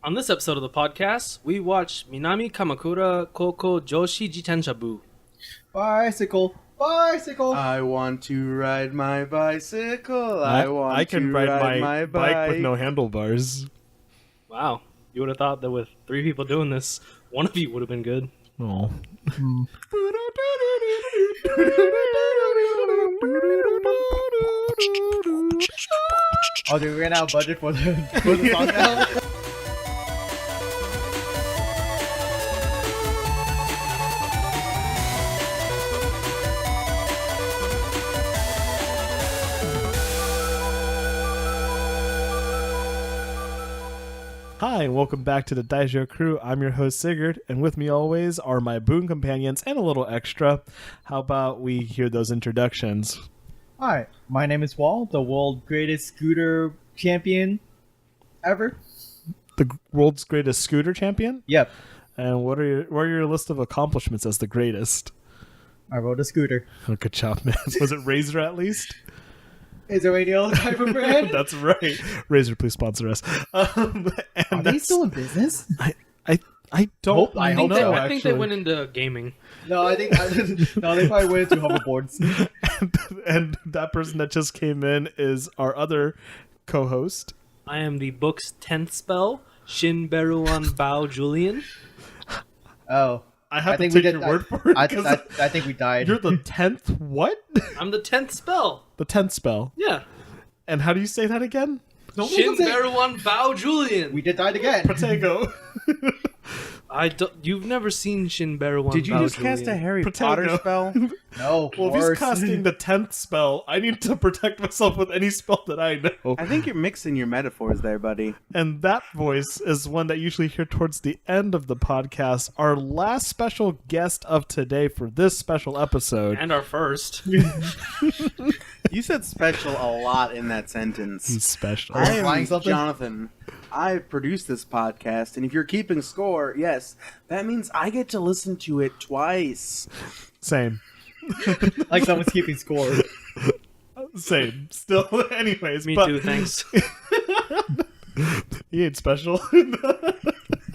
On this episode of the podcast, we watch Minami Kamakura Koukou Joshi Jitensha-bu. Bicycle. I want to ride my bicycle. I can ride my bike with no handlebars. Wow, you would have thought that with 3 people doing this, one of you would have been good. Oh. Oh, dude, we ran out of budget for the song now. Hi, and welcome back to the Daijou crew. I'm your host, Sigurd, and with me always are my boon companions and a little extra. How about we hear those introductions? Hi, my name is Wall, the world's greatest scooter champion ever. The world's greatest scooter champion? Yep, And what are your list of accomplishments as the greatest? I rode a scooter. Oh, good job, man. Was it Razor at least? Is there any other type of brand? That's right. Razor, please sponsor us. And Are they still in business? I don't I hope know, so, I think they actually. went into gaming. No, they probably went into hoverboards. and that person that just came in is our other co-host. I am the book's 10th spell, Shinberuan Bao Julian. Oh, I have to think we take did- your word for it. I 'cause think we died. you're the 10th what? I'm the 10th spell. The 10th spell. Yeah. And how do you say that again? Shinberuan Bao Julian. We did die again. Protego. You've never seen Shinberuan Did you Bao just Julian. cast a Harry Potato. Potter spell? No, Well, if he's worse. casting the 10th spell, I need to protect myself with any spell that I know. I think you're mixing your metaphors there, buddy. And that voice is one that you usually hear towards the end of the podcast. Our last special guest of today for this special episode. And our first. You said special a lot in that sentence. He's special. I Flying am something? Jonathan. I produce this podcast, and if you're keeping score, yes, that means I get to listen to it twice. Same. Like someone's keeping score. Same. Still, anyways. Me but too, thanks. He ain't special.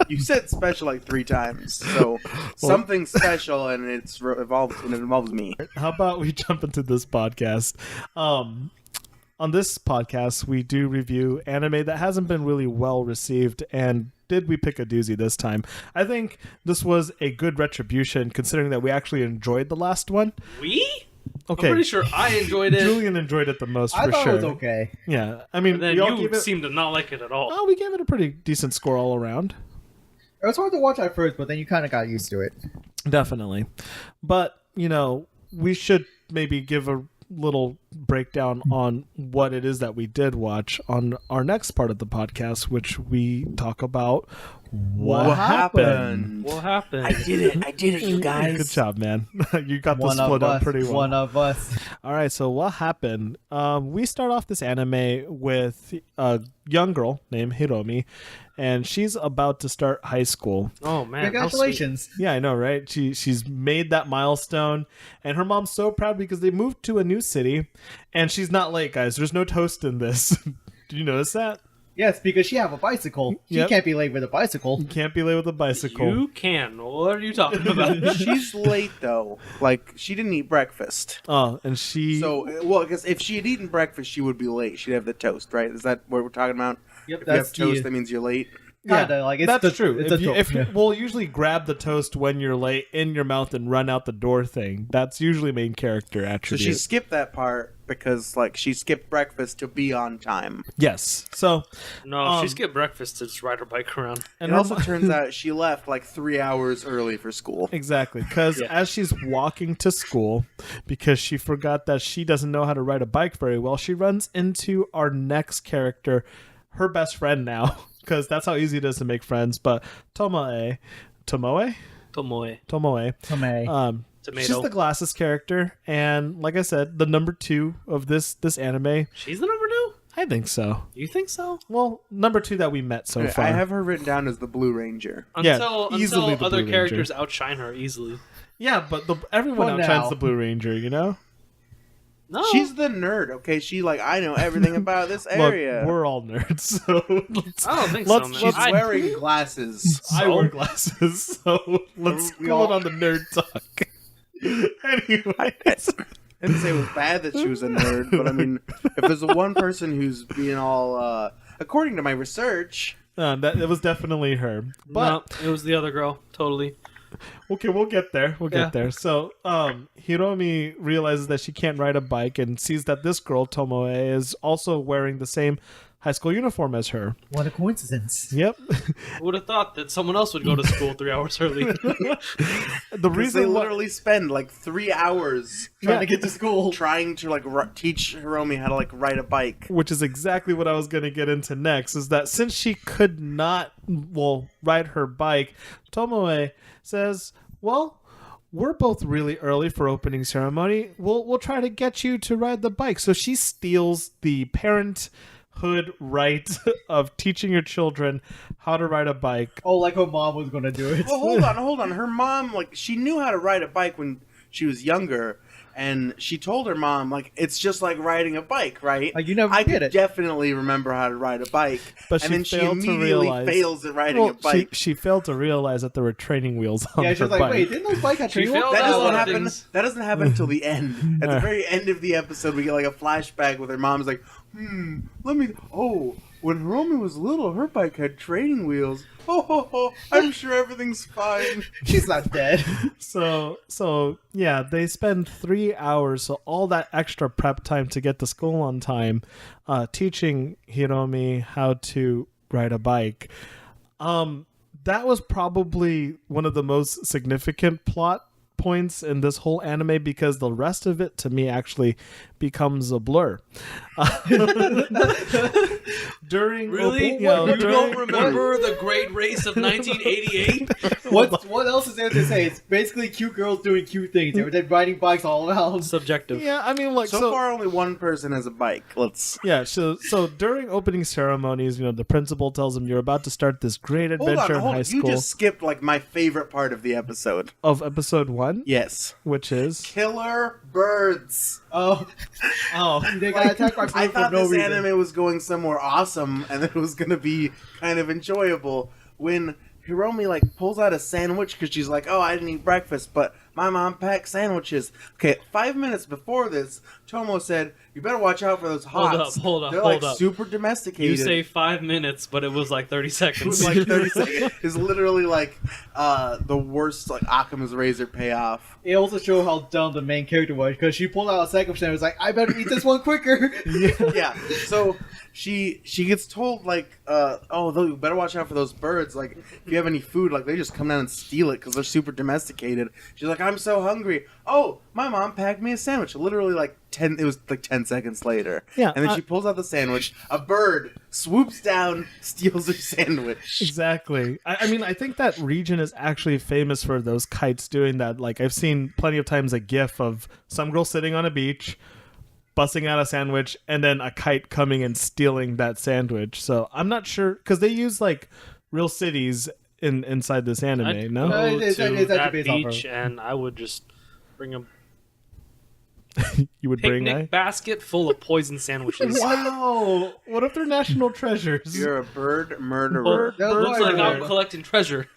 You said special like 3 times, so something special, and it involves me. How about we jump into this podcast? On this podcast, we do review anime that hasn't been really well received, and did we pick a doozy this time? I think this was a good retribution, considering that we actually enjoyed the last one. We? Okay, I'm pretty sure I enjoyed it. Julian enjoyed it the most I for thought sure. it was okay. Yeah, I mean, And then we all you gave it. seem to not like it at all. Oh, we gave it a pretty decent score all around. It was hard to watch at first, but then you kind of got used to it. Definitely. But, we should maybe give a little breakdown on what it is that we did watch on our next part of the podcast, which we talk about what happened. What happened? I did it, you guys. Good job, man. You got this One split of up us. pretty well. One of us. All right, so what happened? We start off this anime with a young girl named Hiromi, and she's about to start high school. Oh, man. how Congratulations. Yeah, I know, right? She's made that milestone, and her mom's so proud because they moved to a new city, and she's not late, guys. There's no toast in this. Did you notice that? Yes, because she have a bicycle. She Yep. can't be late with a bicycle. You can't be late with a sweet. bicycle. You can. What are you talking about? She's late, though. Like, she didn't eat breakfast. Oh, and she... So, well, because if she had eaten breakfast, she would be late. She'd have the toast, right? Is that what we're talking about? Yep, If you have that's toast, the- that means you're late. Kinda, like it's that's true. It's If a you, trope, if you, yeah. we'll usually grab the toast when you're late in your mouth and run out the door thing. That's usually main character So attribute. she skipped that part because, like, she skipped breakfast to be on time. Yes. So, No, she skipped breakfast to just ride her bike around. and It her also mo- turns out she left like 3 hours early for school. Exactly, because Yeah. as she's walking to school, because she forgot that she doesn't know how to ride a bike very well, she runs into our next character, her best friend now, because that's how easy it is to make friends. But Tomoe, Tomoe. Tomei. She's Tomato. the glasses character, and like I said, the number 2 of this anime. She's the number 2? I think so. You think so? Well, number 2 that we met so far. I have her written down as the Blue Ranger. Yeah, easily Until the other Blue characters outshine her easily. Yeah, but everyone For outshines now. the Blue Ranger, you know? No. She's the nerd, okay? She like, I know everything about this Look, area. we're all nerds, so let's, I don't think let's, so, man. She's I- wearing glasses. I wear glasses, so let's We go all- on the nerd talk. Anyways. I didn't say it was bad that she was a nerd, but I mean, if there's one person who's being all, according to my research, That it was definitely her. But no, it was the other girl. Totally. okay, we'll get there. We'll Yeah. get there. So, Hiromi realizes that she can't ride a bike and sees that this girl, Tomoe, is also wearing the same high school uniform as her. What a coincidence. Yep. I would have thought that someone else would go to school 3 hours early. The because reason they why- literally spend like 3 hours Trying to get to school. trying to like teach Hiromi how to like ride a bike. which is exactly what I was going to get into next, is that since she could not, ride her bike, Tomoe says, well, we're both really early for opening ceremony. We'll try to get you to ride the bike. So she steals the parenthood right of teaching your children how to ride a bike. Oh, like her mom was gonna do it. Well, hold on. Her mom, like, she knew how to ride a bike when she was younger, and she told her mom, like, it's just like riding a bike, right? Like, you never I forget could it. definitely remember how to ride a bike, But and she then she failed to immediately realize- fails at riding a Well, bike. she failed to realize that there were training wheels on Yeah, her she was like, bike. wait, didn't those bike have She training failed wheels? That a doesn't lot of happen. things. That doesn't happen until the end. At the very end of the episode, we get like a flashback with her mom's like, let me. Oh, when Hiromi was little, her bike had training wheels. Oh, I'm sure everything's fine. She's not dead. So yeah, they spend 3 hours, so all that extra prep time to get to school on time, teaching Hiromi how to ride a bike. That was probably one of the most significant plot points in this whole anime, because the rest of it to me actually becomes a blur. During Really? you know, You during- don't remember the great race of 1988? What else is there to say? It's basically cute girls doing cute things. They were riding bikes all around. Subjective. Yeah, I mean, like So far, only one person has a bike. Let's. Yeah, so during opening ceremonies, the principal tells them you're about to start this great adventure in high You school just skipped like my favorite part of the episode. of episode 1, Yes. which is Killer birds. Oh, they got attacked by I birds for thought no this reason. anime was going somewhere awesome and it was going to be kind of enjoyable when Hiromi like pulls out a sandwich because she's like, oh, I didn't eat breakfast, but my mom packed sandwiches. Okay, 5 minutes before this, Tomo said, you better watch out for those hots. Hold up, They're hold like up. super domesticated. You say 5 minutes, but it was like 30 It seconds. was like 30 seconds. It's literally like the worst like Occam's razor payoff. It also showed how dumb the main character was, because she pulled out a sandwich and was like, I better eat this one quicker. Yeah. So she gets told like, oh, you better watch out for those birds. Like, if you have any food, like they just come down and steal it because they're super domesticated. She's like, I'm so hungry. Oh, my mom packed me a sandwich. Literally like 10. It was like 10 seconds later. Yeah, And then she pulls out the sandwich. A bird swoops down, steals her sandwich. exactly. I mean, I think that region is actually famous for those kites doing that. Like, I've seen plenty of times a gif of some girl sitting on a beach, busting out a sandwich, and then a kite coming and stealing that sandwich. So I'm not sure, because they use like real cities inside this anime. I'd No, go It's to actually that based off beach her. and I would just bring a you would bring picnic basket full of poison sandwiches. Wow! What if they're national treasures? You're a bird murderer. Well, That's looks why like I I'm collecting treasure.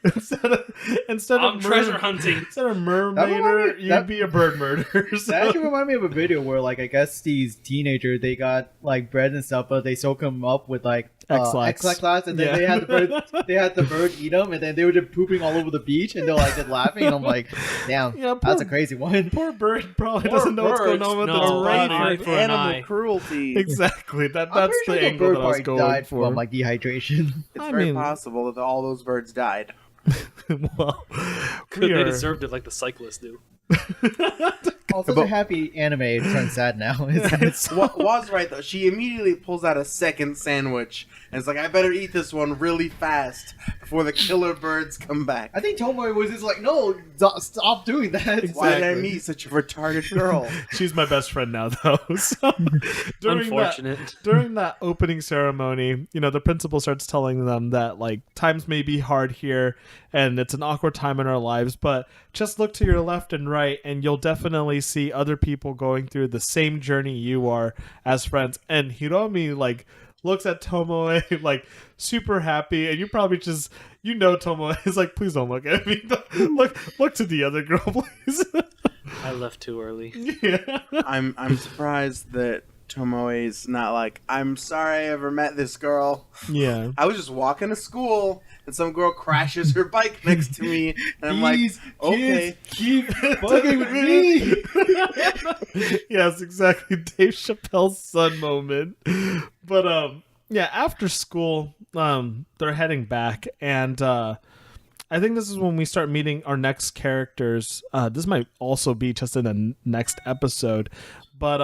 instead I'm of treasure hunting. Instead of reminded mermaider, me- you'd that- be a bird murderer. So. That actually reminded me of a video where, like, I guess these teenagers, they got like bread and stuff, but they soak them up with like X-Lax. X-Lax, and then Yeah. they had the bird eat them, and then they were just pooping all over the beach, and they're like just laughing. And I'm like, damn, Yeah, that's a crazy one. Poor bird probably Poor doesn't know what's going birds. on with No, its right body. for an Animal eye. cruelty. Exactly. I'm That's pretty the sure the angle bird that I was probably going died for. from like dehydration. It's I very mean- possible that all those birds died. Well, Could we they are- deserved it like the cyclists do. Also, such a happy anime turned sad now. It's Was right though. She immediately pulls out a second sandwich and it's like, I better eat this one really fast before the killer birds come back. I think Tomoe was just like, no, stop doing that. Why did I Exactly. meet such a retarded girl? She's my best friend now, though. So, Unfortunate. During that opening ceremony, the principal starts telling them that like times may be hard here, and it's an awkward time in our lives, but just look to your left and right, and you'll definitely always see other people going through the same journey you are as friends. And Hiromi like looks at Tomoe like super happy, and you probably just Tomoe is like, please don't look at me. look to the other girl, please. I left too early. Yeah. I'm surprised that Tomoe's not like, I'm sorry I ever met this girl. Yeah. I was just walking to school and some girl crashes her bike next to me, and I'm like, okay, keep fucking with me. Yes, exactly. Dave Chappelle's son moment. But yeah, after school, they're heading back, and I think this is when we start meeting our next characters. This might also be just in the next episode, but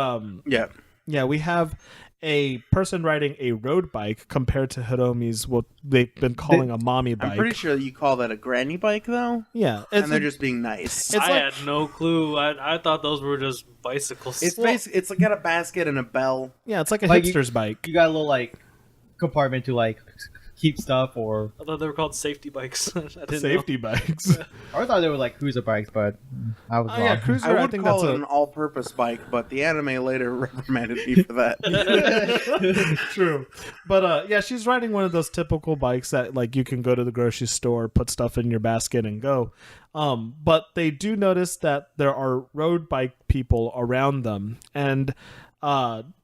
yeah, we have a person riding a road bike compared to Hiromi's what they've been calling a mommy bike. I'm pretty sure you call that a granny bike, though. Yeah, and they're just being nice. It's I had no clue. I thought those were just bicycles. It's basically, it's like got a basket and a bell. Yeah, it's like a Like hipster's bike. You got a little like compartment to like keep stuff, or I thought they were called safety bikes. I didn't Safety bikes. I thought they were like cruiser bikes, but I was wrong. Yeah, cruiser. I I would think call that's it an all-purpose bike, but the anime later reprimanded me for that. True. But yeah, she's riding one of those typical bikes that like you can go to the grocery store, put stuff in your basket and go. But they do notice that there are road bike people around them, and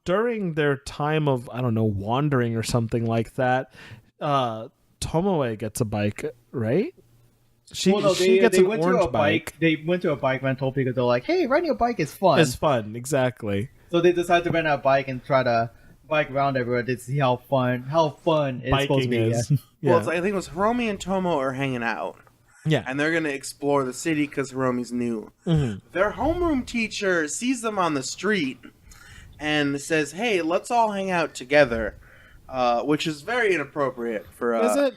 during their time of, I don't know, wandering or something like that, Tomoe gets a bike, right? She gets an went orange to a bike. They went to a bike rental because they're like, "Hey, riding a bike is fun." It's fun, exactly. So they decided to rent a bike and try to bike around everywhere to see how fun it's supposed to be. Biking is. Yeah. Yeah. Well, I think it was Hiromi and Tomo are hanging out. Yeah. And they're going to explore the city because Hiromi's new. Mm-hmm. Their homeroom teacher sees them on the street and says, hey, let's all hang out together, which is very inappropriate for Is it?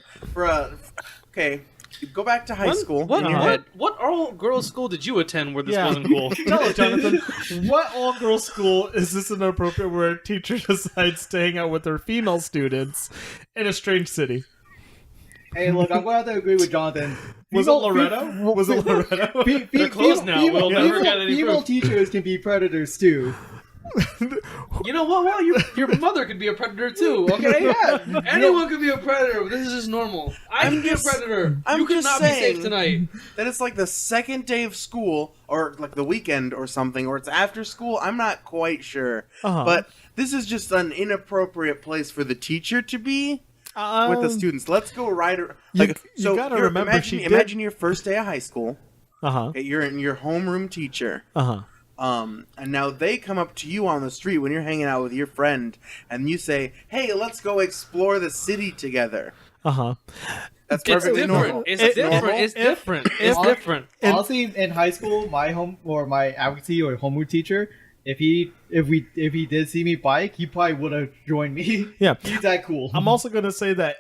Okay, go back to high school. What, in your head. what all-girls school did you attend where this Yeah. wasn't cool? Tell us, Jonathan, what all-girls school is this inappropriate where a teacher decides to hang out with her female students in a strange city? Hey, look, I'm going to have to agree with Jonathan. Was it Loretto? Was it Loretto? They're closed now. We'll never get any female proof. teachers can be predators too. You know what? Well, your mother could be a predator too. Okay, Yeah. anyone could be a predator. This is just normal. I can be a predator. I'm You could just not be saying safe tonight. that it's like the second day of school, or like the weekend or something, or it's after school. I'm not quite sure. Uh-huh. But this is just an inappropriate place for the teacher to be with the students. Let's go ride. You gotta remember, imagine your first day of high school. Uh-huh. You're in your homeroom teacher. Uh-huh. And now they come up to you on the street when you're hanging out with your friend, and you say, "Hey, let's go explore the city together." Uh-huh. That's It's perfectly different. normal. It's It- different. normal. It's different. It's different. Honestly, in high school, my advocacy or homeroom teacher, if he did see me bike, he probably would have joined me. Yeah. He's that cool. I'm also going to say that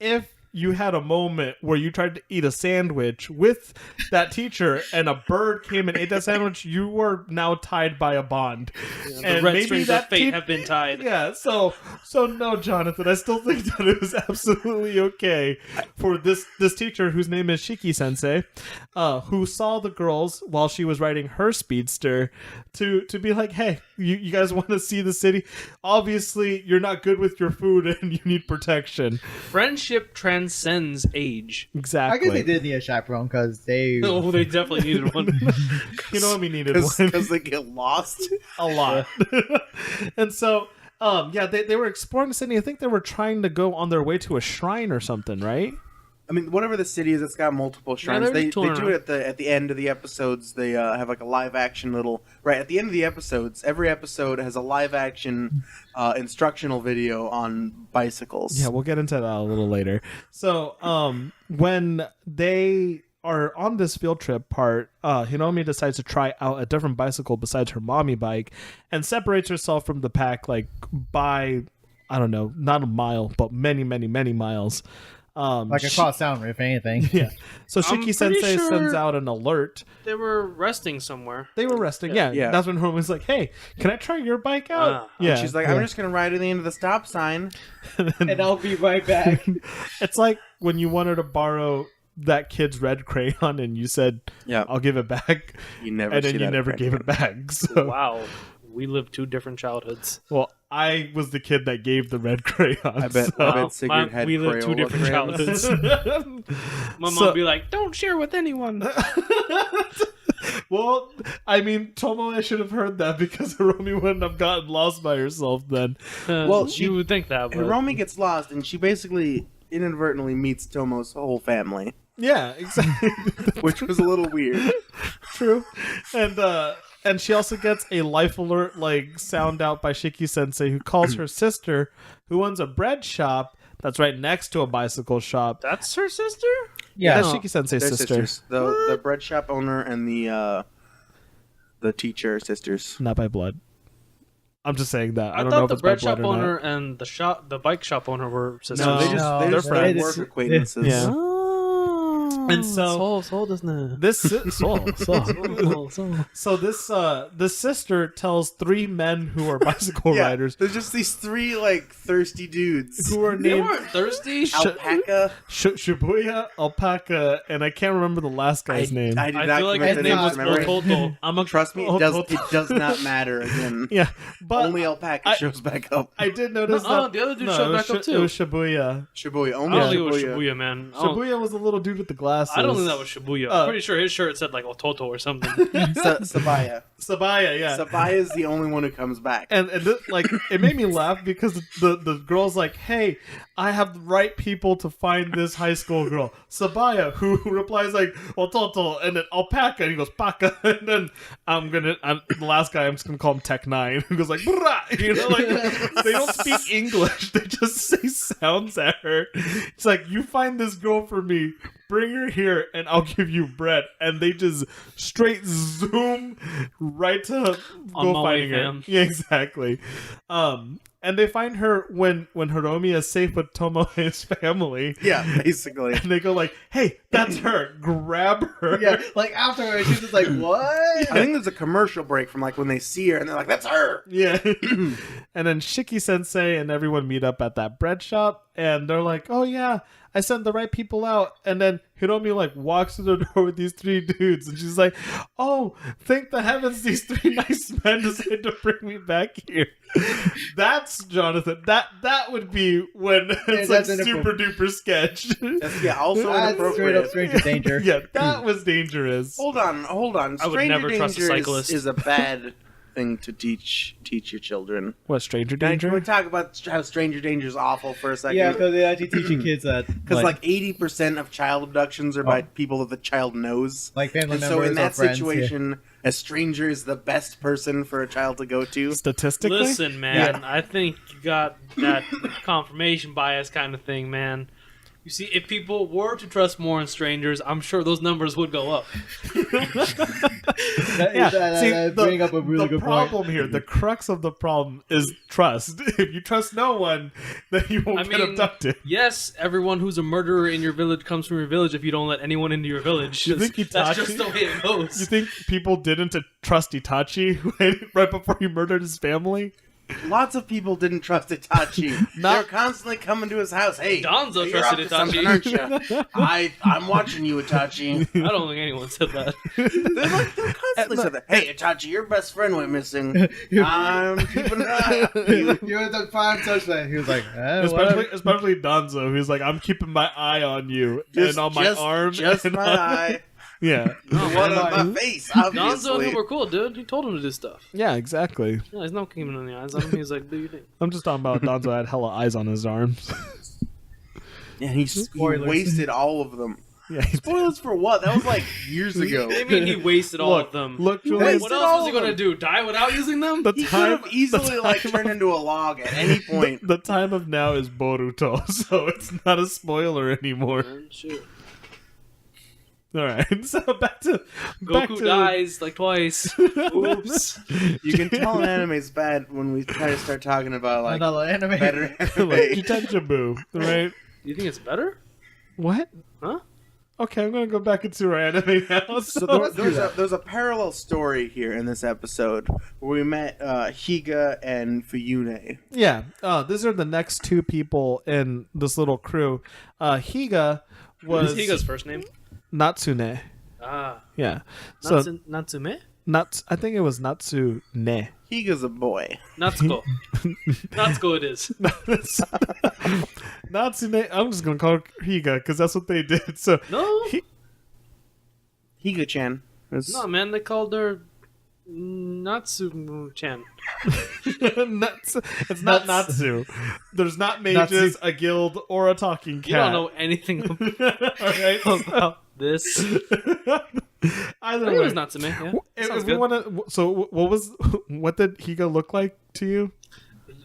if you had a moment where you tried to eat a sandwich with that teacher and a bird came and ate that sandwich, you were now tied by a bond. The red strings of fate have been tied. Yeah, so no, Jonathan, I still think that it was absolutely okay for this teacher whose name is Shiki Sensei, who saw the girls while she was riding her speedster to be like, hey, you guys want to see the city? Obviously, you're not good with your food and you need protection. Friendship transcends age. Exactly. I guess they did need a chaperone because they. Oh, they definitely needed one. You know what we needed one Because they get lost. a lot. And so, yeah, they were exploring the city. I think they were trying to go on their way to a shrine or something, right? I mean, whatever the city is, it's got multiple shrines. they're They touring do it at the end of the episodes. They have like a live action little at the end of the episodes. Every episode has a live action instructional video on bicycles. Yeah, we'll get into that a little later. So, when they are on this field trip part, Hinomi decides to try out a different bicycle besides her mommy bike and separates herself from the pack like by, I don't know, not a mile, but many, many, many miles. Like a cross sound, if anything. Yeah. So I'm Shiki pretty Sensei sure- sends out an alert. They were resting somewhere. They were resting. Yeah. Yeah. That's when Homer's like, hey, can I try your bike out? Ah. She's like, I'm just gonna ride to the end of the stop sign. And I'll be right back. It's like when you wanted to borrow that kid's red crayon and you said, Yeah. I'll give it back. You never And see then you that never at gave it back. So, Wow, we lived 2 different childhoods. well, I was the kid that gave the red crayon. I bet, so- I bet Sigrid had we lived 2 Crayola different crayons. childhoods. My mom So- would be like, "Don't share with anyone." Well, I mean, Tomoe should have heard that because Hiromi wouldn't have gotten lost by herself then. Well, you would think that, but Hiromi gets lost, and she basically inadvertently meets Tomo's whole family, Yeah, exactly. which was a little weird. True. And she also gets a life alert like sound out by Shiki Sensei, who calls her sister, who owns a bread shop that's right next to a bicycle shop. that's her sister. Yeah. That's Shiki Sensei's They're sister. sisters. The bread shop owner and the teacher are sisters. Not by blood. I'm just saying that. I I don't know thought if the it's by bread blood shop or not. owner and the bike shop owner were sisters. No, They just No, they're they're just friends. work acquaintances. Yeah. Oh. And so- doesn't This this sister tells 3 men who are bicycle Yeah, riders there's just these 3 like thirsty dudes. who are They named weren't thirsty. Alpaca. Shibuya, Alpaca, and I can't remember the last guy's name. I did I not feel like commit his the name names was to memory. Ototo. I'm a Trust me, it does not matter again. Yeah, but Only Alpaca shows back up. I did notice Nuh-uh, that the other dude no, showed it was back up It too. was Shibuya. Shibuya. I Only don't think it was Shibuya. Shibuya, man. Shibuya was the little dude with the glasses. I don't think that was Shibuya. Uh, I'm pretty sure his shirt said like Ototo or something. Sabaya. Sabaya. Yeah. Sabaya is the only one who comes back. And like it made me laugh because the girl's like, "Hey, I have the right people to find this high school girl." Sabaya, who replies like "Ototo," and then Alpaca, and he goes "Paka," and then the last guy, I'm just gonna call him Tech 9, who goes like "Brah," you know, like they don't speak English, they just say sounds at her. It's like, "You find this girl for me. Bring her here and I'll give you bread." And they just straight zoom right to On go my finding way, her. fam. Yeah, exactly. And they find her when Hiromi is safe with Tomo and his family. Yeah, basically. And they go like, "Hey, that's her. Grab her." Yeah, like afterwards, she's just like, what? I think there's a commercial break from like when they see her and they're like, "That's her." Yeah. And then Shiki Sensei and everyone meet up at that bread shop, and they're like, "Oh yeah, I sent the right people out." And then Hiromi like walks to the door with these 3 dudes, and she's like, "Oh, thank the heavens, these 3 nice men decided to bring me back here." That's Jonathan. That would be when it's like that's inappropriate. super duper sketch. Yeah, also That's straight up inappropriate. stranger danger. Yeah, that was dangerous. Hold on. I would Stranger never trust a danger cyclist. is a bad thing to teach your children. What, stranger Can we danger? talk about how stranger danger is awful for a second? Yeah, because they actually teaching kids that Because like 80% of child abductions are by people that the child knows. like family And members so in or that friends, situation, a stranger is the best person for a child to go to. Statistically? Listen, man, I think you got that confirmation bias kind of thing, man. You see, if people were to trust more in strangers, I'm sure those numbers would go up. That bring up a really good problem point. here, the crux of the problem is trust. If you trust no one, then you won't get abducted. Yes, everyone who's a murderer in your village comes from your village if you don't let anyone into your village. You think That's Itachi- just the way it goes. You think people didn't trust Itachi right before he murdered his family? Lots of people didn't trust Itachi. They're constantly coming to his house. Hey, Danzo you're trusted up to something, Itachi. aren't you? I'm watching you, Itachi. I don't think anyone said that. They're constantly said that. Hey, Itachi, your best friend went missing. I'm keeping an eye on you. You're the prime suspect. He was like, whatever. Especially Danzo, who's like, "I'm keeping my eye on you and on my arm." Just and my on-" eye. Yeah. One on my face, Danzo and obviously. him were cool, dude. He told him to do stuff. Yeah, exactly. Yeah, he's not keeping any eyes on him. He's like, do your thing. I'm just talking about Danzo had hella eyes on his arms. Yeah, he Spoilers. wasted all of them. Yeah. Spoilers for what? That was like years ago. What do you mean he wasted all of them? Look, He Julian, What wasted else all was he of going to them. do? Die without using them? the He could time have easily the like time turned into a log at any point. the time of now is Boruto, so it's not a spoiler anymore. Shit. All right, so back to Goku dies like twice. Oops. You can tell an anime's bad when we kind of start talking about like Another anime. better like anime. Jitensha-bu, right? You think it's better? What? Huh? Okay, I'm gonna go back into our anime now. So So, there's a parallel story here in this episode where we met Higa and Fuyune. yeah, these are the next 2 people in this little crew. Higa What's was Higa's first name? Natsune. Ah, Yeah. So Natsume? I think it was Natsune. Higa's a boy. Natsuko. Natsuko it is. Natsune. I'm just gonna call her Higa because that's what they did. So No, Higa-chan. no, man, they called her Natsu-chan. It's not Natsu. There's not mages, a guild, or a talking cat. You don't know anything Alright. about this. Either I think it way. was Natsume, yeah. If Sounds we good. want to, so what did Higa look like to you?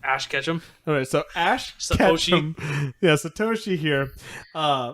Ash Ketchum. All right, so Ash Satoshi. Ketchum, yeah, Satoshi here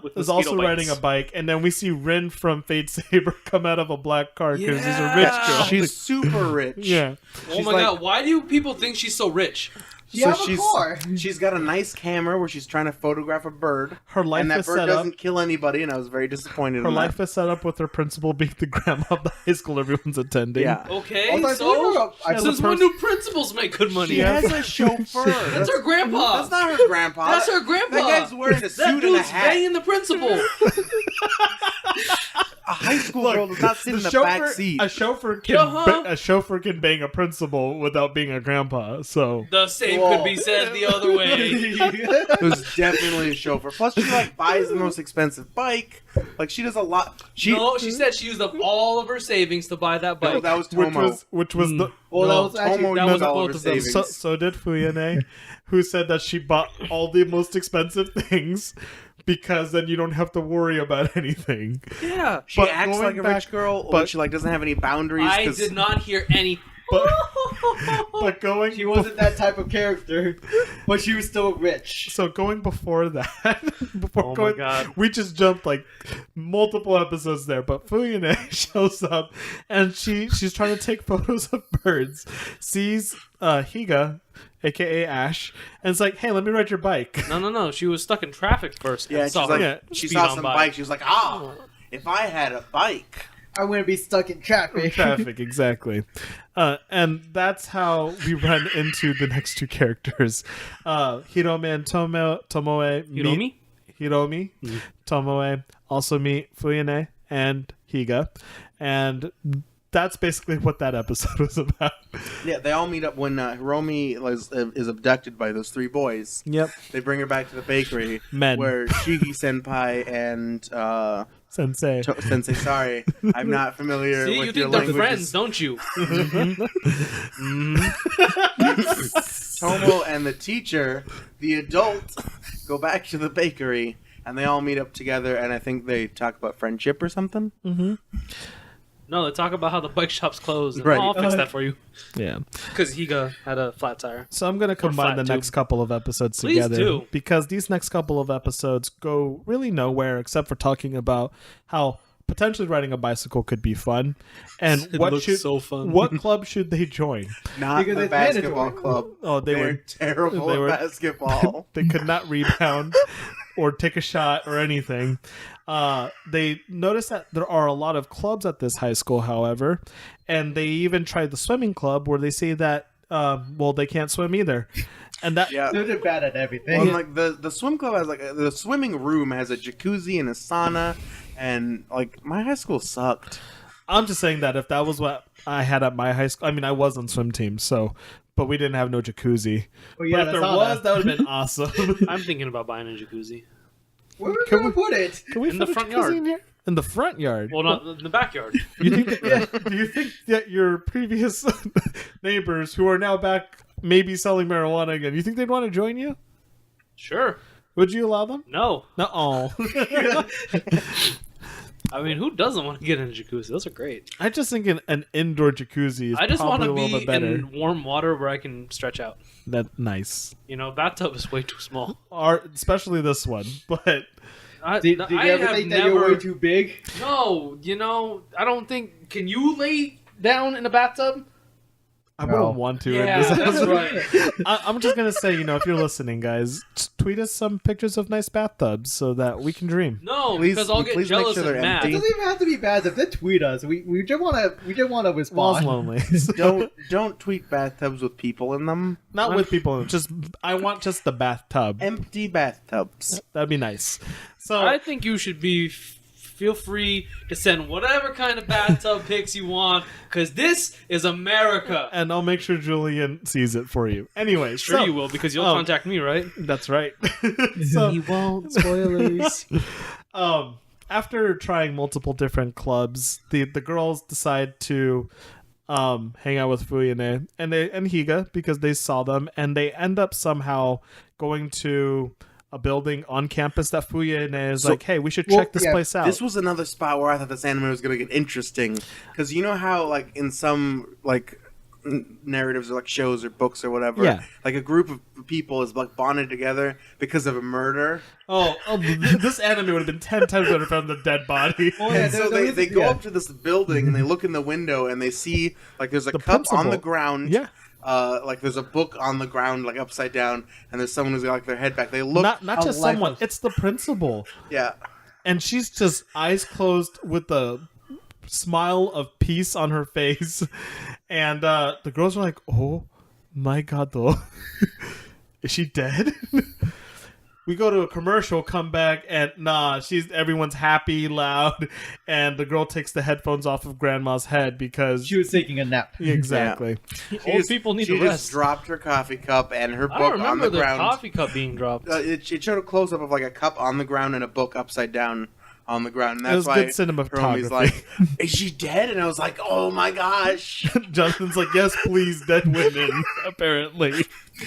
With is mosquito also bites. riding a bike, and then we see Rin from Fate Saber come out of a black car because he's a Yeah. rich girl. She's super rich. yeah, Oh She's my like- god, why do people think she's so rich? You have a car. She's got a nice camera where she's trying to photograph a bird. her life And that is bird set doesn't up. kill anybody, and I was very disappointed Her in life that. is set up with her principal being the grandma of the high school everyone's attending. Yeah. Okay, Although I so believe her- since when do principals make good money? She has a chauffeur. That's her grandpa. That's not her grandpa. That's her grandpa. That guy's wearing a suit That and a dude's hat. banging the principal. A high school girl does not sit in the back seat. A chauffeur can Uh-huh. a chauffeur can bang a principal without being a grandpa. So The same Whoa. could be said the other way. It was definitely a chauffeur. Plus, she like buys the most expensive bike. Like she does a lot. No, she said she used up all of her savings to buy that No, bike. that was Tomo. which was the Well, No, that was actually Tomo that used was all both of her of them. savings. so did Fuyane, who said that she bought all the most expensive things because then you don't have to worry about anything. Yeah. She But acts going like a back- rich girl, but but- she like doesn't have any boundaries. I 'cause did not hear any. But going She wasn't that type of character, but she was still rich. So going before that, before Oh my going, God. we just jumped like multiple episodes there. But Fuyane shows up, and she's trying to take photos of birds. Sees Higa, aka Ash, and it's like, "Hey, let me ride your bike." No. She was stuck in traffic first. Yeah, and saw she's like, her she speed saw on some by. bike. She was like, if I had a bike. I wouldn't be stuck in traffic. Traffic, exactly. And that's how we run into the next two characters, Hirome and Tomoe. Hiromi? Hiromi, Tomoe also meet Fuyane and Higa, and that's basically what that episode was about. Yeah, they all meet up when Hiromi is abducted by those three boys. Yep, They bring her back to the bakery Men. where Shigi Senpai and Sensei. Sensei, sorry, I'm not familiar See, you with your think they're languages. friends, don't you? Tomo and the teacher, the adult, go back to the bakery and they all meet up together and I think they talk about friendship or something. No, they talk about how the bike shop's closed. And Right. I'll fix that for you. Yeah. Because Higa had a flat tire. So I'm going to combine the flat next tube. couple of episodes Please together do. because these next couple of episodes go really nowhere except for talking about how potentially riding a bicycle could be fun and It what looks should so fun. what club should they join? Not Because the it's basketball mandatory. club. Oh, they They're were terrible they at were- basketball. they could not rebound or take a shot or anything. They noticed that there are a lot of clubs at this high school, however, and they even tried the swimming club where they say that they can't swim either, and that Yeah. They're just bad at everything. Well, like the swim club has like the swimming room has a jacuzzi and a sauna, and like my high school sucked. I'm just saying that if that was what I had at my high school, I mean, I was on swim team, so. But we didn't have no jacuzzi. Oh, yeah, but if there that's was, that would have been awesome. I'm thinking about buying a jacuzzi. Where are we Can gonna put it? Can we In the fit a front jacuzzi yard. in here? In the front yard. Well, not in the backyard. You think do you think that your previous neighbors who are now back maybe selling marijuana again, you think they'd want to join you? Sure. Would you allow them? No. No. I mean, who doesn't want to get in a jacuzzi? Those are great. I just think an indoor jacuzzi is I just want probably to a little be bit better. in warm water where I can stretch out. That nice. You know, bathtub is way too small. Especially this one. But Did you ever think that you're way too big? No, you know, I don't think. Can you lay down in a bathtub? I No. wouldn't want to. Yeah, in this that's episode. I'm just gonna say, if you're listening, guys, just tweet us some pictures of nice bathtubs so that we can dream. No, Please- because I'll get please make jealous sure they're and mad. It empty. doesn't even have to be bad. If they tweet us, we just wanna Wall's respond. lonely. So, Don't tweet bathtubs with people in them. not with people. I want just the bathtub. Empty bathtubs. That'd be nice. So I think you should feel free to send whatever kind of bathtub pics you want, because this is America. and I'll make sure Julian sees it for you. Anyway, Sure so, you will, because you'll contact me, right? That's right. So He won't. Spoilers. after trying multiple different clubs, the girls decide to hang out with Fuyune and Higa because they saw them, and they end up somehow going to a building on campus that Fuyune is like, hey, we should check this place out. This was another spot where I thought this anime was going to get interesting, because you know how like in some like narratives or like shows or books or whatever, Yeah. like a group of people is like bonded together because of a murder. This anime would have been 10 times better from the dead body. Oh, And so they go yeah. up to this building and they look in the window and they see like there's a The cup on principal. the ground. Yeah. Like there's a book on the ground like upside down, and there's someone who's got like their head back. They look, Not just life someone, of- it's the principal. yeah. And she's just eyes closed with a smile of peace on her face. And the girls are like, oh my god, though. Is she dead? We go to a commercial, come back, and everyone's happy, loud, and the girl takes the headphones off of Grandma's head because She was taking a nap. exactly. Old people need she to just rest. dropped her coffee cup and her I book don't on remember the the ground. coffee cup being dropped. It showed a close up of like a cup on the ground and a book upside down on the ground. And It that's was why good her cinematography. homie's like, "Is she dead?" And I was like, "Oh my gosh!" Jonathan's like, yes, please, dead women, apparently.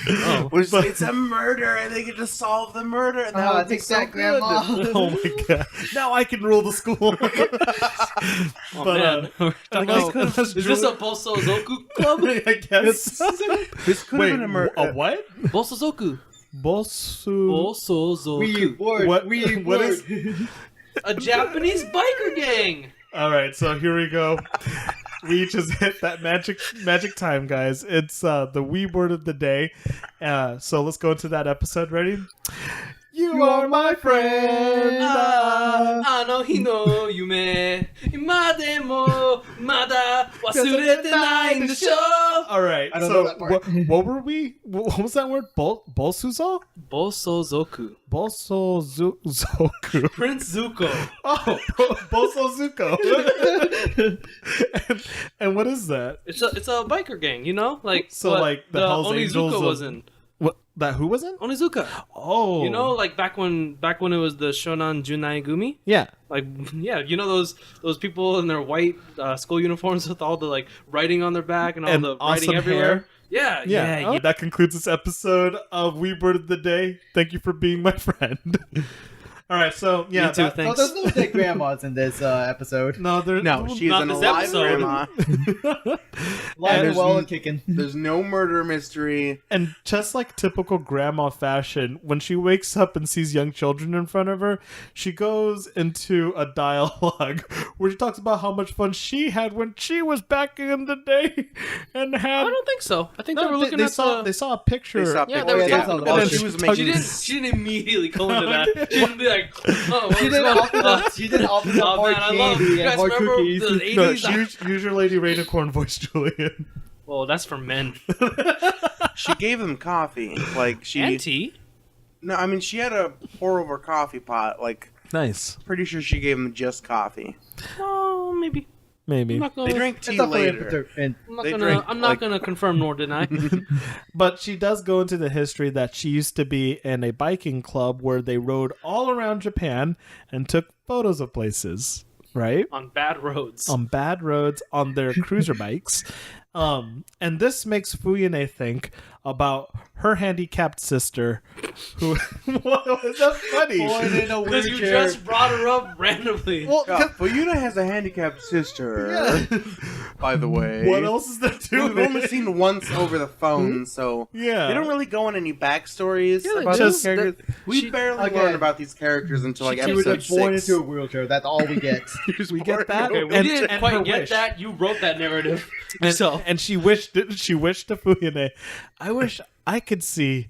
Oh. It's a murder, and they get to solve the murder. And that would be take so that, good. Grandma. Oh my god! Now I can rule the school. Oh, But, man. We're talking about- unless is this a Julie- Bosozoku club? I guess. This could Wait, have been a murder. a what? Bosozoku. Bosu. We Bosozoku. bored. What- We what bored. is- A Japanese biker gang. All right, so here we go. We just hit that magic time, guys. It's the wee word of the day. So let's go into that episode. Ready? You are my friend. Ano hino yume ima demo mada wasurete nai desho. All right. I don't so know that part. what were we? What was that word? Bosuzo? Bosozoku. Bosozoku. Prince Zuko. Oh, Bosozuko. and what is that? It's a biker gang, you know? Like So, what like, the Hells Angels Onizuka of- was in. What that? Who was in? Onizuka. Oh, You know, like back when it was the Shonan Junai Gumi? Yeah. Like, yeah, you know those people in their white school uniforms with all the like writing on their back and all And the awesome writing everywhere. hair. Yeah, Yeah. yeah, yeah. That concludes this episode of Wee Bird of the Day. Thank you for being my friend. All right, so yeah, Me too, that- thanks. No, there's no dead grandmas in this episode. No, there. No, she is Not an this alive episode. grandma. Live and there's well n- and kicking. There's no murder mystery. And just like typical grandma fashion, when she wakes up and sees young children in front of her, she goes into a dialogue where she talks about how much fun she had when she was back in the day and had. I don't think so. I think No, they were looking they at saw the. they saw a picture. They saw Yeah, pictures. they were yeah, talking yeah. about. And She, she was she making. didn't immediately go into that. She didn't be like, oh, She did offer them Oh more man, I love. You candy guys and more remember cookies. the No, '80s? use your Lady Rainicorn voice, Julian. Well, that's for men. She gave them coffee. Like she. And tea. No, I mean she had a pour over coffee pot. Like Nice. pretty sure she gave them just coffee. Oh, maybe. Maybe. I'm not gonna. They drink It's tea not really later. and I'm not they gonna. drink, I'm not like- gonna confirm nor deny. But she does go into the history that she used to be in a biking club where they rode all around Japan and took photos of places, right? On bad roads. On bad roads on their cruiser bikes. And this makes Fuyune think about her handicapped sister who what was that funny? born in a Because you wheelchair. just brought her up randomly. Well, Yeah, but Yuna has a handicapped sister. By the way, what else is there to We've only seen once over the phone, so Yeah. they don't really go on any backstories Yeah, they about do. these characters. We she- barely okay. learn about these characters until like She was episode born 6. into a wheelchair. That's all we get. She We was get born that. into a Okay, we And- didn't and quite her get wish. that. You wrote that narrative and, yourself. and she wished to Fuyune, I wish I could see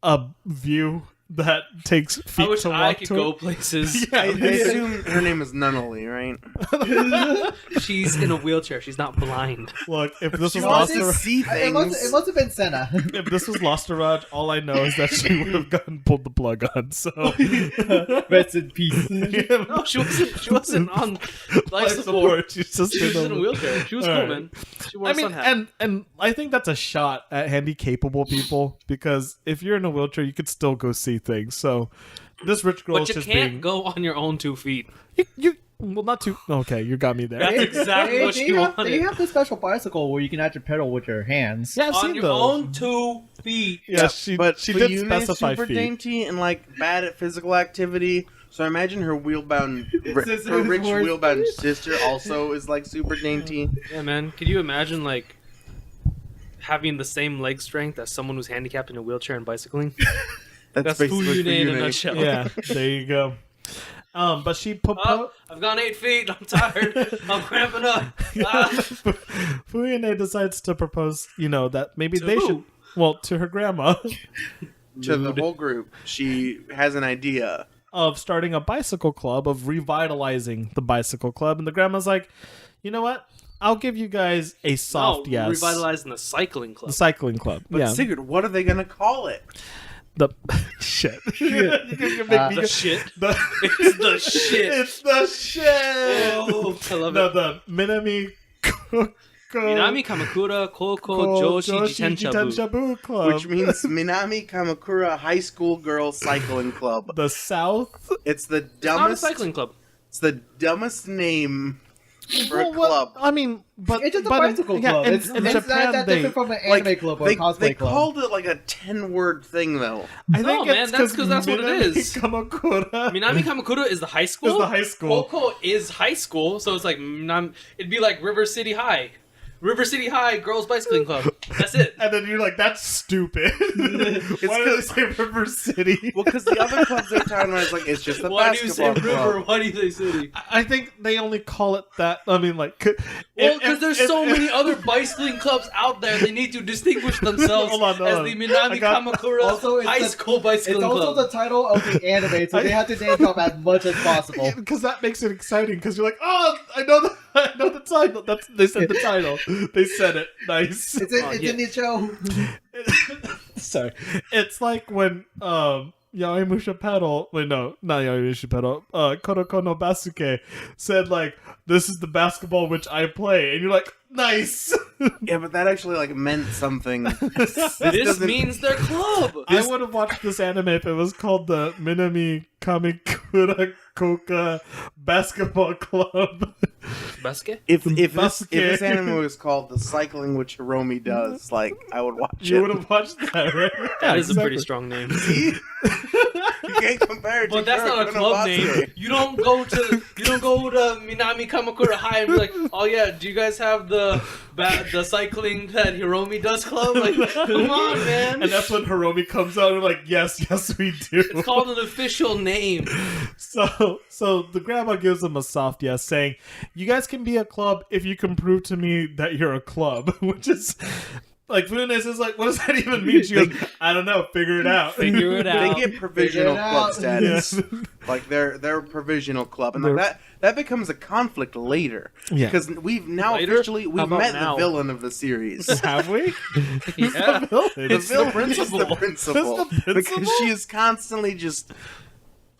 a view that takes feet I wish to walk I could to go places. Yeah. I assume her name is Nunnally, right? She's in a wheelchair. She's not blind. Look, if this She was wants Lost to see It must things. have been Senna. if this was Lost Raj, all I know is that she would have gotten pulled the plug on. So Rest in peace. No, she wasn't. She wasn't on life support. She's just She was in a wheelchair. She was cool, Alright. man. She wore I a mean, sun hat. and I think that's a shot at handy capable people because if you're in a wheelchair, you could still go see things. So this rich girl But is you just can't being go on your own 2 feet. you well not too okay. You got me there. That's exactly what she They wanted. have this special bicycle where you can actually pedal with your hands. Yeah, I've On seen your those. own 2 feet. Yeah, she But she did Fuyune's specify super feet. dainty and like bad at physical activity. So I imagine her wheelbound, Sisters her rich were- wheelbound sister also is like super dainty. Yeah, man. Could you imagine like having the same leg strength as someone who's handicapped in a wheelchair and bicycling? That's basically Fuyune in a Fuyune. nutshell. Yeah, there you go. But she proposed. Oh, I've gone 8 feet. I'm tired. I'm cramping up. Ah. Fuyune decides to propose. You know that maybe To they who? should. Well, to her grandma. To the whole group, she has an idea. Of starting a bicycle club, of revitalizing the bicycle club, and the grandma's like, you know what? I'll give you guys a soft No, yes. revitalizing the cycling club. The cycling club. But yeah. Sigurd, what are they gonna call it? The shit. You make me The go- shit. the- It's the shit. It's the shit. Oh, I love No, it. the Minami Minami Kamakura Koukou Joshi Jitensha-bu. Club. Which means Minami Kamakura High School Girl Cycling Club. The South. It's the Not a dumbest. cycling club. It's the dumbest name for Well, a club. I mean, but It's just a but bicycle yeah, club. in It's Japan, not that they. different from an Like, anime club or a cosplay they club. called it like a 10-word thing though. I No, think man, it's that's 'cause that's what it Minami is. Kamakura Minami Kamakura is the high school. is the high school. Koukou is high school, so it's like it'd be like River City High. River City High Girls Bicycling Club. That's it. And then you're like, that's stupid. Why did they say River City? Well, because the other clubs they're talking about is like it's just a Why do you say basketball river? club. Why do you say city? I think they only call it that. I mean, like, Well, because there's so many other bicycling clubs out there, they need to distinguish themselves Hold on, hold as on. the Minami I got- Kamakura Also, it's High the- School Bicycling It's also Club. the title of the anime, so they have to name drop as much as possible. Because that makes it exciting. Because you're like, oh, I know the title. They said the title. They said it. Nice. It's in, Oh, it's yeah. in the show. Sorry. It's like when Yaemusha Pedal. Wait, no, not Yaemusha Pedal. Koroko no Basuke said like, "This is the basketball which I play," and you're like, "Nice." Yeah, but that actually like meant something. This doesn't- means their club. I would have watched this anime if it was called the Minami Kamakura Koukou Basketball Club. Basket? If this Basuke. anime was called The Cycling Which Hiromi Does, like I would watch You it. would have watched that, right? That is a pretty strong name. See? You can't compare it to But that's not a Kuroko no club name. Basuke. You don't go to Minami Kamakura High and be like, oh yeah, do you guys have the cycling that Hiromi does club? Like, come on, man. And that's when Hiromi comes out and we're like, yes, we do. It's called an official name. So the grandma gives them a soft yes, saying, you guys can be a club if you can prove to me that you're a club, which is like Funes is like, what does that even mean? She goes, I don't know, figure it out. Figure it They out. get provisional Figure it club out. status. Yeah. Like they're a provisional club, and like that becomes a conflict later. Yeah. Because we've now Later? officially How we've about met now? the villain of the series. Have we? Yeah. The villain. It's the villain principal. is the principal. It's the principal? Because she is constantly just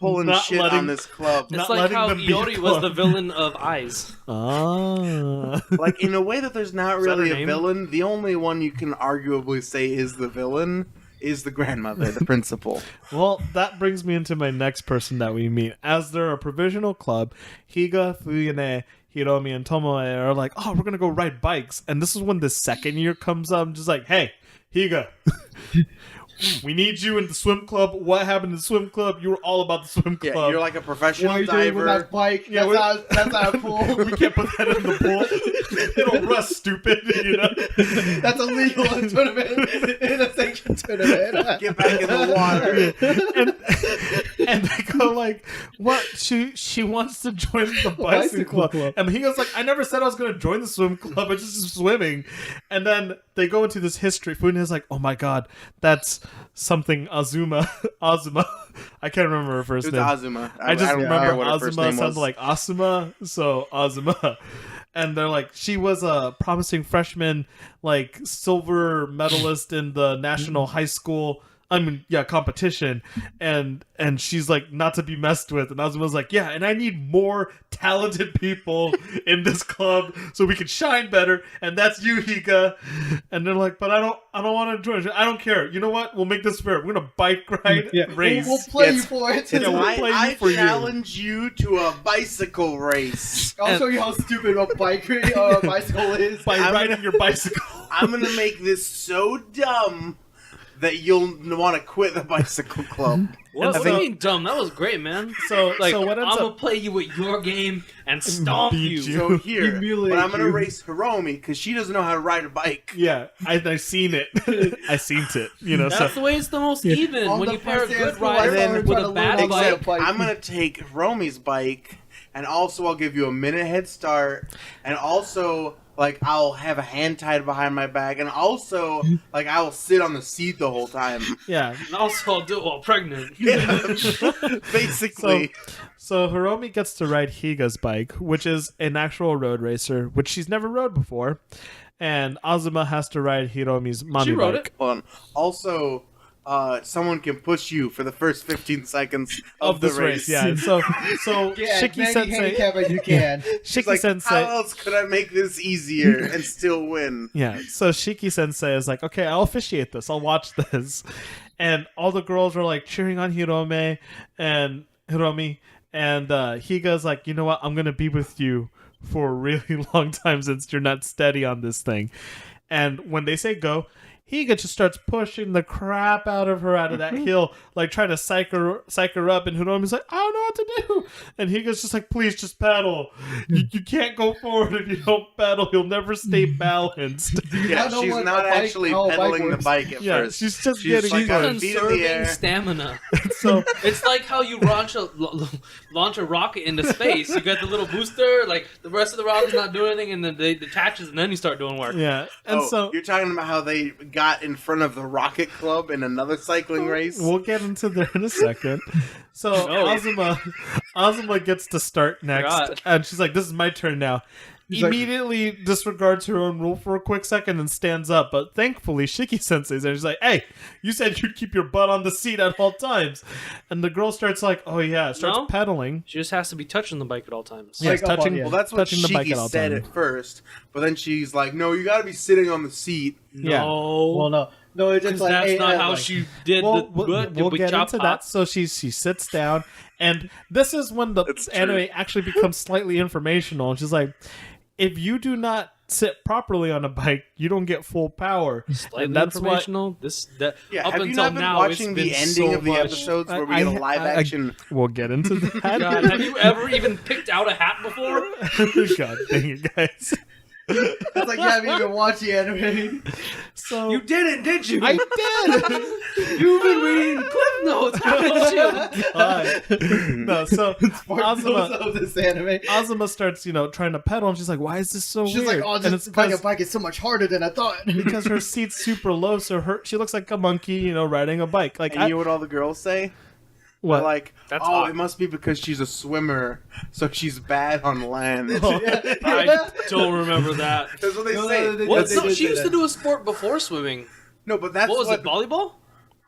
pulling Not shit letting- on this club. It's Not like letting how them be a Iori was club. the villain of Eyes. Ah. Like in a way that there's not Is that really her a name? villain. The only one you can arguably say is the villain is the grandmother, the principal. Well, that brings me into my next person that we meet. As they're a provisional club, Higa, Fuyune, Hiromi, and Tomoe are like, oh, we're going to go ride bikes. And this is when the second year comes up. I'm just like, hey, Higa, we need you in the swim club. What happened in the swim club? You were all about the swim Yeah, club. you're like a professional What are you doing with diver. that bike? Yeah, That's not a pool. we can't put that in the pool. It'll rust, stupid. You know. That's illegal in a tournament. In a sanctioned tournament. Get back in the water. and they go like, "What? She wants to join the bicycle club." And he goes like, "I never said I was going to join the swim club. It's just swimming." And then they go into this history. Fune's like, "Oh my god, that's something Azuma. I can't remember her first It was name. Azuma. I just don't remember what her first Azuma name sounded was. like Asuma, so Azuma. And they're like, she was a promising freshman, like silver medalist in the national high school. Competition, and she's like not to be messed with. And Azuma's like, yeah, and I need more talented people in this club so we can shine better. And that's you, Higa. And they're like, but I don't want to join. I don't care. You know what? We'll make this fair. We're gonna bike ride race. We'll play you It's- for it. Yeah, we'll play you I for you. challenge you to a bicycle race. I'll show you how stupid a bicycle is. By I'm riding your bicycle. I'm gonna make this so dumb that you'll want to quit the bicycle club. What And do you so- mean dumb? That was great, man. So Like, so what I'm ends gonna up play you with your game and stomp Beat you. you. So here, Humiliate but I'm gonna you. race Hiromi because she doesn't know how to ride a bike. yeah, I seen it. I seen it. You know, That's so the way it's the most even. On when the you pair a first day of good school, I rider saw her with trying a to learn bad how to ride a bike. bike. I'm gonna take Hiromi's bike, and also I'll give you a minute head start, and also like I'll have a hand tied behind my back, and also like I will sit on the seat the whole time. yeah. And also, I'll do it while pregnant. Yeah, basically. So Hiromi gets to ride Higa's bike, which is an actual road racer, which she's never rode before, and Azuma has to ride Hiromi's mommy She rode bike. it. Hold on. Also, someone can push you for the first 15 seconds Of the this race, yeah. So Yeah, Shiki many Sensei, handicap as you can. She's Shiki like, Sensei, how else could I make this easier and still win? yeah. So Shiki Sensei is like, okay, I'll officiate this. I'll watch this, and all the girls are like cheering on Hiromi, and Higa's like, you know what? I'm gonna be with you for a really long time since you're not steady on this thing. And when they say go, Higa just starts pushing the crap out of her out of that hill, like trying to psych her up. And Hiromi's like, I don't know what to do. And Higa's just like, please just pedal. You can't go forward if you don't pedal. You'll never stay balanced. Yeah, I know she's what not a bike- actually how a bike pedaling the works. bike at Yeah, first. she's just She's getting like going. on feet in the air. Conserving stamina. So It's like how you launch a rocket into space. You got the little booster, like the rest of the rocket's not doing anything, and then they detaches, and then you start doing work. yeah, and so you're talking about how they got in front of the Rocket Club in another cycling race? we'll get into there in a second. So No. Azuma gets to start next, God. and she's like, "This is my turn now." He's like- Immediately disregards her own rule for a quick second and stands up. But thankfully, Shiki Sensei's there. She's like, "Hey, you said you'd keep your butt on the seat at all times." And the girl starts like, "Oh yeah," starts No. pedaling. She just has to be touching the bike at all times. Yes, Like, touching. yeah. Well, that's what touching the bike at all Shiki said times. at first, but then she's like, "No, you got to be sitting on the seat." Yeah. No. Well, no, it's just Because like that's hey, not how like, she did Well, the we'll get into that. So she sits down, and this is when the That's true. anime actually becomes slightly informational. And she's like, if you do not sit properly on a bike, you don't get full power. Slightly and that's why informational. That Yeah, up have you until not been now, watching it's the been ending so of the much. episodes where we get a live action? we'll get into that. God, have you ever even picked out a hat before? God dang it, guys. It's like you haven't even watched the anime. So You didn't, did you? I did. You've been reading Cliff Notes. haven't you? No, so Azuma, of this anime. Azuma starts, trying to pedal, and she's like, "Why is this so She's weird?" like, oh, and this riding a bike is so much harder than I thought. because her seat's super low, so she looks like a monkey, riding a bike. Like, And you know what all the girls say? what? They're like, That's oh, hot. it must be because she's a swimmer, so she's bad on land. I don't remember that. That's what they No, say. no, they- What? they No, did she say used that. to do a sport before swimming. No, but that's What was it? Volleyball?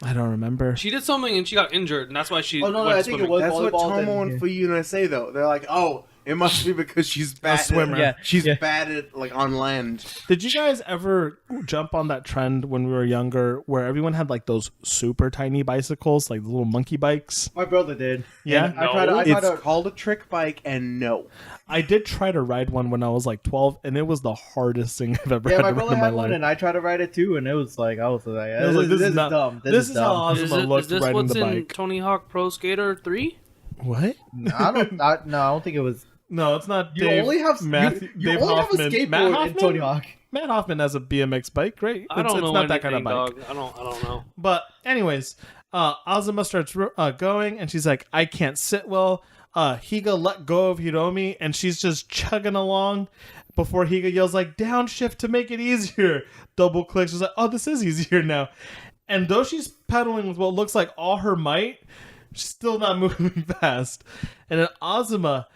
I don't remember. She did something and she got injured, and that's why she Oh, no, went I think it swimming. was That's what volleyball. Tomo and Fuyuna say though. They're like, oh, it must be because she's bad. swimmer. Yeah, she's yeah. bad at like on land. Did you guys ever jump on that trend when we were younger, where everyone had like those super tiny bicycles, like the little monkey bikes? My brother did. Yeah? And I tried It's to. called a trick bike, and no. I did try to ride one when I was like 12, and it was the hardest thing I've ever Yeah, had my to ride brother in my had one, life. and I tried to ride it too, and it was like I was like, It was like, this is not- dumb. This is how dumb. Azuma looked Is this riding what's the in bike. Tony Hawk Pro Skater 3? What? I don't think it was. No, it's not. You Dave, only have Matthew, you Dave only Hoffman. have a Matt skateboard Hoffman? in Tony Hawk. Matt Hoffman has a BMX bike. Great. I don't it's know not that kind of anything, bike. dog. I don't know. But anyways, Azuma starts going, and she's like, "I can't sit well." Higa let go of Hiromi, and she's just chugging along. Before Higa yells like, "Downshift to make it easier." Double clicks. She's like, "Oh, this is easier now." And though she's pedaling with what looks like all her might, she's still not moving fast. And then Azuma,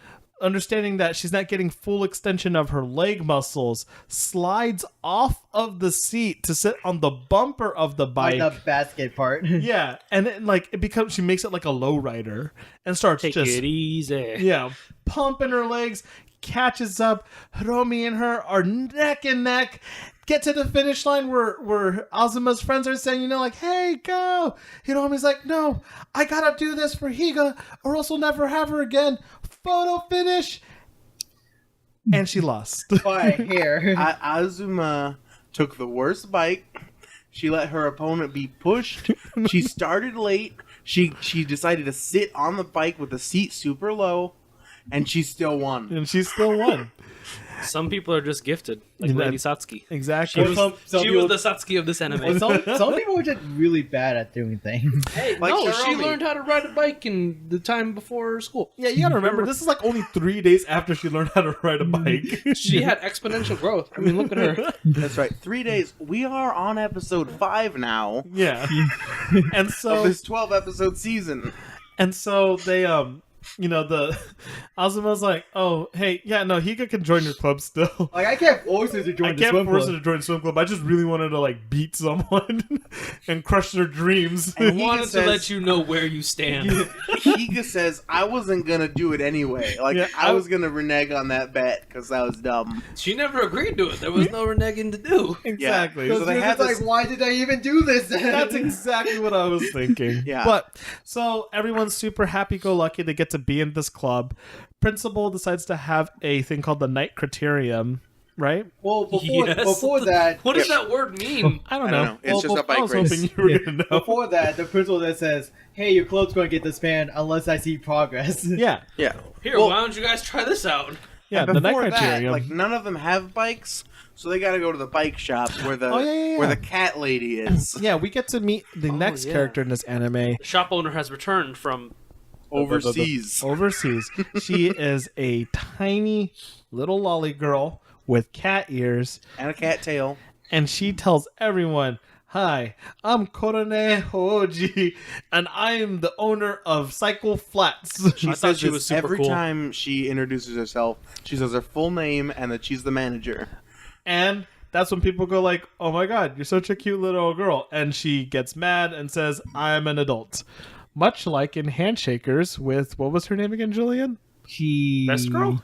understanding that she's not getting full extension of her leg muscles, slides off of the seat to sit on the bumper of the bike. Like the basket part. Yeah, and then, like, she makes it like a lowrider and starts Take just it easy. yeah, pumping her legs, catches up. Hiromi and her are neck and neck. Get to the finish line where Azuma's friends are saying, like, hey, go. Hiromi's like, no, I gotta do this for Higa or else we'll never have her again. Photo finish. And she lost. By a hair. Azuma took the worst bike. She let her opponent be pushed. She started late. She decided to sit on the bike with the seat super low, and she still won. And she still won. Some people are just gifted, like Yeah, Lady Satsuki. Exactly. She was Some the people- Satsuki of this anime. Some people are just really bad at doing things. Hey, Like no, she Hiromi. learned how to ride a bike in the time before school. Yeah, you gotta remember, this is like only 3 days after she learned how to ride a bike. She had exponential growth. I mean, look at her. That's right. 3 days. We are on episode 5 now Yeah. And of so this 12-episode season. they the Azuma's like, oh, hey, yeah, no, Higa can join your club still. Like, I can't force her to join I the can't swim force club. her to join the swim club. I just really wanted to like beat someone and crush their dreams. I And wanted Higa to let you know where you stand. Higa says, I wasn't going to do it anyway. Like, Yeah, I was going to renege on that bet because that was dumb. She never agreed to it. There was no reneging to do. Exactly. So So they they had like, this- why did I even do this? That's exactly what I was thinking. Yeah. But so everyone's super happy-go-lucky. They get to be in this club. Principal decides to have a thing called the Night Criterium, right? Well, Yes. before that, What does that word mean? I don't I know. don't know. It's just a bike I was race. hoping you were Yeah. going to know. before that, the principal that says, "Hey, your club's going to get disbanded unless I see progress." Yeah. Yeah. Here, Well, why don't you guys try this out? Yeah, and the Night before that, Criterium. like, none of them have bikes, so they got to go to the bike shop where the Oh, yeah. where the cat lady is. Yeah, we get to meet the next yeah. character in this anime. The shop owner has returned from. Overseas. Overseas. She is a tiny little lolly girl with cat ears, And a cat tail. and she tells everyone, "Hi, I'm Korone Hoji, and I am the owner of Cycle Flats." She I says thought she this was super every cool. time she introduces herself. She says her full name and that she's the manager. And that's when people go like, "Oh my god, you're such a cute little girl." And she gets mad and says, "I'm an adult." Much like in Handshakers with, what was her name again, Julian? She Best girl?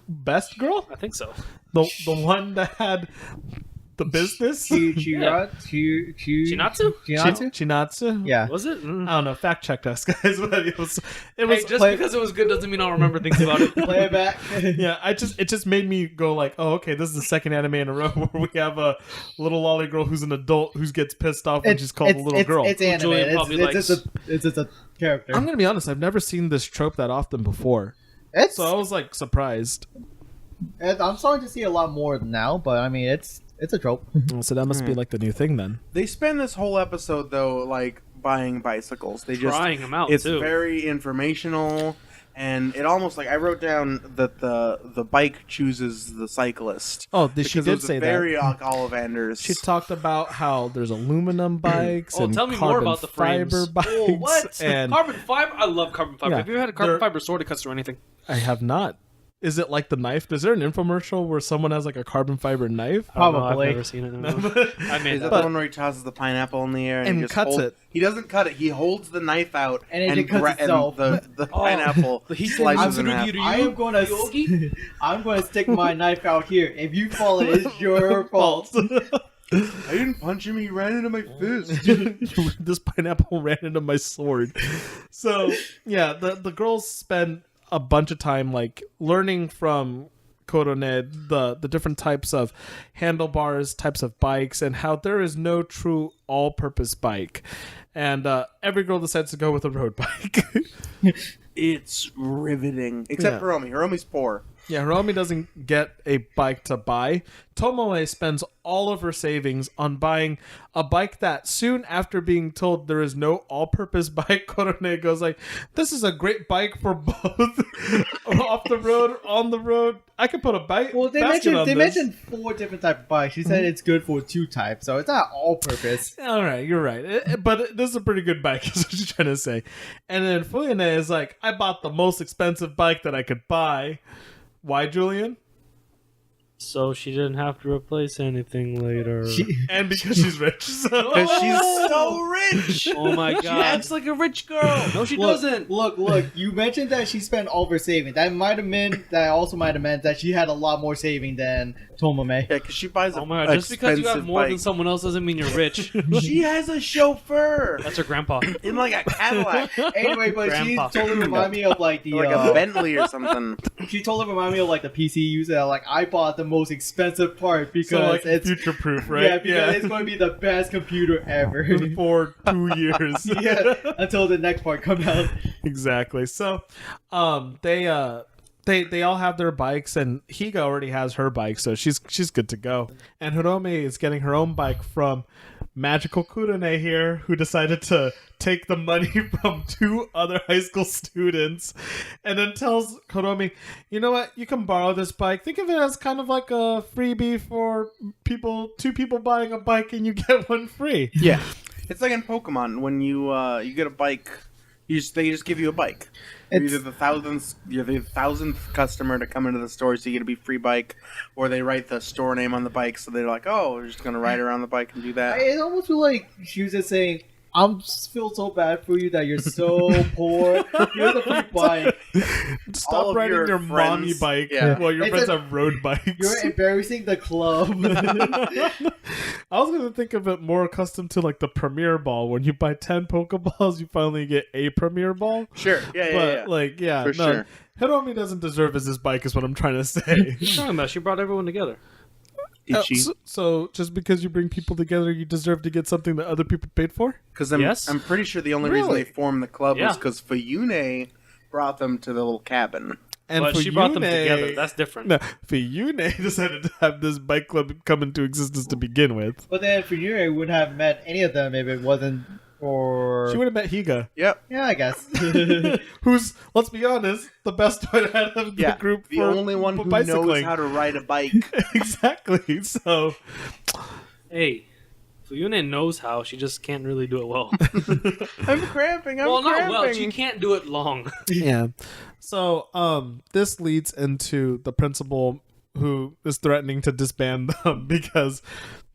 Best Girl? I think so. The one that had the business? Chinatsu? Chinatsu? Yeah. Was it? I don't know. Fact checked us, guys. But it was Hey, just play- because it was good doesn't mean I'll remember things about it. Play it back. yeah. It just made me go like, oh, okay. This is the second anime in a row where we have a little lolly girl who's an adult who gets pissed off when she's called a little girl. It's anime. Julian probably It's just a character. I'm gonna be honest. I've never seen this trope that often before, It's. so I was like surprised. I'm starting to see a lot more now, but I mean, it's a trope. So that must be like the new thing then. They spend this whole episode though, like buying bicycles. They just Trying them out, It's too. very informational, and it almost like I wrote down that the bike chooses the cyclist. Oh, she Because did those say are that. very Ollivanders. She talked about how there's aluminum bikes Oh, and tell me carbon more about the frames. fiber bikes. Oh, what? And Carbon fiber? I love carbon fiber. Yeah, Have you ever had a carbon they're- fiber sword that cuts through anything? I have not. Is it like the knife? Is there an infomercial where someone has like a carbon fiber knife? I don't know, Probably. I've never seen it. I Is made that that. the one where he tosses the pineapple in the air And he just cuts holds, it. He doesn't cut it. He holds the knife out And it just cuts itself. and the pineapple he slices in half. I am going to. Yogi? I'm going to stick my knife out here. If you fall, it is your fault. I didn't punch him. He ran into my fist. This pineapple ran into my sword. So yeah, the girls spend a bunch of time like learning from Korone the different types of handlebars, types of bikes, and how there is no true all-purpose bike. And every girl decides to go with a road bike. It's riveting. Except Yeah. Hiromi. Hiromi's poor. Yeah, Hiromi doesn't get a bike to buy. Tomoe spends all of her savings on buying a bike that soon after being told there is no all-purpose bike, Korone goes like, "This is a great bike for both the road, on the road. I could put a bike. Well, they basket mentioned on they this. mentioned 4 different type of bikes. She said it's good for 2 types, so it's not all purpose. All right, you're right. But this is a pretty good bike, is what you're trying to say. And then Fuyune is like, I bought the most expensive bike that I could buy. Why, Julian? So she didn't have to replace anything later. And because she's rich. So. Because she's so rich. Oh my She god. acts like a rich girl. No, she Look, doesn't. Look, you mentioned that she spent all of her saving. That also might have meant that she had a lot more saving than Tomome. Yeah, because she buys a Oh my god, just because you got expensive more than bike. someone else doesn't mean you're rich. She has a chauffeur That's her grandpa. in like a Cadillac, Anyway, but Grandpa. she totally remind me of like the like a Bentley or something. she totally remind me of like the PCUs that like I bought the most expensive part because So, like, it's future proof, right? Yeah, because it's going to be the best computer ever. For 2 years. Yeah, until the next part come out. Exactly. So, they all have their bikes, and Higa already has her bike, so she's good to go. And Hirome is getting her own bike from Magical Kurone here, who decided to take the money from 2 other high school students, and then tells Hirome, you know what, you can borrow this bike. Think of it as kind of like a freebie for 2 people buying a bike and you get one free. Yeah, it's like in Pokemon when you get a bike, they just give you a bike. You're either the 1,000th customer to come into the store, so you get a be free bike, or they write the store name on the bike, so they're like, "Oh, we're just gonna ride around the bike and do that." It almost feel like she was just saying, "I'm feel so bad for you that you're so poor. Here's a free bike. All Stop of riding your your friends- mommy bike yeah. while your It's friends a- have road bikes. You're embarrassing the club." I was gonna think of it more accustomed to like the Premier Ball. When you buy 10 Pokeballs, you finally get a Premier Ball. Sure, yeah, But yeah. For no, sure. Hiromi doesn't deserve his bike, is what I'm trying to say. What are you talking about? She brought everyone together. Did she? So just because you bring people together, you deserve to get something that other people paid for? Because Yes. I'm pretty sure the only reason Really? they formed the club Yeah. was because Fuyune brought them to the little cabin. And But for she brought them Yune- together. That's different. No, Fuyune decided to have this bike club come into existence to begin with. But then for you, I wouldn't have met any of them if it wasn't for. She would have met Higa, Yep. Yeah, I guess. who's, let's be honest, the best one out of the Yeah. group. The for only one who knows bicycling. how to ride a bike. Exactly. So, Hey, Fuyune knows how. She just can't really do it well. I'm cramping. Well, not well. She can't do it long. yeah. So, this leads into the principal who is threatening to disband them because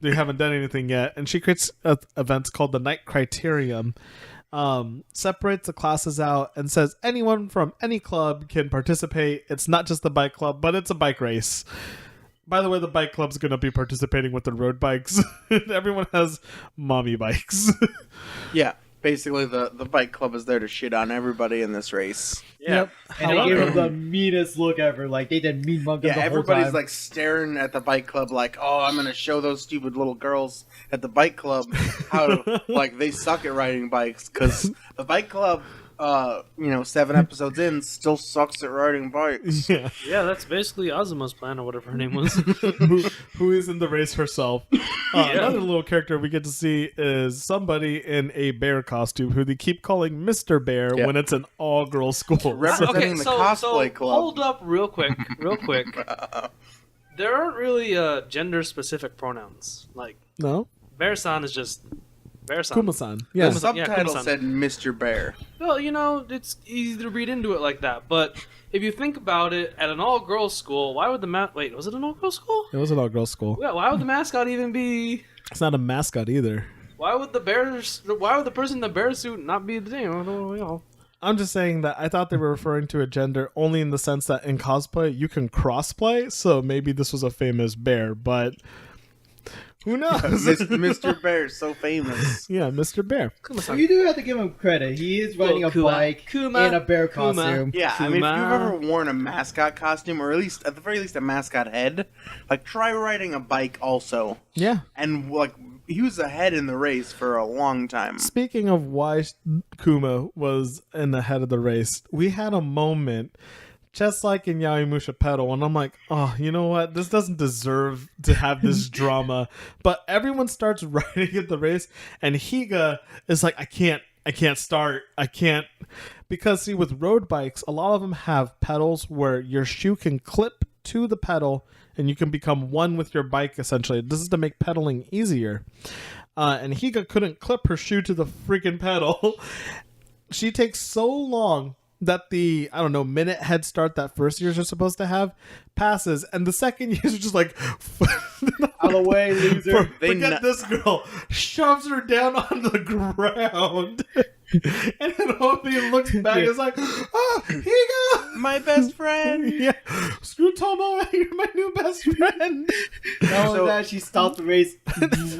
they haven't done anything yet, and she creates events called the Night Criterium. Separates the classes out and says anyone from any club can participate. It's not just the bike club, but it's a bike race. By the way, the bike club's going to be participating with the road bikes. Everyone has mommy bikes. Yeah. Basically, the bike club is there to shit on everybody in this race. Yeah. And they gave him the meanest look ever. Like, they did mean mug him Yeah, the whole everybody's time. like staring at the bike club like, oh, I'm going to show those stupid little girls at the bike club how, like, they suck at riding bikes. Because the bike club, 7 episodes in, still sucks at riding bikes. Yeah. Yeah, that's basically Azuma's plan or whatever her name was. who is in the race herself. Another little character we get to see is somebody in a bear costume who they keep calling Mr. Bear Yeah. when it's an all-girl school. Representing the cosplay club. Hold up real quick. There aren't really gender-specific pronouns. Like, No? Bear-san is just Bear-san. Kuma-san. The Yeah. subtitle Kuma-san. said Mr. Bear. Well, it's easy to read into it like that. But if you think about it, at an all-girls school, why would the wait, was it an all-girls school? It was an all-girl school. Yeah, why would the mascot even be... It's not a mascot either. Why would the person in the bear suit not be the name? I'm just saying that I thought they were referring to a gender only in the sense that in cosplay you can crossplay, so maybe this was a famous bear, but who knows? Mr. Bear is so famous. Yeah, Mr. Bear. Well, you do have to give him credit. He is riding a bike in a bear costume. Yeah, I mean, if Kuma. you've ever worn a mascot costume, or at the very least a mascot head, like try riding a bike also. Yeah. And like he was ahead in the race for a long time. Speaking of why Kuma was in the head of the race, we had a moment just like in Yaoimusha Pedal, and I'm like, oh, you know what? This doesn't deserve to have this drama. But everyone starts riding at the race, and Higa is like, I can't can't start. I can't, because see, with road bikes, a lot of them have pedals where your shoe can clip to the pedal and you can become one with your bike, essentially. This is to make pedaling easier. And Higa couldn't clip her shoe to the freaking pedal. She takes so long that the, I don't know, minute head start that first years are supposed to have passes, and the second years are just like, Out of the way, loser. forget this girl, shoves her down on the ground, and then Hopi looks back and is like, oh, Higa! My best friend. Yeah, screw Tomo, you're my new best friend. Not only that, she stopped the race,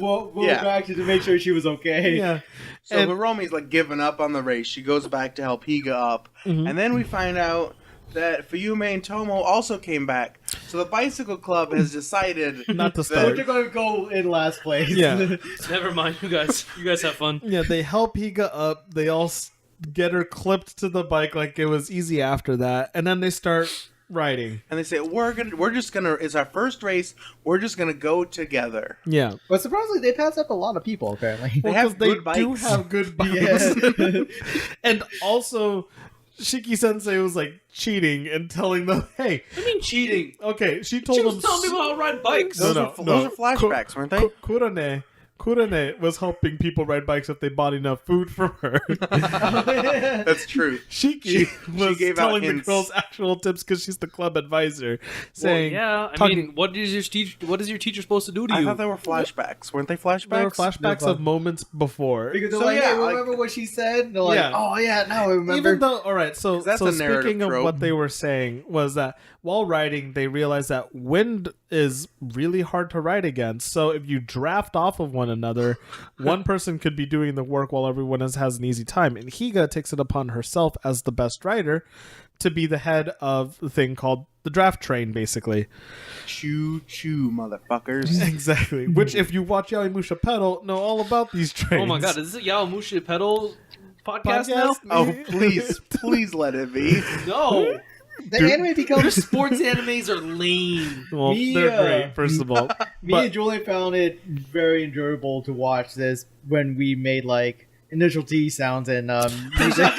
went Yeah. back to make sure she was okay. Yeah. So Hiromi's like giving up on the race. She goes back to help Higa up. And then we find out that Fuyume and Tomo also came back. So the bicycle club has decided Not to But start. they're going to go in last place. Yeah. Never mind, you guys have fun. Yeah, they help Higa up. They all get her clipped to the bike like it was easy after that, and then they start riding. And they say, it's our first race. We're just gonna go together. Yeah, But surprisingly, they passed up a lot of people, apparently. They have they good bikes. do have good bikes. Yeah. And also, Shiki Sensei was like cheating and telling them, "Hey, I mean cheating. okay." She told She them was telling people how to ride bikes. Those are flashbacks, weren't they? Kurane was helping people ride bikes if they bought enough food from her. That's true. Shiki was gave out telling the hints. girls actual tips because she's the club advisor, Well, saying, yeah, I talking- mean, what is your teacher supposed to do to I you? thought they were flashbacks. Weren't they flashbacks? There were flashbacks of moments before. Because they're So, like, yeah, hey, like- remember what she said? They're like, Yeah. oh, yeah, now I remember. Even though, all right, so 'Cause that's so a narrative speaking of trope. what they were saying was that while riding, they realized that wind is really hard to ride against. So if you draft off of one another, one person could be doing the work while everyone else has an easy time. And Higa takes it upon herself as the best rider to be the head of the thing called the draft train, basically. Choo choo, motherfuckers. Exactly. Which, if you watch Yaoimusha pedal, know all about these trains. Oh my god, is this a Yaomushi pedal podcast now? Oh, please let it be. No. the anime Your becomes... sports animes are lame. Well, Me, they're great, first of all. Me But- and Julian found it very enjoyable to watch this when we made, like, initial D sounds and music.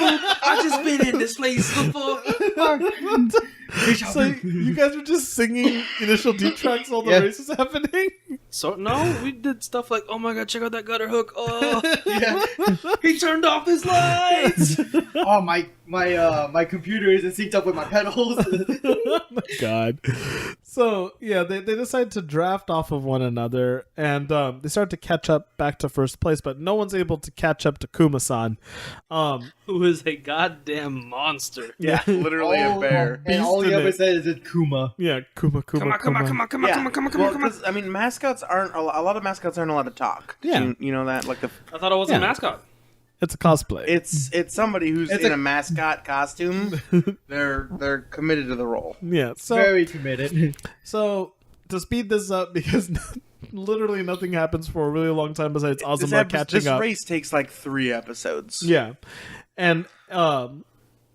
I just been in this place before. So you guys were just singing initial D tracks while the Yeah. race was happening? So no, we did stuff like, oh my god, check out that gutter hook. Oh, Yeah. he turned off his lights. Oh, my computer isn't synced up with my pedals. Oh my god. So yeah, they decide to draft off of one another, and they start to catch up back to first place, but no one's able to catch up to Kuma-san. Who is a goddamn monster. Yeah, literally a bear. And all Beast he in ever it. said is Kuma. Yeah, Kuma. Come on. Well, 'cause, I mean, mascots aren't a lot of mascots aren't allowed to talk. Yeah. You know that, like I thought I was Yeah. a mascot. It's a cosplay. it's somebody who's It's in a- a mascot costume. They're committed to the role. Yeah, so Very committed. so to speed this up, because literally nothing happens for a really long time besides Azuma catching This up. race takes like 3 episodes. Yeah, and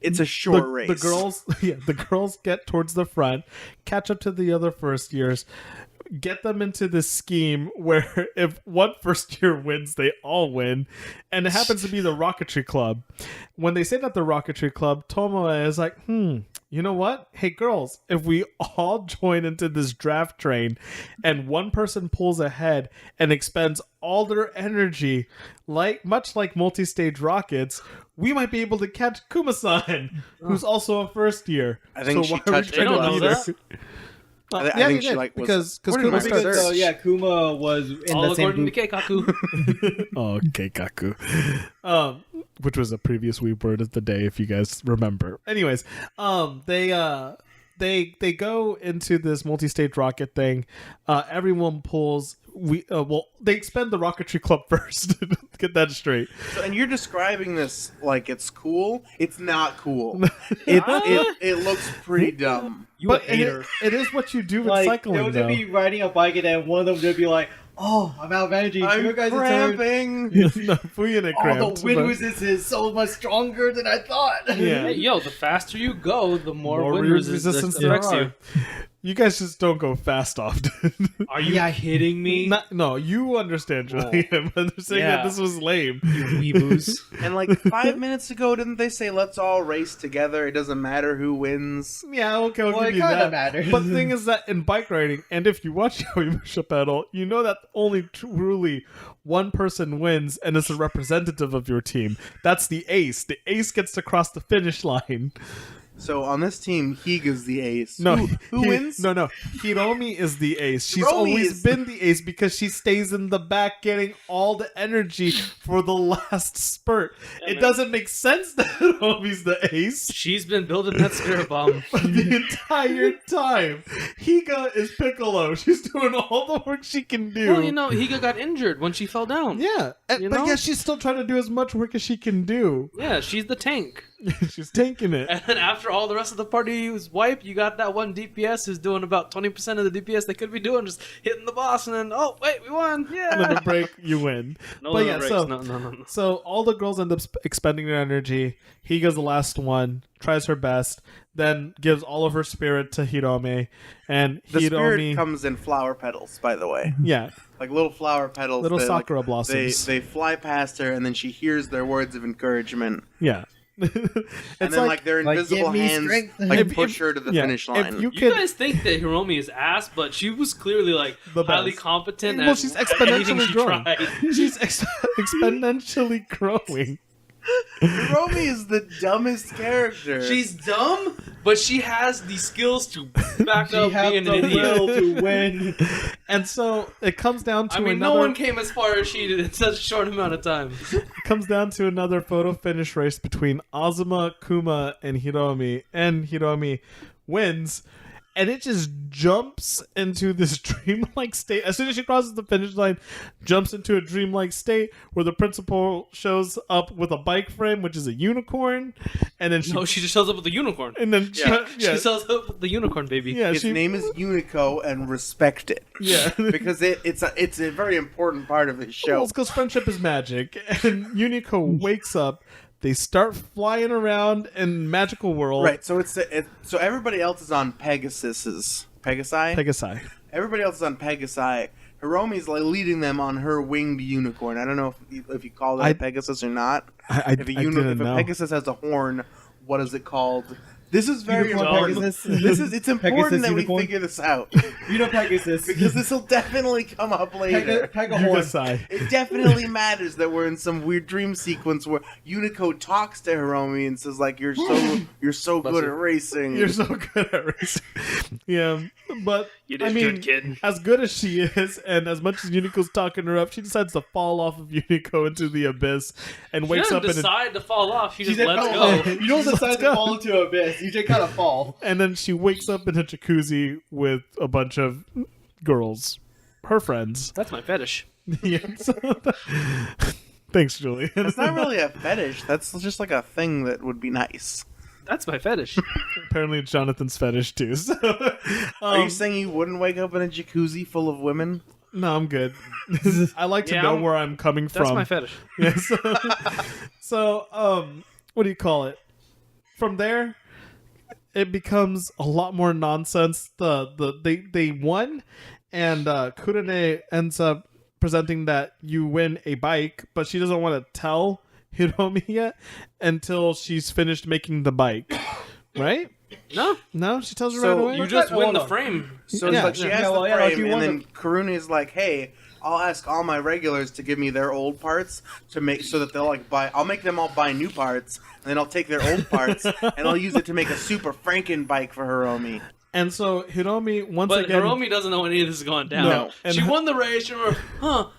It's a short race. the girls get towards the front, catch up to the other first years, get them into this scheme where if one first year wins, they all win, and it happens to be the Rocketry Club. When they say that the Rocketry Club, Tomoe is like, you know what? Hey girls, if we all join into this draft train and one person pulls ahead and expends all their energy, much like multi-stage rockets, we might be able to catch Kuma-san, who's also a first year. I think she why are we touched trying it to on beat that. her? I Yeah, think he she did, like was, because where did Kuma my starts- research- So yeah, Kuma was in All the same according to group. Keikaku. Oh, Keikaku. Which was a previous weeb word of the day, if you guys remember. Anyways, they go into this multi-stage rocket thing. Everyone pulls. They expend the Rocketry Club first. Get that straight. So, and you're describing this like it's cool. It's not cool. It looks pretty dumb. You a hater. It is what you do with Like, cycling, they would though. be riding a bike and then one of them would be like, oh, I'm out of energy. I'm You guys turn. cramping. No, Fuyune Oh, cramped. the wind but- resistance is so much stronger than I thought. Yeah. Hey, yo, the faster you go, the more wind wind resistance there affects are. you. You guys just don't go fast often. Are you Yeah. kidding me? No, you understand, Julian. But they're saying that Yeah. this was lame. You weeboos. And like 5 minutes ago, didn't they say let's all race together? It doesn't matter who wins. Yeah, okay, I'll Well, give it you kinda that. matters. But the thing is that in bike riding, and if you watch Yoimusha Pedal, you know that only truly one person wins, and it's a representative of your team. That's the ace. The ace gets to cross the finish line. So on this team, Higa's the ace. No, who wins? No, Hiromi is the ace. She's Hiromi always is- been the ace because she stays in the back getting all the energy for the last spurt. Yeah, It man. doesn't make sense that Hiromi's the ace She's been building that spirit bomb. the entire time. Higa is Piccolo. She's doing all the work she can do. Well, you know, Higa got injured when she fell down. Yeah, You but know? yeah, she's still trying to do as much work as she can do. Yeah, she's the tank. She's tanking it. And then after all the rest of the party was wiped, you got that one DPS who's doing about 20% of the DPS they could be doing, just hitting the boss, and then, oh, wait, we won. Yeah. Another break, you win. No But limit yeah, breaks. so- No. So all the girls end up expending their energy. Higa's the last one, tries her best, then gives all of her spirit to Hirome, and The spirit Hirome, comes in flower petals, by the way. yeah, Like little flower petals. little that, sakura like, blossoms. They fly past her, and then she hears their words of encouragement. yeah. And It's then, like, their like, invisible give me hands strength. like If- push if- her to the yeah, finish if line. you You could, guys think that Hiromi is ass, but she was clearly, like, The highly best. competent Well, at she's at anything exponentially she growing. tried. she's exponentially growing. Hiromi is the dumbest character. She's dumb, but she has the skills to back She up has being the an idiot. will to win. And so it comes down to I mean, another. no one came as far as she did in such a short amount of time. It comes down to another photo finish race between Azuma, Kuma, and Hiromi wins, and it just jumps into this dreamlike state. As soon as she crosses the finish line, jumps into a dreamlike state where the principal shows up with a bike frame, which is a unicorn, and then she No, she just shows up with a unicorn. and then Yeah. She shows up with the unicorn, baby. yeah, Its she name is Unico, and respect it. yeah. Because it's a very important part of the Well, show. it's because friendship is magic. And Unico wakes up. They start flying around in magical world. Right, so so everybody else is on Pegasi. Pegasi. Everybody else is on Pegasi. Hiromi's like leading them on her winged unicorn. I don't know if you call that a Pegasus or not. If a know. Pegasus has a horn, what is it called? This is very Unicorn important. Pegasus. It's important Pegasus that we unicorn. figure this out You know Pegasus. because this will definitely come up later. Pegahorn. Yugasai. It definitely matters that we're in some weird dream sequence where Unico talks to Hiromi and says like you're so good at racing. You're so good at racing. Yeah, but You I did mean, good, kid. as good as she is, and as much as Unico's talking her up, she decides to fall off of Unico into the abyss and She wakes doesn't up in a, decide to fall off. She She just said, lets "Oh, go. You don't Let's decide go. to fall into abyss. You just kind of fall. and then she wakes up in a jacuzzi with a bunch of girls, her friends. That's my fetish. Yeah, so thanks, Julie. It's not really a fetish. That's just like a thing that would be nice. That's my fetish. Apparently, it's Jonathan's fetish too. So, Are you saying you wouldn't wake up in a jacuzzi full of women? no, I'm good. I like to Yeah, know I'm- where I'm coming That's from. my fetish. Yes. What do you call it? From there, it becomes a lot more nonsense. They won, and Kurane ends up presenting that you win a bike, but she doesn't want to tell Hiromi yet until she's finished making the bike. Right? No, No, she tells her So right away. you just Hold win the on. frame. So Yeah. it's like she has Yeah, well, the yeah, like frame, you and won then Karuna is like, "Hey, I'll ask all my regulars to give me their old parts to make so that they'll like buy. I'll make them all buy new parts, and then I'll take their old parts and I'll use it to make a super Franken bike for Hiromi." And so Hiromi once But again. Hiromi doesn't know any of this is going down. No. And She her- won the race. She remember,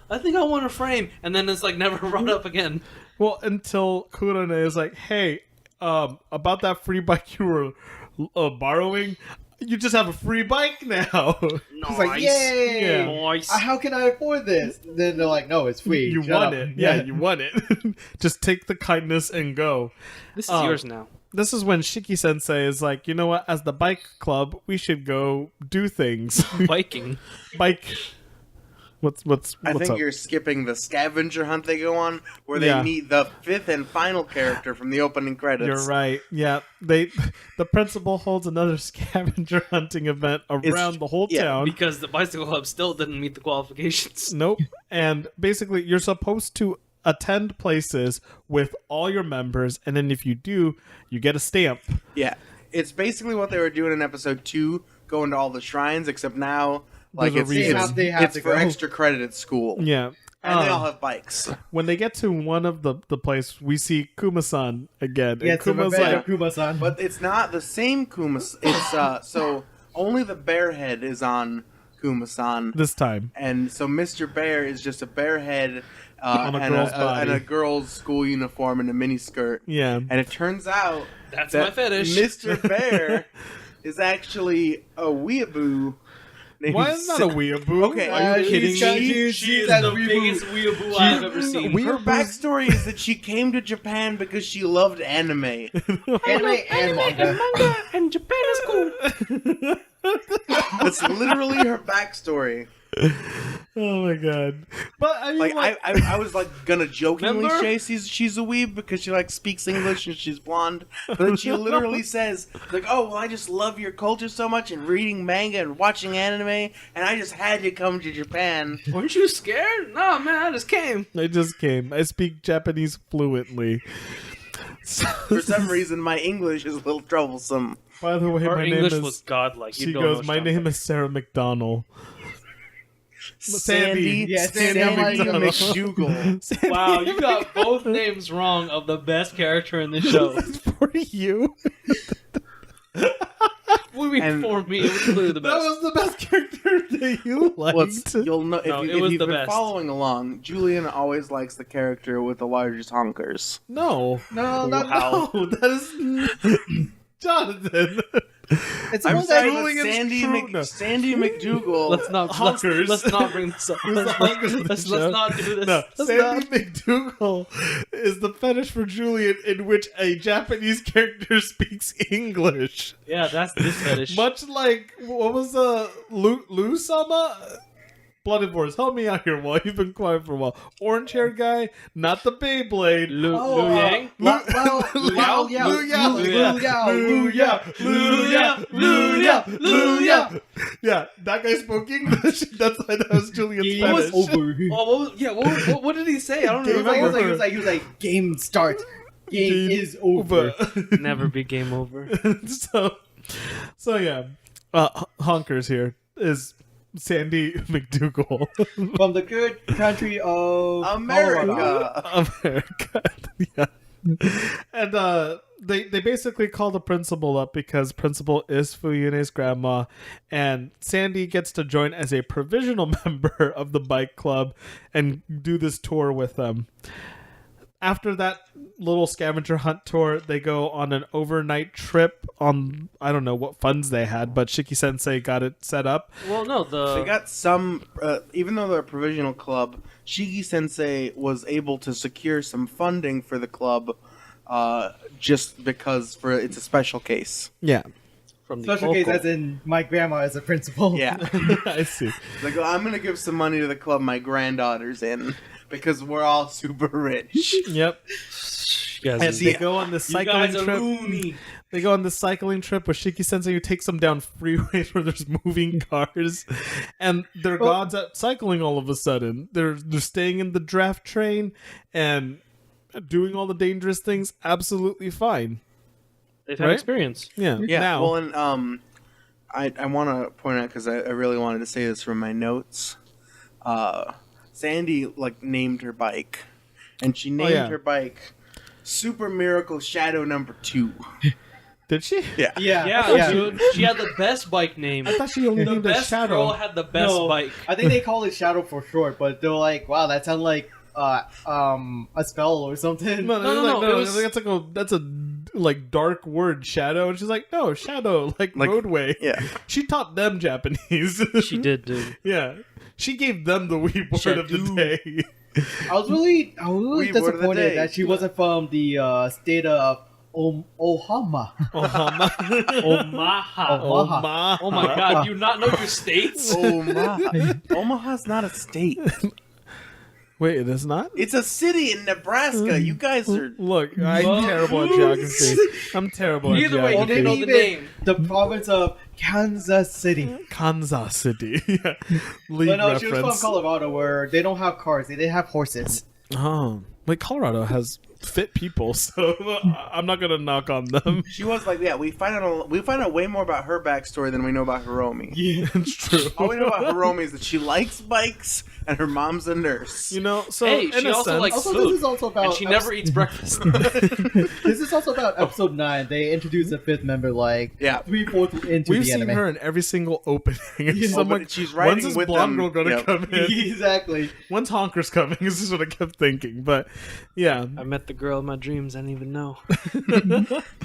I think I won a frame. And then it's like never brought up again. Well, until Kurane is like, "Hey, about that free bike you were borrowing, you just have a free bike now." It's like, yay! Yeah. Nice. How can I afford this? Then they're like, no, it's free. You Shut won up. it. Yeah, you won it. Just take the kindness and go. This is Oh. yours now. This is when Shiki Sensei is like, you know what? As the bike club, we should go do things. Biking. Bike. What's I think up? you're skipping the scavenger hunt they go on, where they Yeah. meet the fifth and final character from the opening credits. You're right. Yeah, the principal holds another scavenger hunting event around the whole yeah, town. Because the bicycle club still didn't meet the qualifications. Nope. And basically, you're supposed to attend places with all your members, and then if you do, you get a stamp. Yeah, it's basically what they were doing in episode 2, going to all the shrines, except now, like, There's a it's, reason. They have it's to for go. extra credit at school. Yeah. And they all have bikes. When they get to one of the place, we see Kuma-san again. Yeah, And it's a Kuma's revenge like, of Kuma-san. But it's not the same Kuma. It's, so, only the bear head is on Kuma-san. this time. And so Mr. Bear is just a bear head On a and, girl's body. and a girl's school uniform and a miniskirt. Yeah. And it turns out That's that my fetish. Mr. Bear is actually a weeaboo. named Why is that a weeaboo? Okay, Are you kidding she's got- me? she's- She she's is that the weeaboo. biggest weeaboo I've ever seen. Her backstory is that she came to Japan because she loved anime. Anime and manga. And Japan is cool. That's literally her backstory. Oh my god! But I mean, Like I was like gonna jokingly Remember? say she's a weeb because she like speaks English and she's blonde, but then she literally says like, "Oh well, I just love your culture so much and reading manga and watching anime, and I just had to come to Japan." Weren't you scared? No, man, I just came. I just came. I speak Japanese fluently. For some reason, my English is a little troublesome. By the way, Her my English name was is. godlike. You She don't know goes, "My something." name is Sarah McDonald." Sandy. Yeah, Sandy Sandy McDougal. Sandy Wow, you got both names wrong of the best character in the show. for you. What do you mean And- for me? It was clearly the That best. was the best character that you liked. Well, you'll know if, No, you, it if was you've the been best. following along. Julian always likes the character with the largest honkers. No, No, Wow. no, that is Jonathan. It's I'm one that saying Julian's that Sandy, true- no. Sandy McDougal. Let's not Honkers. let's not bring this up. Let's not do this. No, Let's Sandy not. McDougal is the fetish for Julian in which a Japanese character speaks English. Yeah, that's this fetish. Much like, what was Lu-sama? Blooded Force, help me out here while you've been quiet for a while. Orange haired guy, not the Beyblade. Lu Oh, Yang? Well, Lu Yao, Yao, Lu Yao, Lu Yao. Yeah, that guy spoke English. That's why that was Julian's Game fetish. over. Oh, yeah. What did he say? I don't He was like, remember. he was like, game start. Game is over. Never be game over. so yeah, Honkers here is Sandy McDougal. From the good country of America. America. Yeah. And they basically call the principal up because principal is Fuyune's grandma, and Sandy gets to join as a provisional member of the bike club and do this tour with them. After that little scavenger hunt tour, they go on an overnight trip on, I don't know what funds they had, but Shiki Sensei got it set up. Well, no, They got some, even though they're a provisional club, Shigi Sensei was able to secure some funding for the club just because it's a special case. Yeah. from the special case, Koukou. as in my grandma as a principal. Yeah. I see. Like, I'm going to give some money to the club my granddaughter's in because we're all super rich. Yep. You guys, And See, they go on this you cycling guys are trip. loony. They go on this cycling trip with Shiki Sensei, who takes them down freeways where there's moving cars, and they're gods at cycling. All of a sudden, they're staying in the draft train and doing all the dangerous things absolutely fine. They've had Right? experience. Yeah. Yeah, Now, well, and I want to point out, because I really wanted to say this from my notes, Sandy, like, named her bike, and she named her bike Super Miracle Shadow number 2. did she? Yeah. Yeah, dude. She had the best bike name. I thought she only The named a best shadow. girl had the best No, bike. I think they call it Shadow for short, but they're like, wow, that sounds like a spell or something. No, it was- that's a like dark word, shadow. And she's like, no, shadow, like roadway. Yeah. She taught them Japanese. She did, dude. Yeah. She gave them the weeb word of the Shadow. day. I was really Wee word of the disappointed day. that she wasn't from the state of Ohama. Omaha. Omaha. Omaha. Oh my god, do you not know your states? Omaha. Omaha's not a state. Wait, it is not? It's a city in Nebraska. You guys are. Look, I'm Well, terrible at geography. I'm terrible at Either way, you geography. didn't know the name. The province of Kansas City. Kansas City. Yeah. League But no, she was from reference. Colorado where they don't have cars, they have horses. Oh, wait, Colorado has fit people, so I'm not gonna knock on them. She was like, yeah. We find out way more about her backstory than we know about Hiromi. Yeah. It's true. All we know about Hiromi is that she likes bikes and her mom's a nurse. You know, so Hey, in she a also sense, likes Also, food. this is also about And she never eats breakfast. This is also about episode 9. They introduced a 5th member like Yeah. 3/4 into we've the seen anime. her in every single opening. It's Oh, I'm but like, she's when's riding this with blonde them. girl gonna Yep. come in? Exactly. When's Honker's coming? This is what I kept thinking. But yeah, I met the girl in my dreams. I didn't even know.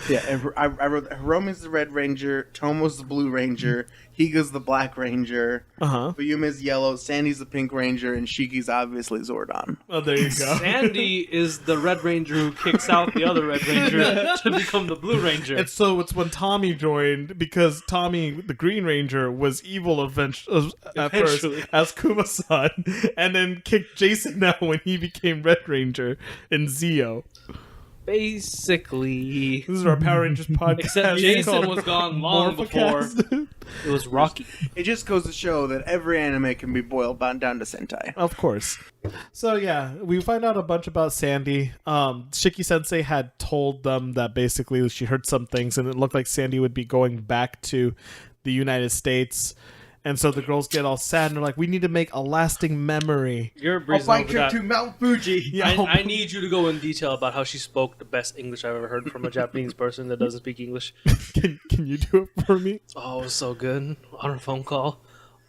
Yeah, and I wrote Hiromi's the Red Ranger, Tomo's the Blue Ranger, Higa's the Black Ranger, Fuyume's yellow, Sandy's the Pink Ranger, and Shiki's obviously Zordon. Oh, there you go. Sandy is the Red Ranger who kicks out the other Red Ranger to become the Blue Ranger. It's when Tommy joined, because Tommy, the Green Ranger, was evil at first Eventually. as Kuma-san, and then kicked Jason out when he became Red Ranger in Zio. Basically, This is our Power Rangers podcast. except Jason called was gone long before. Morphocast. It was Rocky. It just goes to show that every anime can be boiled down to Sentai. Of course. So yeah, we find out a bunch about Sandy. Shiki Sensei had told them that basically she heard some things, and it looked like Sandy would be going back to the United States. And so the girls get all sad, and they're like, "We need to make a lasting memory." You're A breezing bike over trip that. to Mount Fuji. Yeah, I need you to go in detail about how she spoke the best English I've ever heard from a Japanese person that doesn't speak English. Can you do it for me? Oh, it was so good on her phone call.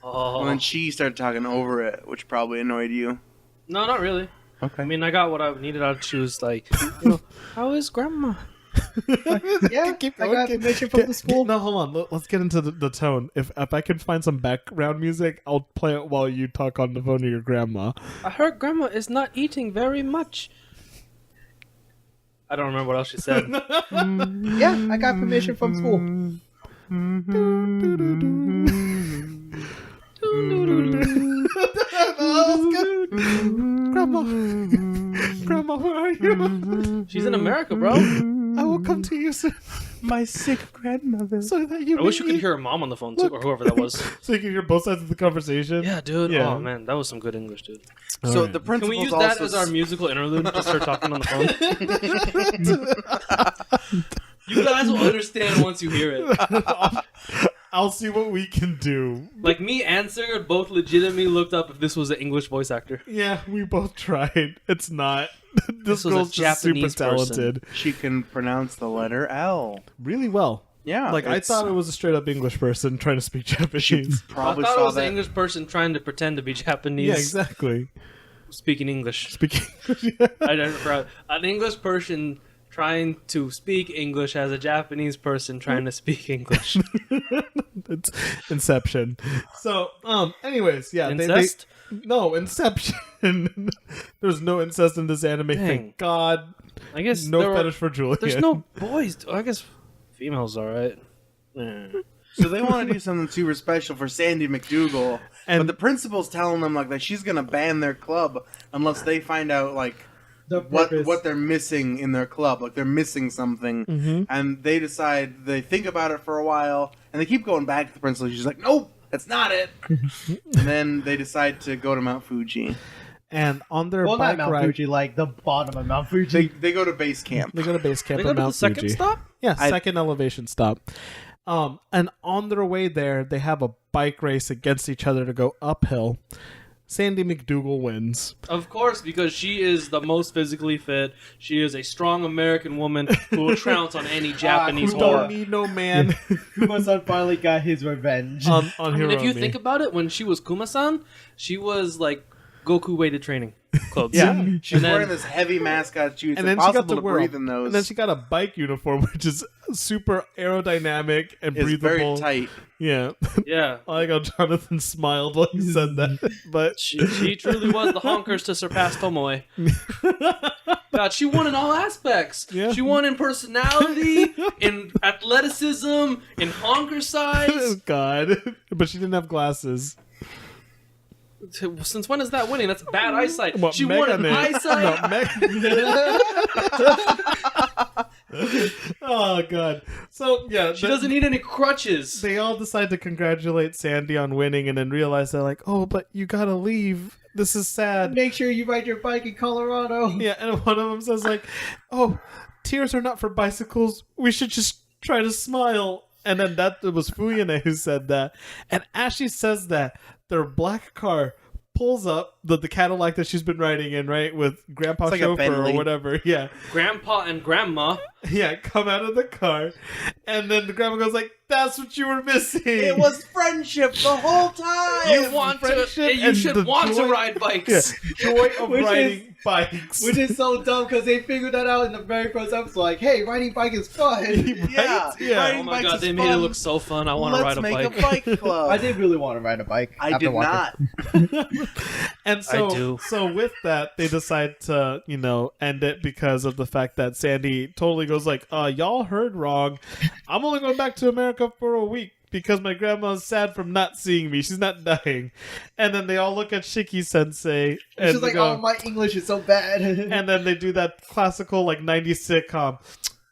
Oh, And then she started talking over it, which probably annoyed you. no, not really. Okay. I mean, I got what I needed out. She was like, you know, "How is Grandma?" Yeah, Keep I going, got keep- permission from the school. No, hold on. Let's get into the tone. If I can find some background music, I'll play it while you talk on the phone to your grandma. I heard Grandma is not eating very much. I don't remember what else she said. Yeah, I got permission from school. Grandma, where are you? She's in America, bro. I will come to you soon, My sick grandmother. so that you. I wish you could hear her mom on the phone too, or whoever that was. So you can hear both sides of the conversation. Yeah, dude. Yeah. Oh man, that was some good English, dude. So Alright. the Can principal's we use also that as our musical interlude? Just her talking on the phone. You guys will understand once you hear it. I'll see what we can do. Like me and Singer both legitimately looked up if this was an English voice actor. Yeah, we both tried. It's not. This was a girl's just super Japanese person. talented. She can pronounce the letter L. Really well. Yeah. Like, I it's- thought it was a straight up English person trying to speak Japanese. Probably I thought saw it was that. an English person trying to pretend to be Japanese, Yeah, exactly. speaking English. Speaking. An English person trying to speak English as a Japanese person trying to speak English. It's Inception. So, anyways, yeah. Incest? No, Inception. There's no incest in this anime. Dang. Thank God. I guess No there were- fetish for Julian. There's no boys. I guess females, all right. Yeah. So they want to do something super special for Sandy McDougal, And- but the principal's telling them like that she's gonna ban their club unless they find out like The what purpose. they're missing in their club. Like they're missing something, and they decide they think about it for a while, and they keep going back to the principal. She's like, "Nope, that's not it." And then they decide to go to Mount Fuji. And on their Well, not bike Mount ride, Fuji, like the bottom of Mount Fuji. They go to base camp. they go to base camp They go at to the Mount second Fuji. stop? Yeah, I- second elevation stop. And on their way there, they have a bike race against each other to go uphill. Sandy McDougal wins. Of course, because she is the most physically fit. She is a strong American woman who will trounce on any Japanese who horror. Don't need no man Kuma-san finally got his revenge. on I mean, if you Hiromi. think about it, when she was Kuma-san, she was like Goku weighted training. clothes. Yeah, she's And then- wearing this heavy mascot shoe. It's And then she got impossible to to wear breathe in those. and then she got a bike uniform, which is super aerodynamic and It's breathable. very tight. Yeah, Yeah. I like how Jonathan smiled while he said that. But She truly was the honkers to surpass Tomoe. God, she won in all aspects. Yeah. She won in personality, in athleticism, in honker size. God, but she didn't have glasses. Since when is that winning? That's bad eyesight. What, She won in Megan? eyesight. Oh God. So yeah, She doesn't need any crutches. They all decide to congratulate Sandy on winning, and then realize they're like, "Oh, but you gotta leave. This is sad." Make sure you ride your bike in Colorado. Yeah, and one of them says like, "Oh, tears are not for bicycles. We should just try to smile." And then that it was Fuyune who said that. And as she says that, their black car pulls up the Cadillac that she's been riding in, right, with Grandpa It's like a chauffeur or Bentley. whatever. Yeah, Grandpa and Grandma. yeah, come out of the car, and then the grandma goes like, "That's what you were missing." It was friendship the whole time. You want to? friendship You and should the want joy- to ride bikes. Yeah, joy of Which is- riding bikes. Which is so dumb because they figured that out in the very first episode. Like, hey, riding bike is fun. Yeah, Yeah. riding Oh my bikes god, is they made it fun. look so fun. I want to Let's ride a make bike. a bike club. I did really want to ride a bike. I after did watching. not. And so, I do. so with that, they decide to, end it because of the fact that Sandy totally goes like, y'all heard wrong. I'm only going back to America for a week because my grandma's sad from not seeing me. She's not dying. And then they all look at Shiki Sensei and She's like, go, oh, my English is so bad. and then they do that classical 90s sitcom.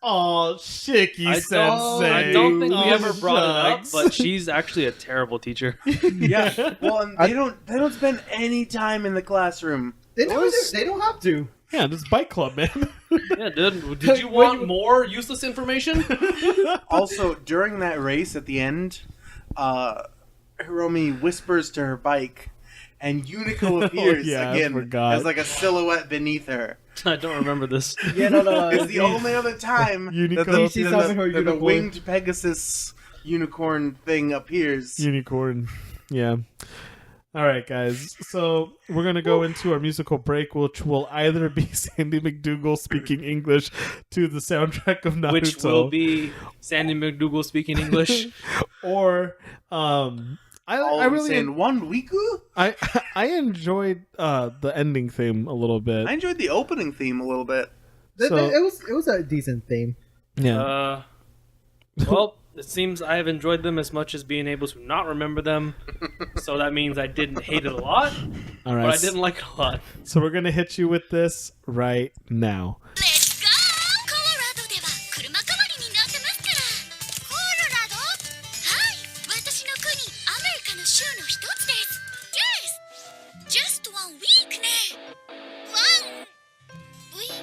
Oh, Shiki Sensei. I don't think we Oh, ever brought it up, shucks. but she's actually a terrible teacher. Yeah. Well, and they don't spend any time in the classroom. they don't have to. Yeah, this bike club, man. Yeah, dude. Did you want more useless information? Also, during that race at the end, Hiromi whispers to her bike, and Unico appears yeah, I again forgot. as like a silhouette beneath her. I don't remember this. Yeah, no. It's the only other time Unico that She's the, having her that the unicorn. winged Pegasus unicorn thing appears. Unicorn. Yeah. All right, guys. So we're going to go into our musical break, which will either be Sandy McDougal speaking English to the soundtrack of Naruto. Which will be Sandy McDougal speaking English. Or, I really in one weeku. I enjoyed the ending theme a little bit. I enjoyed the opening theme a little bit. So- It was a decent theme. Yeah. Well, it seems I have enjoyed them as much as being able to not remember them. So that means I didn't hate it a lot, All right. but I didn't like it a lot. So we're going to hit you with this right now. Let's go! コロラドでは車代わりになってますから。コロラド？はい、私の国、アメリカの州の一つです。Yes! Just 1 week ね。1 week?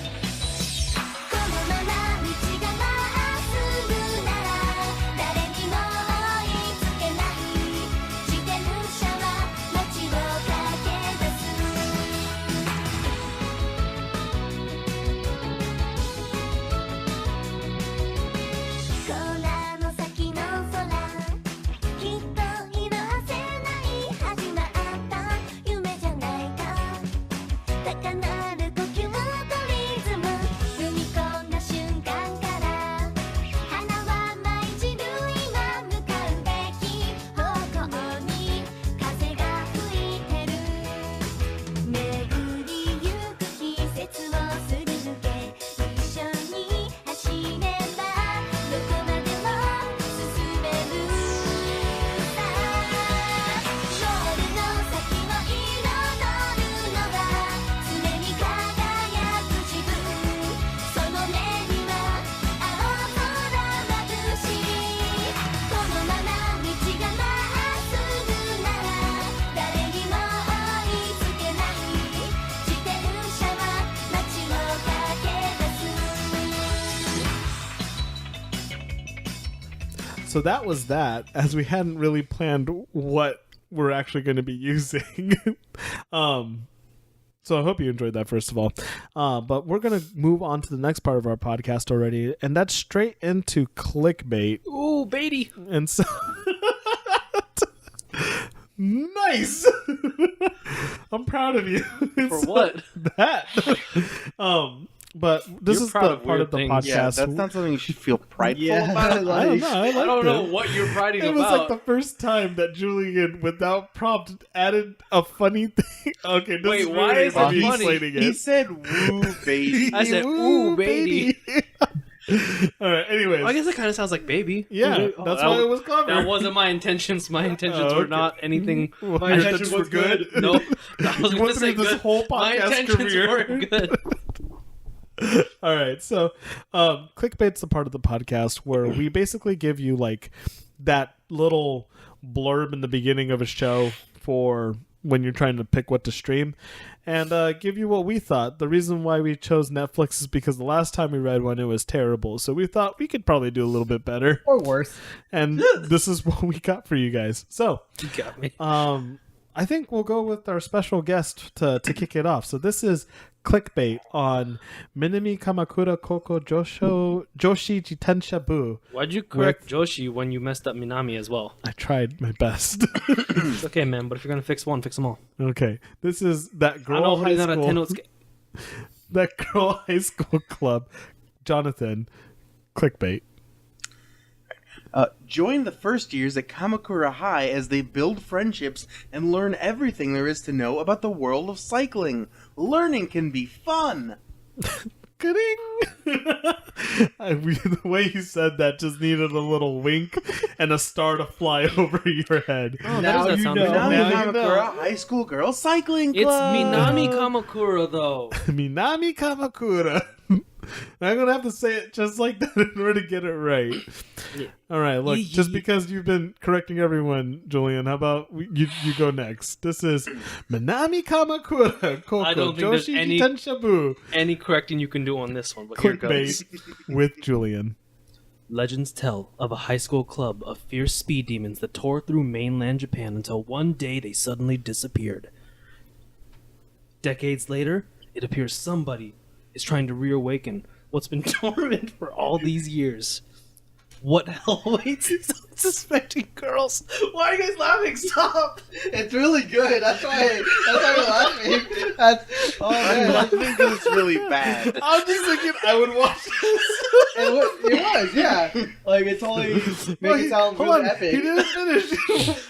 このまま道がまっすぐなら誰にも追いつけない自転車は街を駆け出すコーナーの先の空きっと色褪せない始まった夢じゃないか高鳴る呼吸とリズム踏み込んだ瞬間から花は舞い散る今向かうべき方向に風が吹いてる巡りゆく季節をすり抜け一緒に走ればどこまでも進めるさゴールの先を彩るのが常に輝く自分その目には青空まぶしいこのまま道がまっすぐなら誰にも追いつけない自転車は街を駆け出す So that was that, as we hadn't really planned what we're actually going to be using. So I hope you enjoyed that, first of all. But we're going to move on to the next part of our podcast already, and that's straight into clickbait. Ooh, Beatty. And so... Nice. I'm proud of you. For what? That. But this You're is proud the of part weird of the things. podcast. Yeah, that's not something you should feel prideful Yeah, about. I don't know. I I don't know liked it. what you're writing It about. was like the first time that Julian, without prompt, added a funny thing. Okay, this Wait, is why really is it about me funny? explaining He it. said, "Woo, baby." I said, ooh, baby. All right. Anyways, I guess it kind of sounds like baby. yeah, Ooh, that's that why was- it was clever. That wasn't my intentions. My intentions Oh, were okay. not anything. Well, My your intentions intentions were was good. good. Nope. I was You going went to say through this good. whole My podcast intentions career. were good. All right, so clickbait's the part of the podcast where we basically give you like that little blurb in the beginning of a show for when you're trying to pick what to stream, and give you what we thought. The reason why we chose Netflix is because the last time we read one, it was terrible. So we thought we could probably do a little bit better, Or worse. and this is what we got for you guys. So You got me. I think we'll go with our special guest to kick it off. So this is clickbait on Minami Kamakura Koukou Joshi Jitensha-bu. Why'd you correct Joshi when you messed up Minami as well? I tried my best. It's okay, man, but if you're going to fix one, fix them all. Okay, this is that I girl know high he's not a 10 school, that girl high school club. Jonathan, clickbait. Join the first years at Kamakura High as they build friendships and learn everything there is to know about the world of cycling. Learning can be fun. Kidding. The way you said that just needed a little wink and a star to fly over your head. Oh, Now that does you sound know. good. Minami Now you know. Kamakura High School Girls Cycling It's Club. Minami Kamakura, though. Minami Kamakura. I'm gonna have to say it just like that in order to get it right. Yeah. All right, look, Yee just yee. because you've been correcting everyone, Julian, how about you go next? This is Minami Kamakura I Koukou don't think there's Joshi any- Jitensha-bu. Any correcting you can do on this one, but here goes. Clickbait with Julian. Legends tell of a high school club of fierce speed demons that tore through mainland Japan until one day they suddenly disappeared. Decades later, it appears somebody is trying to reawaken what's been dormant for all these years. What hell awaits these unsuspecting girls? Why are you guys laughing? Stop! It's really good. That's why we're laughing. That's I man. think it's really bad. I'm just thinking I would watch this. It was, yeah. Like it's only make it sound Hold really on, epic. he didn't finish.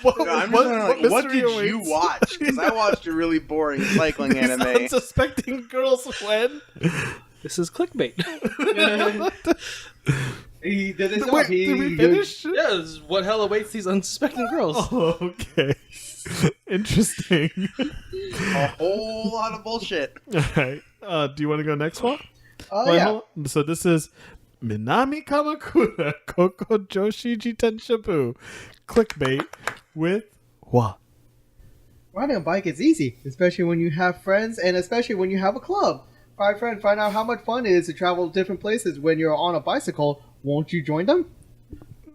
what, No, I'm just what, wondering, what what mystery did you awaits? watch? Because I watched a really boring cycling These anime. unsuspecting girls when? This is clickbait. He did his job. Wait, He did we finish? Yeah, this is what hell awaits these unsuspecting girls. Oh, okay. Interesting. A whole lot of bullshit. All right. Do you want to go next one? Oh Wait, yeah. hold on. So this is Minami Kamakura Koukou Joshi Jitensha-bu. Clickbait with what? Riding a bike is easy, especially when you have friends and especially when you have a club. Find friend, find out how much fun it is to travel to different places when you're on a bicycle. Won't you join them?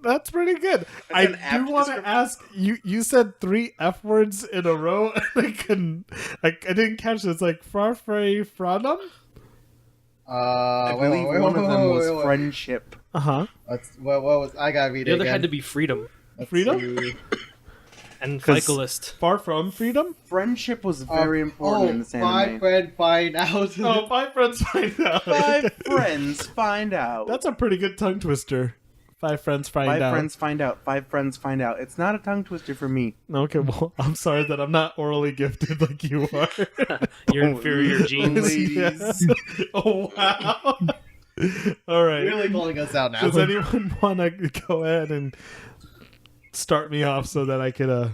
That's pretty good. an I apt do want to description. ask you. You said 3 F words in a row, and I couldn't. I didn't catch it. It's like farfrey franum. I Wait, believe wait, one wait, of them wait, was wait, wait. friendship. Uh huh. What was I gotta read The it other again. had to be freedom Let's Freedom? see. and 'Cause- cyclist. Far from freedom. Friendship was very important in this My anime. friend find out. Oh, 5 friends find out. 5 friends find out. That's a pretty good tongue twister. 5 friends find 5 out. friends find out. 5 friends find out. It's not a tongue twister for me. Okay, well, I'm sorry that I'm not orally gifted like you are. Your inferior genes. Ladies. Oh, wow. All right. Really calling us out now. Does anyone want to go ahead and start me off so that I could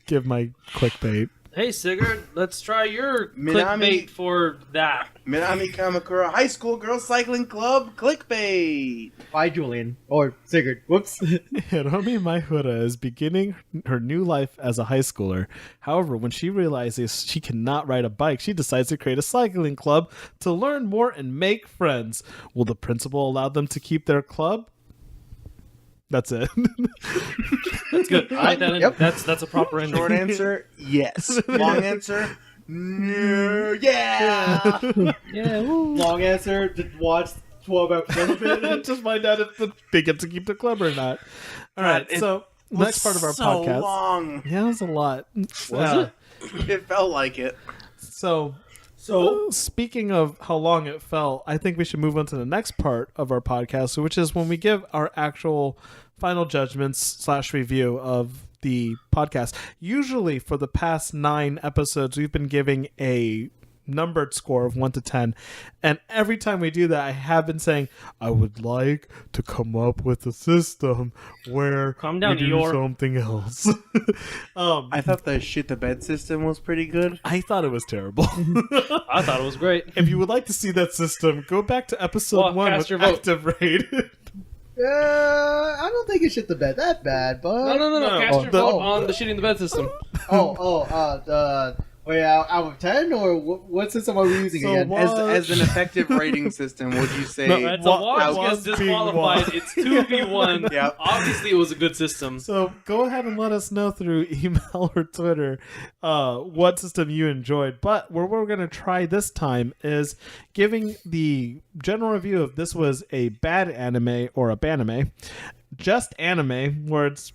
give my clickbait? Hey Sigurd, let's try your Minami- clickbait for that. Minami Kamakura High School Girls Cycling Club clickbait. Bye, Julian. Or Sigurd. Whoops. Hiromi Maihura is beginning her new life as a high schooler. However, when she realizes she cannot ride a bike, she decides to create a cycling club to learn more and make friends. Will the principal allow them to keep their club? That's it. That's good. I like that. Yep. That's a proper ending. Short answer, yes. Long answer, no. Yeah. Yeah. Woo. Long answer. Just watch 12 episodes of it. Just find out if they get to keep the club or not. All right, God, so the next part of our so podcast. long. Yeah, it was a lot. Was It felt like it. So speaking of how long it felt, I think we should move on to the next part of our podcast, which is when we give our actual final judgments / review of the podcast. Usually for the past 9 episodes, we've been giving a numbered score of 1 to 10, and every time we do that, I have been saying I would like to come up with a system where Calm down, we do Eeyore. something else. I thought the shit the bed system was pretty good. I thought it was terrible. I thought it was great. If you would like to see that system, go back to episode Well, 1 cast with your vote. active raid. I don't think it shit the bed that bad, but No. No. Cast your vote Oh. on the shitting the bed system. Wait, out of 10 or what system are we using So again? what- As an effective rating system, would you say? No, It's a Wa- watch was gets being disqualified. wa- It's 2v1. Yep. Obviously, it was a good system. So go ahead and let us know through email or Twitter what system you enjoyed. But what we're going to try this time is giving the general review of this was a bad anime or a banime. Just anime, where it's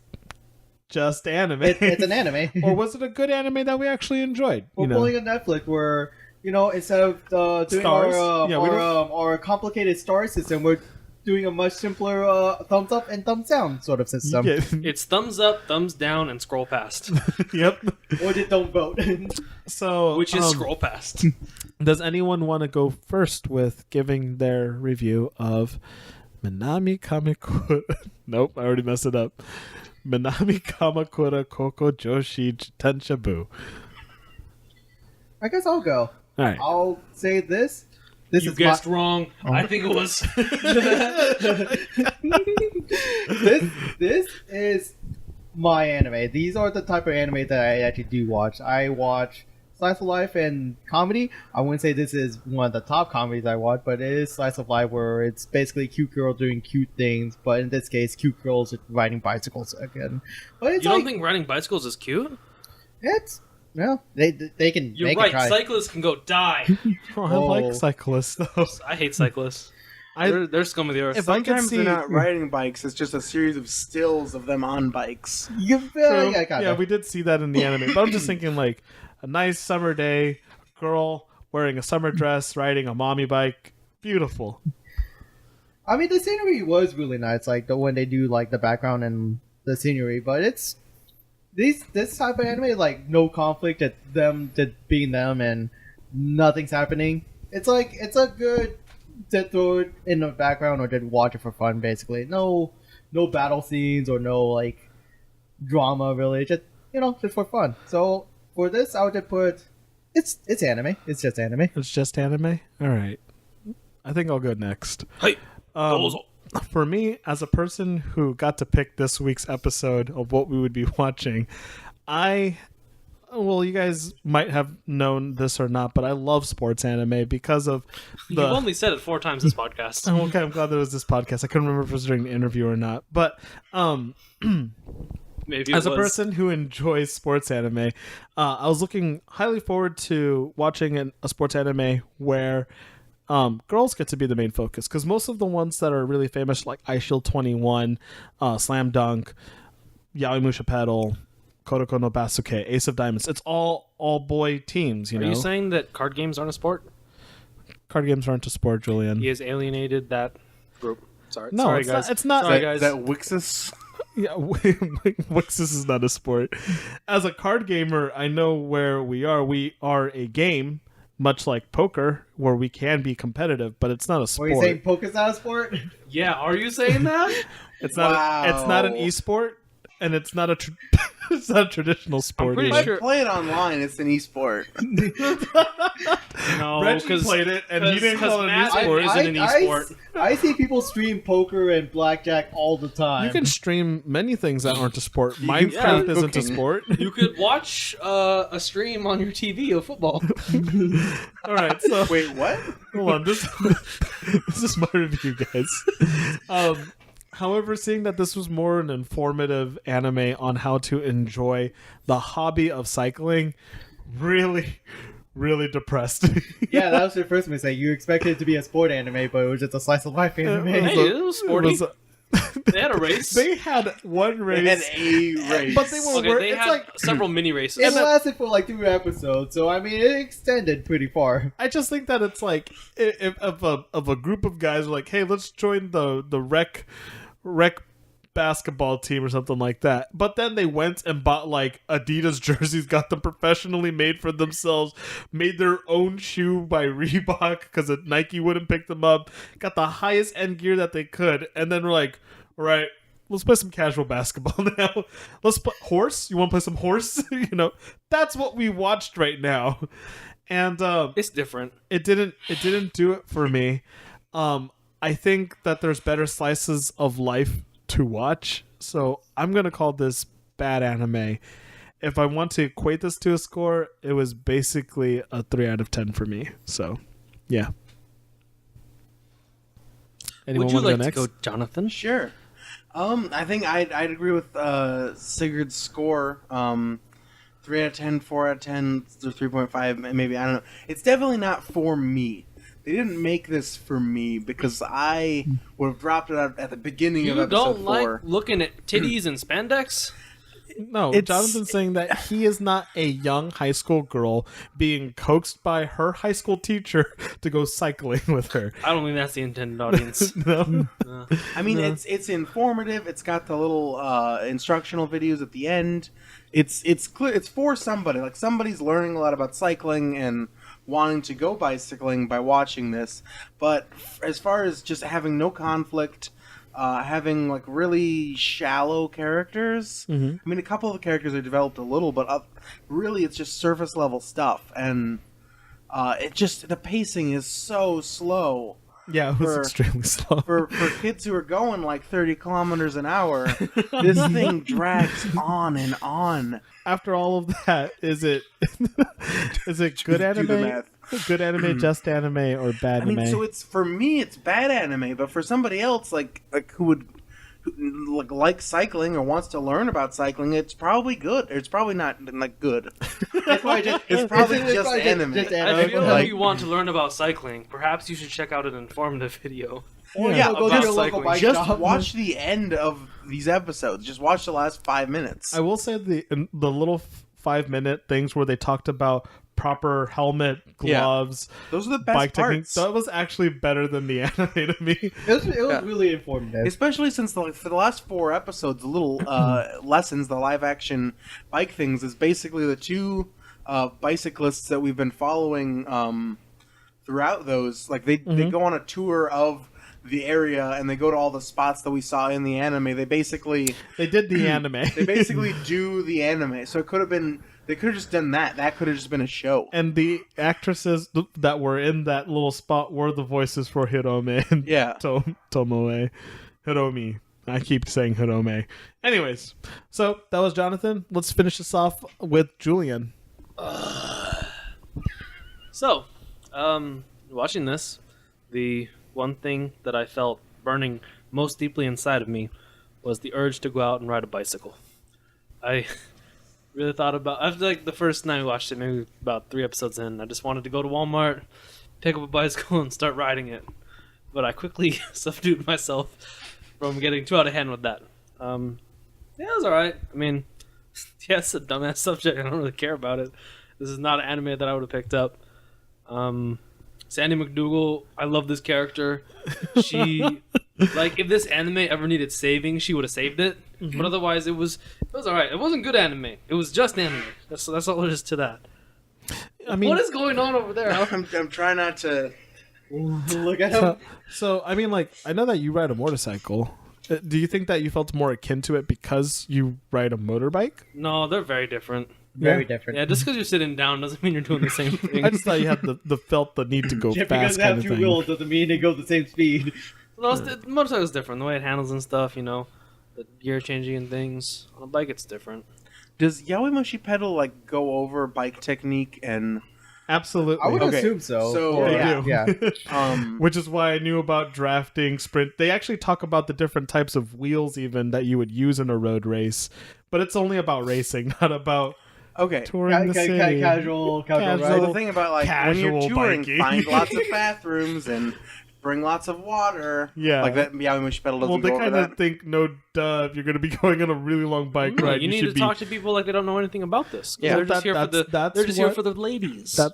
just anime. It's an anime. Or was it a good anime that we actually enjoyed? We're pulling a Netflix where, instead of doing Stars? our, Yeah, we don't- our complicated star system, we're doing a much simpler thumbs up and thumbs down sort of system. Yeah. It's thumbs up, thumbs down, and scroll past, Yep. Or just don't vote. So, which is scroll past. does anyone want to go first with giving their review of Minami Kamakura? Nope, I already messed it up. Minami Kamakura Koukou Joshi Jitensha-bu. I guess I'll go. All right. I'll say this. This You is guessed wrong. Oh. I think it was. this is my anime. These are the type of anime that I actually do watch. I watch slice of life and comedy. I wouldn't say this is one of the top comedies I watch, but it is slice of life where it's basically cute girl doing cute things, but in this case, cute girls riding bicycles again. But it's You don't think riding bicycles is cute? it's they can You're make right. it try. Cyclists can go die. Oh, I like Oh. cyclists though. I hate cyclists. I- They're scum of the earth. If I could Sometimes see, they're not riding bikes; it's just a series of stills of them on bikes. You True. yeah, kinda. Yeah, we did see that in the anime. But I'm just thinking like a nice summer day, girl wearing a summer dress, riding a mommy bike. Beautiful. I mean, the scenery was really nice, like when they do like the background and the scenery. But it's this type of anime, like no conflict, at them just being them and nothing's happening. It's like it's a good to throw it in the background or just watch it for fun. Basically, no battle scenes or no like drama really. Just just for fun. So for this, I would just put it's anime. It's just anime. It's just anime. All right. I think I'll go next. Hey, Um, for me, as a person who got to pick this week's episode of what we would be watching, you guys might have known this or not, but I love sports anime because of you've the. only said it 4 times this podcast. Oh, okay, I'm glad there was this podcast. I couldn't remember if it was during the interview or not, but Maybe it as a was. person who enjoys sports anime, I was looking highly forward to watching a sports anime where girls get to be the main focus, because most of the ones that are really famous, like iShield 21, Slam Dunk, Yaoi Musha Pedal, Kodoko no Basuke, Ace of Diamonds, it's all boy teams. Are you saying that card games aren't a sport? Card games aren't a sport, Julian. He has alienated that group. Sorry, No, sorry it's guys. not. It's not. Sorry, That, guys. that Wixis. Yeah, Wixis is not a sport. As a card gamer, I know where we are. We are a game, much like poker, where we can be competitive, but it's not a Were sport. you saying poker's not a sport? Yeah, are you saying that? It's not. Wow. It's not an e-sport, and it's not a. It's not a traditional sport. pretty either. If sure- I play it online, it's an esport. No, Reggie because played it, and he didn't call it an Matt e-sport. isn't an e-sport. I see people stream poker and blackjack all the time. You can stream many things that aren't a sport. can Minecraft stream isn't a cooking. sport. You could watch a stream on your TV of football. All right, so Wait, what? hold on. This is my review, guys. However, seeing that this was more an informative anime on how to enjoy the hobby of cycling, really depressed. Yeah, that was your first mistake. You expected it to be a sport anime, but it was just a slice of life anime. Hey, it was sporty. They had a race. They had one They race. had a race. But they were Okay, they it's had like several mini races. It lasted for like 2 episodes, so I mean, it extended pretty far. I just think that it's like if of a group of guys are like, hey, let's join the rec basketball team or something like that. But then they went and bought like Adidas jerseys, got them professionally made for themselves, made their own shoe by Reebok because Nike wouldn't pick them up, got the highest end gear that they could, and then we're like, all right, let's play some casual basketball now. Let's play horse. You want to play some horse? That's what we watched right now. And It's different. it didn't do it for me. I think that there's better slices of life to watch, so I'm gonna call this bad anime. If I want to equate this to a score, it was basically a 3 out of 10 for me. So, yeah. Anyone Would you wanna like go to next? go, Jonathan? Sure. I think I'd agree with Sigurd's score. 3 out of 10, 4 out of 10, 3.5, maybe. I don't know. It's definitely not for me. They didn't make this for me because I would have dropped it out at the beginning of You episode don't 4. like looking at titties and spandex? No, It's- Jonathan's saying that he is not a young high school girl being coaxed by her high school teacher to go cycling with her. I don't think that's the intended audience. No. I mean, it's informative. It's got the little instructional videos at the end. It's clear. It's for somebody. Like somebody's learning a lot about cycling and wanting to go bicycling by watching this. But as far as just having no conflict, having like really shallow characters. Mhm. I mean, a couple of the characters are developed a little, but really it's just surface level stuff, and the pacing is so slow. Yeah, it was For- extremely slow. For kids who are going like 30 kilometers an hour, this thing drags on and on. After all of that, is it good Do the anime? math. Good anime, just anime, or bad I mean, anime? so it's for me, it's bad anime, but for somebody else like who like cycling or wants to learn about cycling, it's probably good. It's probably not like good. It's probably just, It's probably just probably anime. just I anime. feel but, like like, you want to learn about cycling. Perhaps you should check out an informative video. or, Yeah, go to about your local cycling. bike Just shop. watch the end of these episodes. Just watch the last 5 minutes. I will say the little 5-minute things where they talked about proper helmet, Yeah. gloves, Those are the best bike technique. parts. That was actually better than the anime to me. It was Yeah. really informative. Especially since for the last 4 episodes, the little lessons, the live action bike things, is basically the 2 bicyclists that we've been following throughout those. Like they go on a tour of the area and they go to all the spots that we saw in the anime. They basically They did the anime. they basically do the anime. So it could have been they could have just done that. That could have just been a show. And the actresses that were in that little spot were the voices for Hirome and Yeah. Tomoe. Hiromi. I keep saying Hirome. Anyways, so that was Jonathan. Let's finish this off with Julian. So, watching this, the one thing that I felt burning most deeply inside of me was the urge to go out and ride a bicycle. I really thought about, after like the first night I watched it, maybe about 3 episodes in, I just wanted to go to Walmart, pick up a bicycle, and start riding it. But I quickly subdued myself from getting too out of hand with that. Yeah, it was alright. I mean, yeah, it's a dumbass subject. I don't really care about it. This is not an anime that I would have picked up. Sandy McDougal, I love this character. She, like, if this anime ever needed saving, she would have saved it. Mm-hmm. But otherwise, it was alright. It wasn't good anime. It was just anime. That's all there is to that. I mean, What is going on over there? I'm trying not to. Look at him. so I mean, like, I know that you ride a motorcycle. Do you think that you felt more akin to it because you ride a motorbike? No, they're very different. Very different. Yeah, just because you're sitting down doesn't mean you're doing the same thing. I just thought you had the need to go Just fast because they kind have of 2 thing. wheels doesn't mean they go the same speed. No, the motorcycle's different. The way it handles and stuff, you know, the gear changing and things. On a bike, it's different. Does Yaoi Pedal like go over bike technique and Absolutely. I would Okay, assume so. so- Or- They yeah, do. yeah. Which is why I knew about drafting, sprint. They actually talk about the different types of wheels even that you would use in a road race, but it's only about racing, not about okay? touring the city. Casual So Casual. the thing about like when you're Casual touring, biking. find lots of bathrooms and bring lots of water. Yeah. Like that Yaoimushi pedal doesn't Well, they go over kind of that. think, no, duh, if you're going to be going on a really long bike No, ride, you need should to be... talk to people like they don't know anything about this. Yeah. They're just here for the. That's They're just here what- for the ladies. That...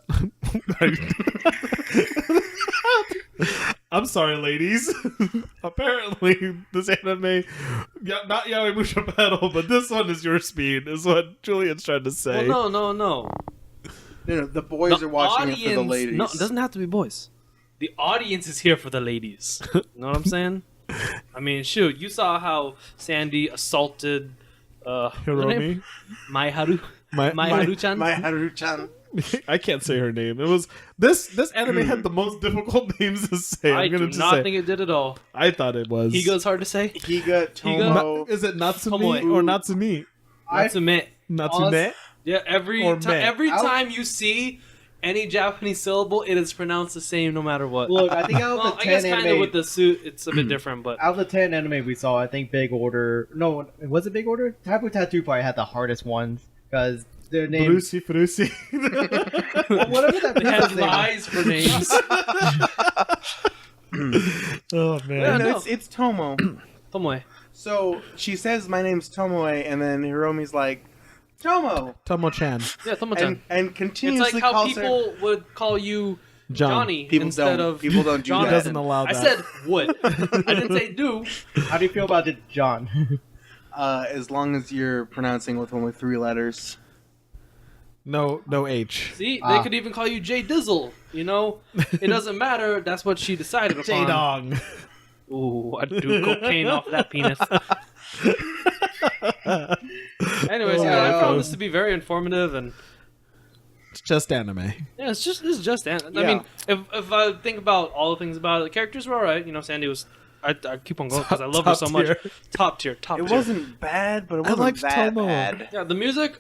I'm sorry, ladies. Apparently, this anime, not Yaoi Musha Pedal, but this one is your speed, is what Julian's trying to say. Well, no. No, the boys The are watching it for the audience- ladies. No, it doesn't have to be boys. The audience is here for the ladies. You know what I'm saying? I mean, shoot, you saw how Sandy assaulted what's her name? Hiromi? Maiharu. My- Maiharu-chan. My Haru-chan. I can't say her name. It was this anime had the most difficult names to say. I I'm do gonna just not say. think it did at all. I thought it was. He goes hard to say. Higa, Higa? Tomo. Is it Natsumi Tomoe. or Natsumi? Natsume. Natsume? Yeah, every Or time me. time you see any Japanese syllable, it is pronounced the same no matter what. Look, I think out of Well, the I 10 guess kind of anime, with the suit, it's a bit different, but out of the 10 anime we saw, I think Big Order. No, was it Big Order? Tapu Tattoo probably had the hardest ones because their name. Frusi. Whatever that they had person's name. lies for names. Oh man. Yeah, No, no. it's Tomo. Tomoe. So she says, "My name's Tomoe," and then Hiromi's like, "Tomo," Tomo-chan. Yeah, Tomo-chan. and It's continuously like how calls people would call you John. Johnny People instead don't- of people don't do Jonathan. that. Doesn't allow I that. said would. I didn't say do. How do you feel about it, John? her, as long as you're pronouncing with only 3 letters. No H. See, they Ah. could even call you J Dizzle. You know, it doesn't matter. That's what she decided upon. J-Dong. Ooh, I'd do cocaine off that penis. Anyways, yeah, I found this to be very informative, and It's just anime. yeah, it's just. I Yeah. mean, if I think about all the things about it, the characters were all right. You know, Sandy was. I keep on going because I love her Top so much. tier. Top tier. It wasn't bad, but it I wasn't liked that Tomo. bad. Yeah, the music.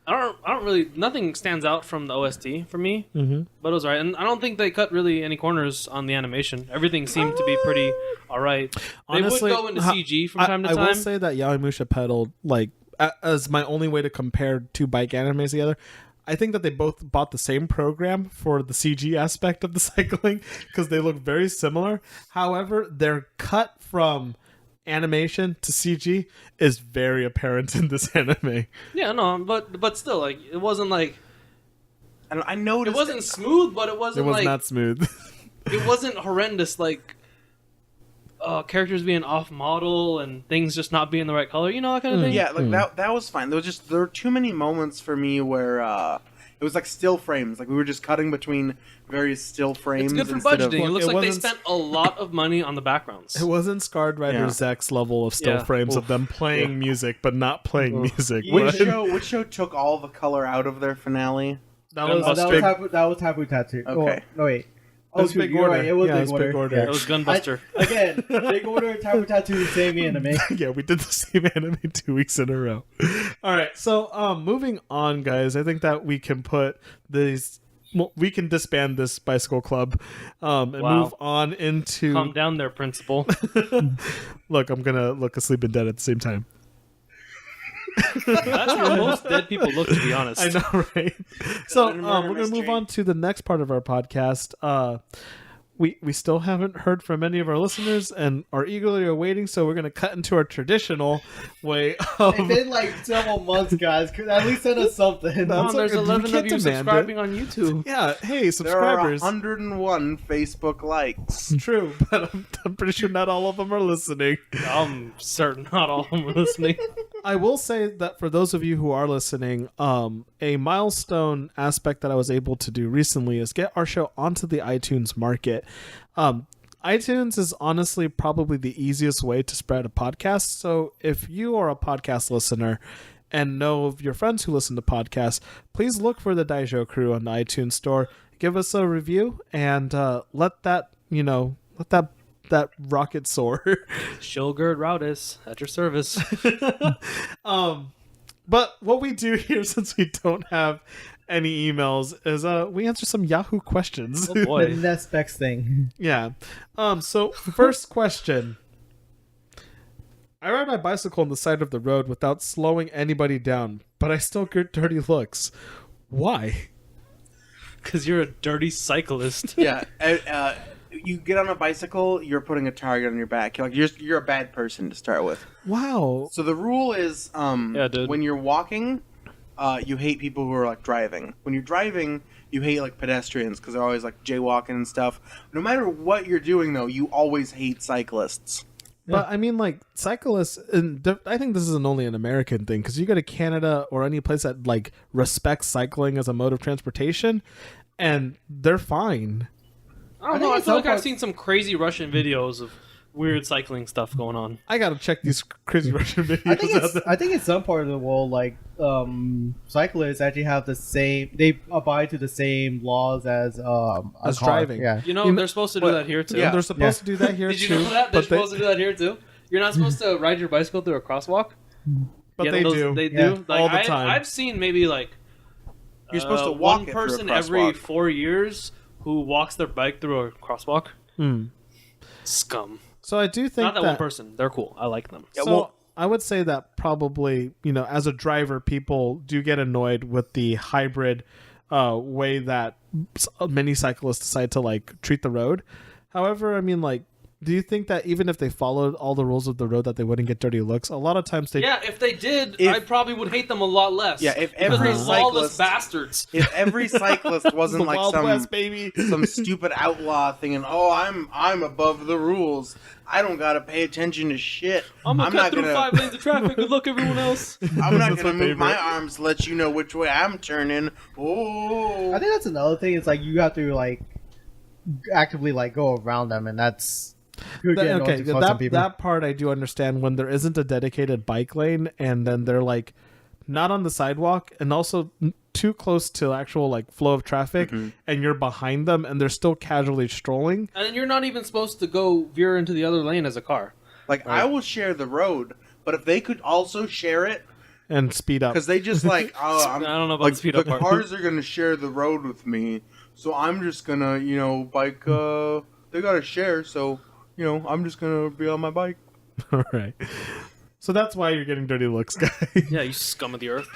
I don't really. Nothing stands out from the OST for me, Mm-hmm. but it was alright. And I don't think they cut really any corners on the animation. Everything seemed to be pretty alright. They Honestly, would go into CG from time to I time. will say that Yaoi Musha Pedal, like, as my only way to compare two bike animes together, I think that they both bought the same program for the CG aspect of the cycling because they look very similar. However, their cut from animation to CG is very apparent in this anime. Yeah, no, but still, like it wasn't like I it noticed wasn't smooth, but it It wasn't was like not smooth. it wasn't horrendous. Like characters being off model and things just not being the right color, you know, that kind of thing. Yeah, like that was fine. There were too many moments for me where it was like still frames. Like we were just cutting between various still frames. It's good for instead of- budgeting. It looks It like they wasn't- spent a lot of money on the backgrounds. It wasn't Scarred Rider Yeah. Zek's level of still Yeah. frames of Oof. them playing music but not playing music. Which But- which show took all the color out of their finale? that Gunbuster. was that, big. was Tapu Tattoo. Okay. Oh, no, wait. It was shoot, Big you're Order. right. It was Yeah, Big it was Order. Big Order. Yeah. It was Gunbuster. Again, Big Order, Tapu Tattoo, same anime. Yeah, we did the same anime 2 weeks in a row. All right, so moving on, guys. I think that we can put these. Well, we can disband this bicycle club and Wow. move on into. Calm down there, principal. Look, I'm gonna look asleep and dead at the same time. That's how most dead people look, to be honest. I know, right? So Murder we're gonna move mystery. on to the next part of our podcast. We still haven't heard from any of our listeners and are eagerly awaiting. So we're gonna cut into our traditional way of. It's been like several months, guys. Could at least send us something. Come That's on, there's okay. We 11 can't of you demand subscribing on YouTube. Yeah, hey, There are subscribers. 101 Facebook likes. True, but I'm pretty sure not all of them are listening. I'm certain not all of them are listening. I will say that for those of you who are listening, a milestone aspect that I was able to do recently is get our show onto the iTunes market. iTunes is honestly probably the easiest way to spread a podcast. So if you are a podcast listener and know of your friends who listen to podcasts, please look for the Daijou crew on the iTunes store. Give us a review and let that rocket soar. Shilgard Roudis at your service. But what we do here, since we don't have any emails, is we answer some Yahoo questions. Oh The boy. next specs thing. Yeah. So first question. I ride my bicycle on the side of the road without slowing anybody down, but I still get dirty looks. Why? Because you're a dirty cyclist. Yeah, you get on a bicycle, you're putting a target on your back. You're a bad person to start with. Wow. So the rule is, Yeah, dude. when you're walking, you hate people who are like driving. When you're driving, you hate like pedestrians because they're always like jaywalking and stuff. No matter what you're doing, though, you always hate cyclists. But I mean, like cyclists, and I think this isn't only an American thing because you go to Canada or any place that like respects cycling as a mode of transportation, and they're fine. I don't know. I feel like I've seen some crazy Russian videos of weird cycling stuff going on. I gotta check these crazy Russian videos. I think in some part of the world, like cyclists actually have the same. They abide to the same laws as a car. driving. Yeah. You know, they're supposed to do that here too. Yeah. They're supposed to do that here Did you too. know that? They're but supposed to do that here too. You're not supposed to ride your bicycle through a crosswalk. but Yeah, they those- do. They Yeah. do. Like, All the time. I've seen maybe like You're supposed to walk one it through a person every crosswalk. 4 years who walks their bike through a crosswalk. Hmm. Scum. So I do think Not that one person. They're cool. I like them. Yeah, So well- I would say that probably, as a driver, people do get annoyed with the hybrid way that many cyclists decide to like treat the road. However, I mean, like, do you think that even if they followed all the rules of the road that they wouldn't get dirty looks? A lot of times they Yeah, if they did, If- I probably would hate them a lot less. Yeah, if because every they're lawless cyclist- bastards. If every cyclist the wasn't like Wild some West, baby. some stupid outlaw thing, and I'm above the rules. I don't gotta pay attention to shit. I'm gonna not cut through 5 lanes of traffic. Good luck, everyone else. I'm not That's gonna my move my favorite. arms to let you know which way I'm turning. Oh, I think that's another thing. It's like you have to like actively like go around them, and that's could get annoying Okay, for some people. that part I do understand when there isn't a dedicated bike lane and then they're like not on the sidewalk and also too close to actual like flow of traffic and you're behind them and they're still casually strolling. And then you're not even supposed to go veer into the other lane as a car. like I will share the road, but if they could also share it, And speed up. because they just like, oh, I don't know about like the speed the up part. cars are gonna share the road with me, so I'm just gonna, bike. They gotta share, so I'm just gonna be on my bike. All right. So that's why you're getting dirty looks, guy. Yeah, you scum of the earth.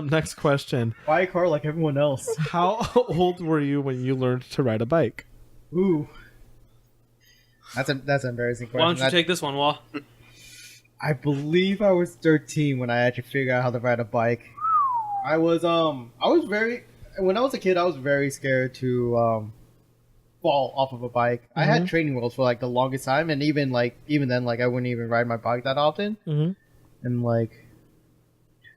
Next question. Buy a car like everyone else. How old were you when you learned to ride a bike? Ooh, that's an embarrassing question. Why don't you take this one, Wah? I believe I was 13 when I actually figured out how to ride a bike. I was when I was a kid, I was very scared to fall off of a bike. I had training wheels for like the longest time, and even then, like I wouldn't even ride my bike that often. Mm-hmm. And like,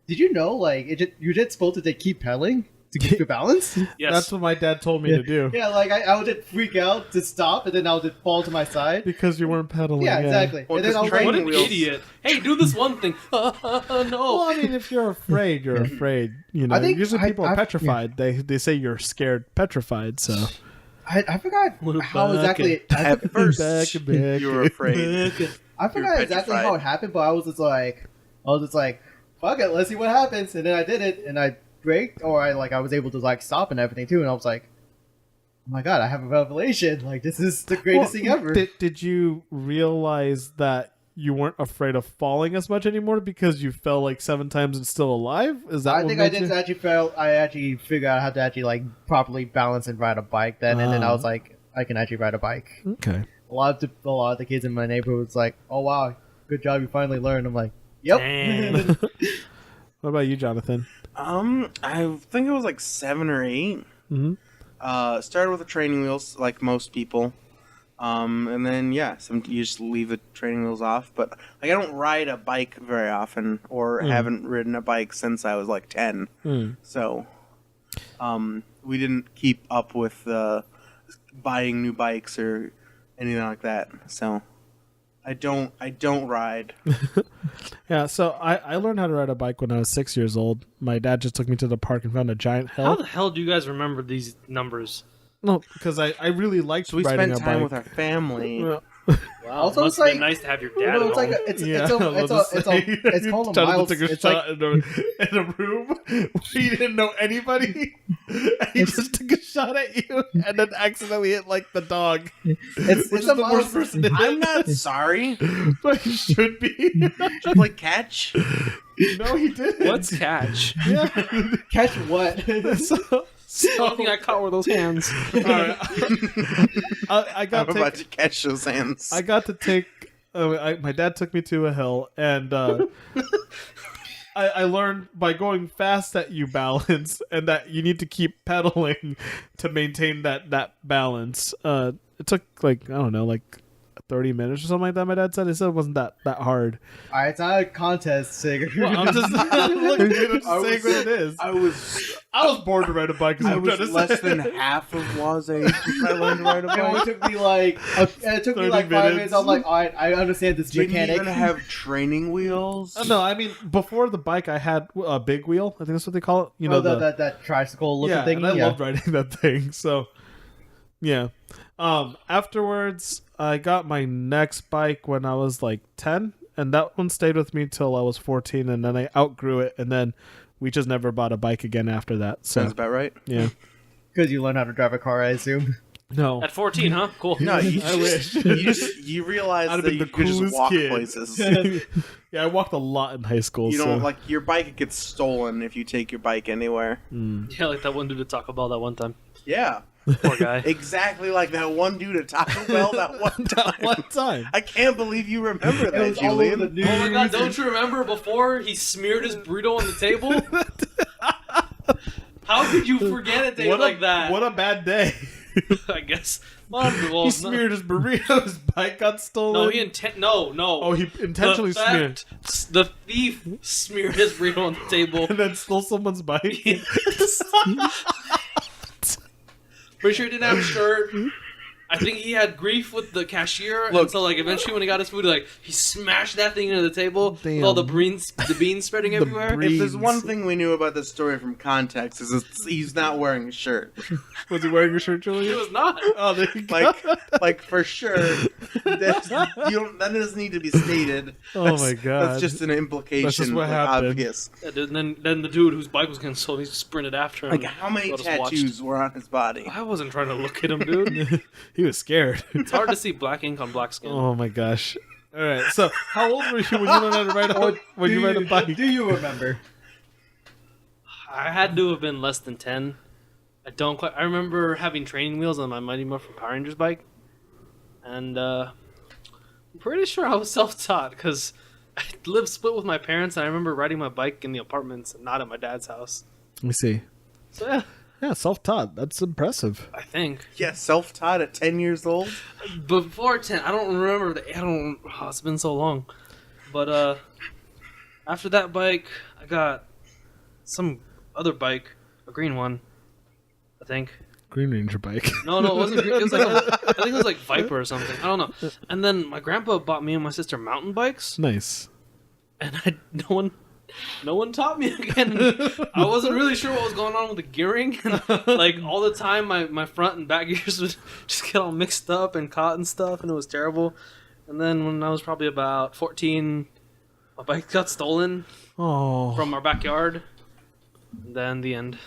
did you know like you're just supposed to keep pedaling to keep your balance? Yes. That's what my dad told me to do. Yeah, like I would just freak out to stop, and then I would just fall to my side. Because you weren't pedaling. Yeah, exactly. Well, and then I was because What like, an wheels. idiot. Hey, do this one thing. No. Well, I mean, if you're afraid, you're afraid. I think usually people are I- petrified. They say you're scared, petrified. So I forgot how exactly. At first, back. you were afraid. I forgot exactly how it happened, but I was just like, fuck it, let's see what happens. And then I did it, and I braked, or I was able to like stop and everything too. And I was like, oh my god, I have a revelation! Like this is the greatest thing ever. Did you realize that you weren't afraid of falling as much anymore because you fell like 7 times and still alive? Is that I what think I made did you- actually fail. I actually figured out how to actually like properly balance and ride a bike then, and then I was like, I can actually ride a bike. Okay. A lot of the kids in my neighborhood was like, oh wow, good job, you finally learned. I'm like, yep. Damn. What about you, Jonathan? I think it was like 7 or 8. Mm-hmm. Started with the training wheels, like most people. And then you just leave the training wheels off. But like I don't ride a bike very often, or haven't ridden a bike since I was like 10. So, we didn't keep up with buying new bikes or anything like that. So, I don't ride. Yeah, so I learned how to ride a bike when I was 6 years old. My dad just took me to the park and found a giant How hill. the hell do you guys remember these numbers? No, because I really liked So we riding spent a time bike. with our family. Yeah. Wow, Also, must it's have like- been nice to have your You dad know, at it's like home. it's called a Jonathan miles. took a It's shot like in a room where you didn't know anybody. He just took a shot at you and then accidentally hit like the dog. it's Which is a the worst miles. person to I'm hit. not sorry. But he should be. Did you play catch? No, he didn't. What's catch? Yeah. Catch what? The only thing I caught were those hands. All right. I got I'm to about to catch those hands. I got to take. My dad took me to a hill, and I learned by going fast that you balance, and that you need to keep pedaling to maintain that balance. It took like I don't know, like 30 minutes or something like that. My dad said it wasn't that hard. All right, it's not a contest, Sigurd. Well, I'm just looking at it, I saying was- what it is. I was I was born to ride a bike. I was less than half of Wa's age when I learned to ride a It only bike. took me like 30 5 minutes. minutes. I'm like, all right, I understand this Didn't mechanic. even have training wheels. No, I mean before the bike, I had a big wheel. I think that's what they call it. You know, Oh, that tricycle looking yeah, thing. and I Yeah. loved riding that thing. So, yeah. Afterwards, I got my next bike when I was like 10, and that one stayed with me till I was 14, and then I outgrew it, and then we just never bought a bike again after that. So, Sounds about right. yeah. Because you learn how to drive a car, I assume. No. At 14, huh? Cool. No, you I wish. you realize I'd have that been you the could just coolest walk kid. places. Yeah, I walked a lot in high school. You so. don't like your bike gets stolen if you take your bike anywhere. Yeah, like that one dude at Taco Bell that one time. Yeah, Poor guy. exactly like that one dude at Taco Bell that one time. One time. I can't believe you remember It that, was all over the Julian. news. Oh my god, don't you remember before he smeared his burrito on the table? How could you forget a day like that? What a bad day. I guess. Well, He smeared his burrito. His bike got stolen. No. Oh, he intentionally smeared. The thief smeared his burrito on the table. And then stole someone's bike. Pretty sure he didn't have a shirt. I think he had grief with the cashier, and Look. so like eventually when he got his food, like he smashed that thing into the table with all the beans spreading everywhere. If there's one thing we knew about this story from context, is he's not wearing a shirt. Was he wearing a shirt, It Julian? was not. Oh, there you go. Like for sure. That doesn't need to be stated. Oh my God. That's just an implication. That's just what like, happened. obvious. Yeah, dude, and then the dude whose bike was getting stolen, he just sprinted after him. Like how many So I just watched. tattoos were on his body? I wasn't trying to look at him, dude. He was scared. It's hard to see black ink on black skin. Oh my gosh. All right. So, how old were you when you learned how to ride a bike? Do you remember? I had to have been less than 10. I don't quite. I remember having training wheels on my Mighty Morphin Power Rangers bike, and I'm pretty sure I was self-taught because I lived split with my parents, and I remember riding my bike in the apartments and not at my dad's house. Let me see. So yeah, Yeah, self-taught. That's impressive. I think Yeah, self-taught at 10 years old. before 10, I don't remember. Oh, it's been so long. But after that bike, I got some other bike, a green one, I think. Green Ranger bike. No, it wasn't. It was like I think it was like Viper or something. I don't know. And then my grandpa bought me and my sister mountain bikes, Nice. and no one taught me again. I wasn't really sure what was going on with the gearing. And, like all the time, my front and back gears would just get all mixed up and caught and stuff, and it was terrible. And then when I was probably about 14, my bike got stolen Oh. from our backyard. And then the end.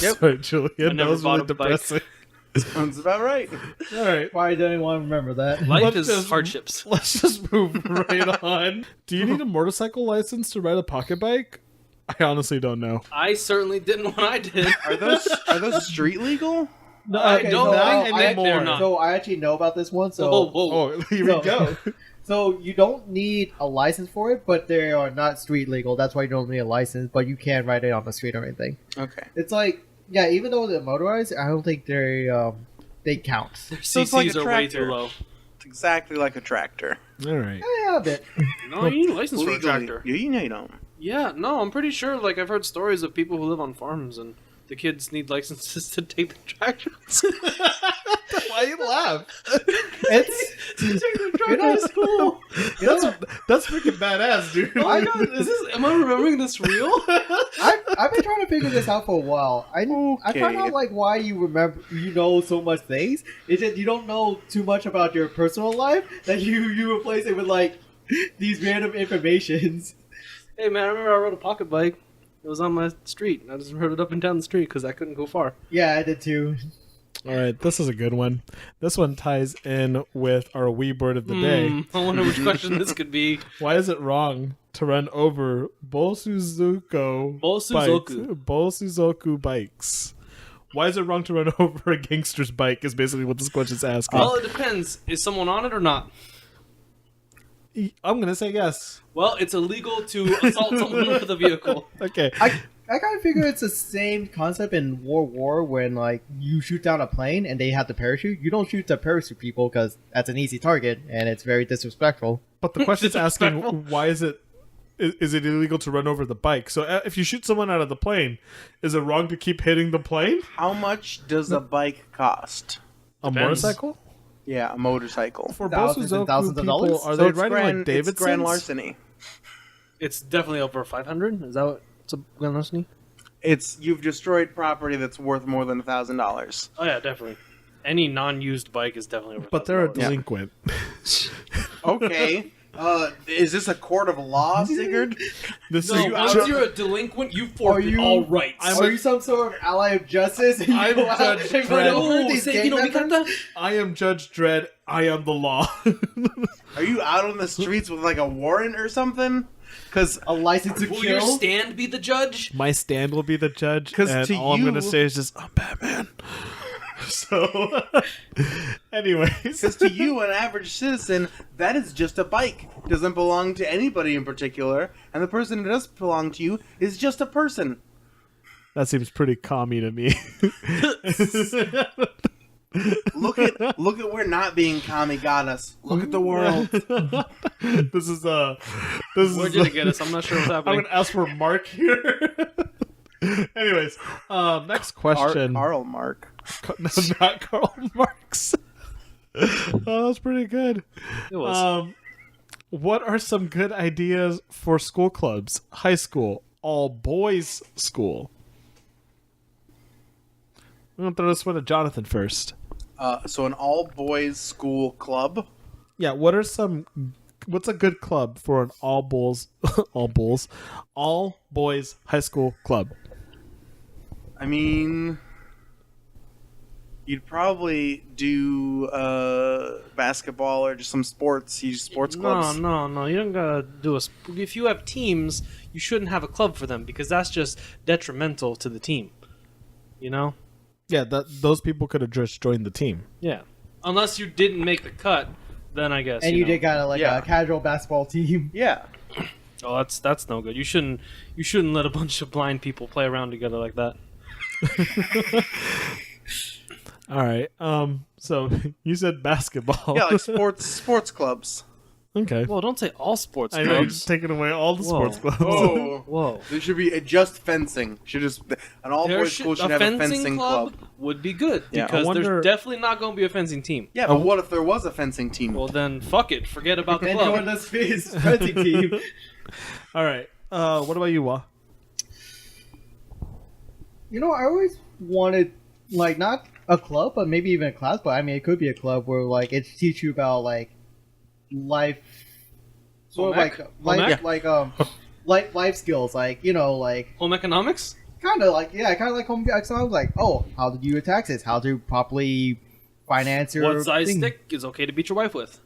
Yep. Sorry, Julian. I That never was bought really a bike. depressing. Sounds about right. All right. Why do anyone remember that? Life Let's is just- hardships. Let's just move right on. Do you need a motorcycle license to ride a pocket bike? I honestly don't know. I certainly didn't when I did. Are those street legal? No, I Okay, don't so think I- they're not. So I actually know about this one. So Whoa, whoa. Oh, here So- we go. So you don't need a license for it, but they are not street legal. That's why you don't need a license, but you can ride it on the street or anything. Okay. It's like, yeah, even though they're motorized, I don't think they count. Their So it's like CCs a are way tractor. too low. It's exactly like a tractor. All right. Yeah, a bit. No, you need a license for a Legally. tractor. You know you don't. Yeah, no, I'm pretty sure. Like I've heard stories of people who live on farms and the kids need licenses to take the tractors. Why you laugh? It's to take the you know, tractor to school. That's freaking badass, dude. Oh my god, am I remembering this real? I've been trying to figure this out for a while. I found Okay. out like why you know so much things. It's just you don't know too much about your personal life that you replace it with like these random informations. Hey man, I remember I rode a pocket bike. It was on my street. I just rode it up and down the street because I couldn't go far. Yeah, I did too. All right, this is a good one. This one ties in with our wee bird of the day. I wonder which question this could be. Why is it wrong to run over Bosuzoku Bosuzoku. Bosuzoku bikes? Why is it wrong to run over a gangster's bike? Is basically what this question's asking. Well, it depends. Is someone on it or not? I'm gonna say yes. Well, it's illegal to assault someone with a vehicle. Okay. I kind of figure it's the same concept in World War when like you shoot down a plane and they have the parachute. You don't shoot the parachute people because that's an easy target and it's very disrespectful. But the question's asking, why is it illegal to run over the bike? So if you shoot someone out of the plane, is it wrong to keep hitting the plane? How much does a bike cost? A Depends. motorcycle? Yeah, a motorcycle. For Thousands and Bosuzoku thousands of people, dollars? are So they it's riding grand, like Davidsons? it's grand larceny. It's definitely over 500. Is that what it's a grand larceny? You've destroyed property that's worth more than $1,000. Oh yeah, definitely. Any non-used bike is definitely over. But they're a $1,000. delinquent. Okay. Is this a court of law, Sigurd? This No, is once you're a delinquent, you forfeit you- all rights. Are you some sort of ally of justice? And you I'm go out Judge and run Dredd. over Oh, these say, gang you know, members? I am Judge Dredd. I am the law. Are you out on the streets with like a warrant or something? Because A license to Will your kill? stand be the judge? My stand will be the judge, 'Cause and to all I'm you- gonna say is just, I'm Batman. So, anyways, to you, an average citizen, that is just a bike. It doesn't belong to anybody in particular, and the person who does belong to you is just a person. that seems pretty commie to me. Look at where not being commie got us. Look at the world. This is Where did it get us? I'm not sure what's I'm happening. gonna ask for Mark here. Anyways, next question. Karl Mark. No, not Karl Marx. Oh, that's pretty good. It was. What are some good ideas for school clubs? High school, all boys school. I'm gonna throw this one to Jonathan first. So an all-boys school club. Yeah, what's a good club for an all boys high school club? I mean, you'd probably do basketball or just some sports clubs. No. You don't gotta do a. If you have teams, you shouldn't have a club for them because that's just detrimental to the team. You know? Yeah, those people could have just joined the team. Yeah. Unless you didn't make the cut, then I guess. And you know. did kind of like Yeah. a casual basketball team. Yeah. Oh, that's no good. You shouldn't let a bunch of blind people play around together like that. All right. So you said basketball. Yeah, like sports clubs. Okay. Well, don't say all sports I know you're clubs. just taking away all the Whoa. sports clubs. Whoa. Whoa. There should be just fencing. An all-boys school should have a fencing club. would be good Yeah. because I wonder- there's definitely not going to be a fencing team. Yeah, but what if there was a fencing team? Well, then fuck it. Forget about the And join club. the space fencing team. All right. What about you, Wa? You know, I always wanted, like, not a club, but maybe even a class. But I mean, it could be a club where, like, it teach you about like life, sort of Home ec? like life skills, like like Home economics? kind of like home economics. Like, oh, how to do your taxes, how to properly finance your What size thing. stick is okay to beat your wife with?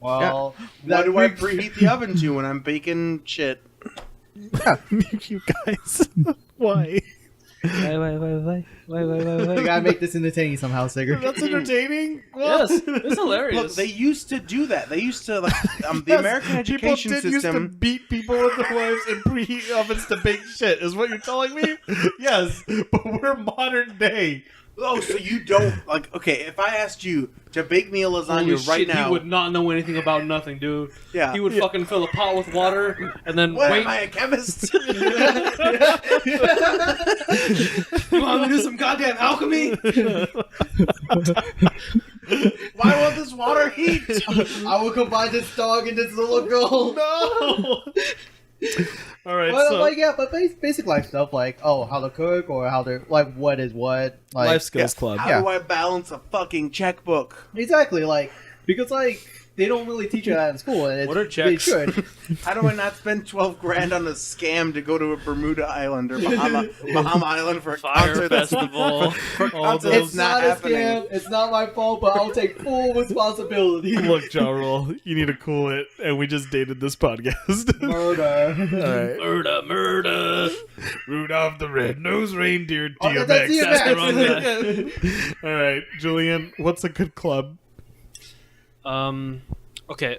Well, What do I preheat the oven to when I'm baking shit? You guys. Why? Wait. You gotta make this entertaining somehow, Sigurd. That's entertaining. Yes, it's hilarious. Look, they used to do that. They used to, like, the American education people did used to system. beat people with their wives and preheat ovens to bake shit. Is what you're telling me? Yes, but we're modern day. Oh, so you don't like? Okay, if I asked you to bake me a lasagna Holy right shit, now, he would not know anything about nothing, dude. Yeah. He would fucking fill a pot with water and then what wait. am I, a chemist? You want me to do some goddamn alchemy? Why won't this water heat? I will combine this dog and this little girl. No. All right. But so like, yeah, but basic life stuff like, oh, how to cook or how to like what is what, like life skills club. How Yeah. do I balance a fucking checkbook? exactly, like because like they don't really teach you that in school, and What are they checks? should. How do I not spend 12 grand on a scam to go to a Bermuda Island or Bahama Island for a Fire concert? That's festival. for a All concert those- It's that's not a happening. scam. It's not my fault, but I'll take full responsibility. Look, Ja Rule, you need to cool it, and we just dated this podcast. Murder. All right. Murder. Rudolph the Red-Nosed Reindeer, Oh, that's DMX. That's the wrong guy. All right, Julian, what's a good club? Okay.